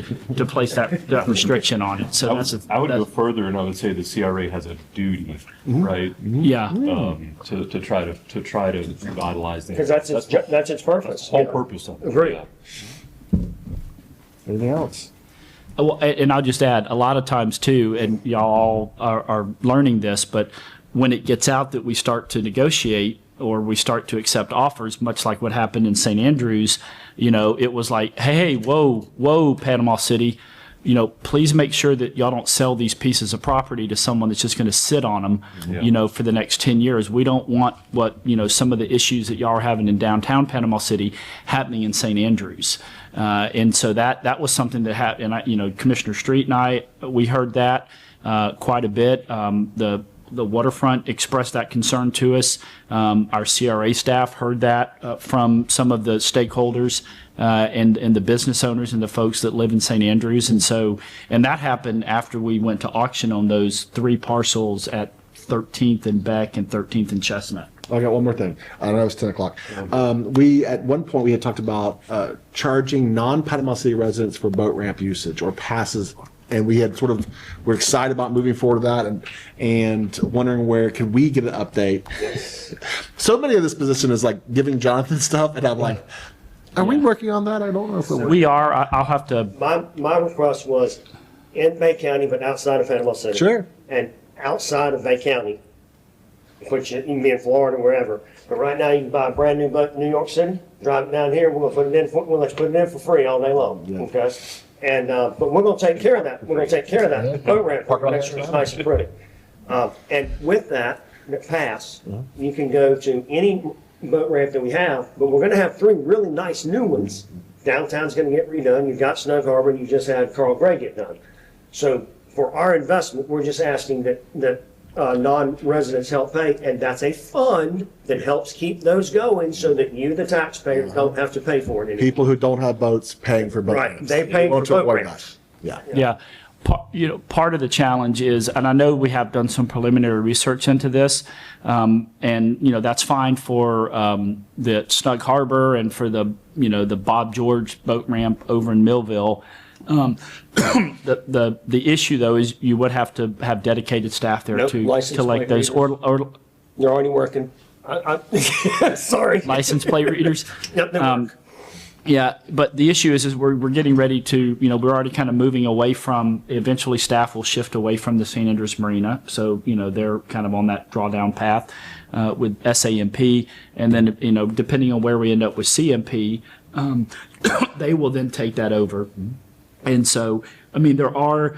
place that restriction on it. So I would go further, and I would say the CRA has a duty, right? Yeah. To try to revitalize that. Because that's its purpose. Whole purpose of it. Agreed. Yeah. Anything else? Well, and I'll just add, a lot of times too, and y'all are learning this, but when it gets out that we start to negotiate or we start to accept offers, much like what happened in St. Andrews, you know, it was like, hey, whoa, Panama City, you know, please make sure that y'all don't sell these pieces of property to someone that's just going to sit on them, you know, for the next 10 years. We don't want what, you know, some of the issues that y'all are having in downtown Panama City happening in St. Andrews. And so that was something that happened. And you know, Commissioner Street and I, we heard that quite a bit. The waterfront expressed that concern to us. Our CRA staff heard that from some of the stakeholders and the business owners and the folks that live in St. Andrews. And that happened after we went to auction on those 3 parcels at 13th and Beck and 13th and Chestnut. I got one more thing. I know it's 10 o'clock. We, at one point, we had talked about charging non-Panama City residents for boat ramp usage or passes. And we had we're excited about moving forward with that and wondering where can we get an update. So many of this position is like giving Jonathan stuff, and I'm like, are we working on that? I don't know if we are. I'll have to. My request was in Bay County, but outside of Panama City. Sure. And outside of Bay County, which you can be in Florida, wherever. But right now, you can buy a brand new boat in New York City, drive it down here. We're gonna put it in. We'll let you put it in for free all day long. Yeah. Okay. And but we're going to take care of that. We're going to take care of that boat ramp. Make sure it's nice and pretty. And with that pass, you can go to any boat ramp that we have. But we're going to have 3 really nice new ones. Downtown's going to get redone. You've got Snug Harbor, and you just had Carl Gray get done. So for our investment, we're just asking that non-residents help pay, and that's a fund that helps keep those going so that you, the taxpayer, don't have to pay for it anymore. people who don't have boats paying for boat Right, ramps. they pay Want for to boat avoid ramps. that. Yeah. Yeah. Part of the challenge is, and I know we have done some preliminary research into this, and, you know, that's fine for the Snug Harbor and for the Bob George boat ramp over in Millville. The issue, though, is you would have to have dedicated staff there Nope, to licensed like those, plate readers. or They're already working. Sorry. license plate readers. Yep, they work. Yeah, but the issue is we're getting ready to, we're already kind of moving away from, eventually staff will shift away from the St. Andrews Marina. So, they're kind of on that drawdown path with SAMP. And then, depending on where we end up with CMP, they will then take that over. And so, there are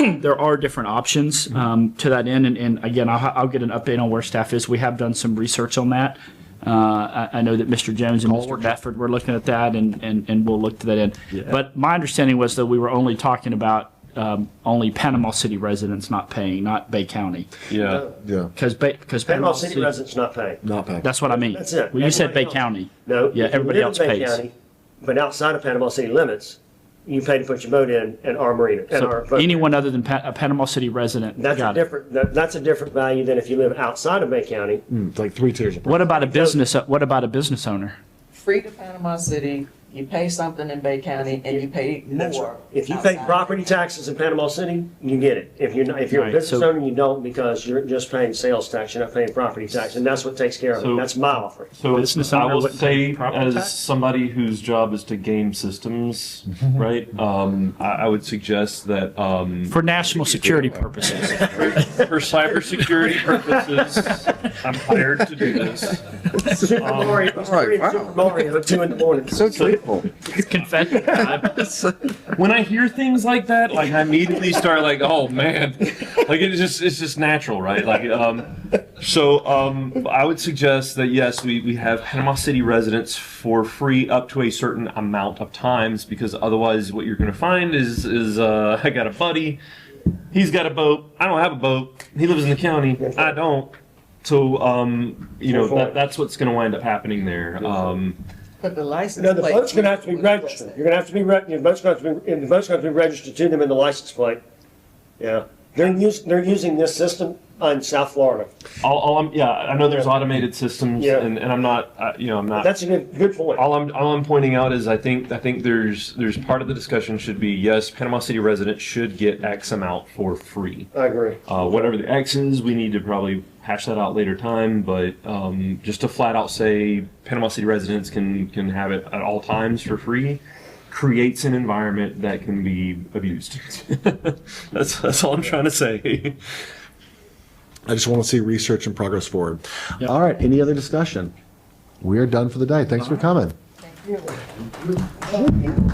there are different options to that end. And again, I'll get an update on where staff is. We have done some research on that. I know that Mr. Jones and Mr. Bedford were looking at that, and we'll look to that end. Yeah. But my understanding was that we were only talking about only Panama City residents not paying, not Bay County. Yeah. Yeah. Because Panama City residents not paying. Not paying. That's what I mean. That's it. Well, you said Everybody Bay else. County. No. Yeah, if you everybody live in else Bay pays. County, but outside of Panama City limits, you pay to put your boat in our marina. In our So boat. anyone other than a Panama City resident. That's a got it. different, that's a different value than if you live outside of Bay County. It's like 3 tiers. What about a business? What about a business owner? Free to Panama City, you pay something in Bay County, and you pay more. If you pay outside. property taxes in Panama City, you get it. If you're not, if you're a Right, business so- owner, you don't, because you're just paying sales tax, you're not paying property tax, and that's what takes care of it. So- That's my offer. So Business I owner will wouldn't pay say, property as tax? somebody whose job is to game systems, right? I would suggest that For national security purposes. for cybersecurity purposes, I'm hired to do this. Super Mario, Super Mario at 2 in the morning. So truthful. Confession time. When I hear things like that, like I immediately start like, oh man, like it's just natural, right? Like, I would suggest that yes, we have Panama City residents for free up to a certain amount of times, because otherwise what you're going to find is I got a buddy, he's got a boat, I don't have a boat, he lives in the county, I don't. So, that's what's going to wind up happening there. But the license No, the plate. boat's gonna have to be registered. You're gonna have to be, your boat's gonna have to be, the boat's gonna have to be registered to them in the license plate. Yeah. They're using this system in South Florida. I know there's automated systems, Yeah. and I'm not, I'm not. That's a good point. All I'm pointing out is I think there's part of the discussion should be, yes, Panama City residents should get X amount for free. I agree. Whatever the X is, we need to probably hash that out later time, but just to flat out say Panama City residents can have it at all times for free creates an environment that can be abused. That's all I'm trying to say. I just want to see research and progress forward. All right. Any other discussion? We are done for the day. Thanks for coming. Thank you.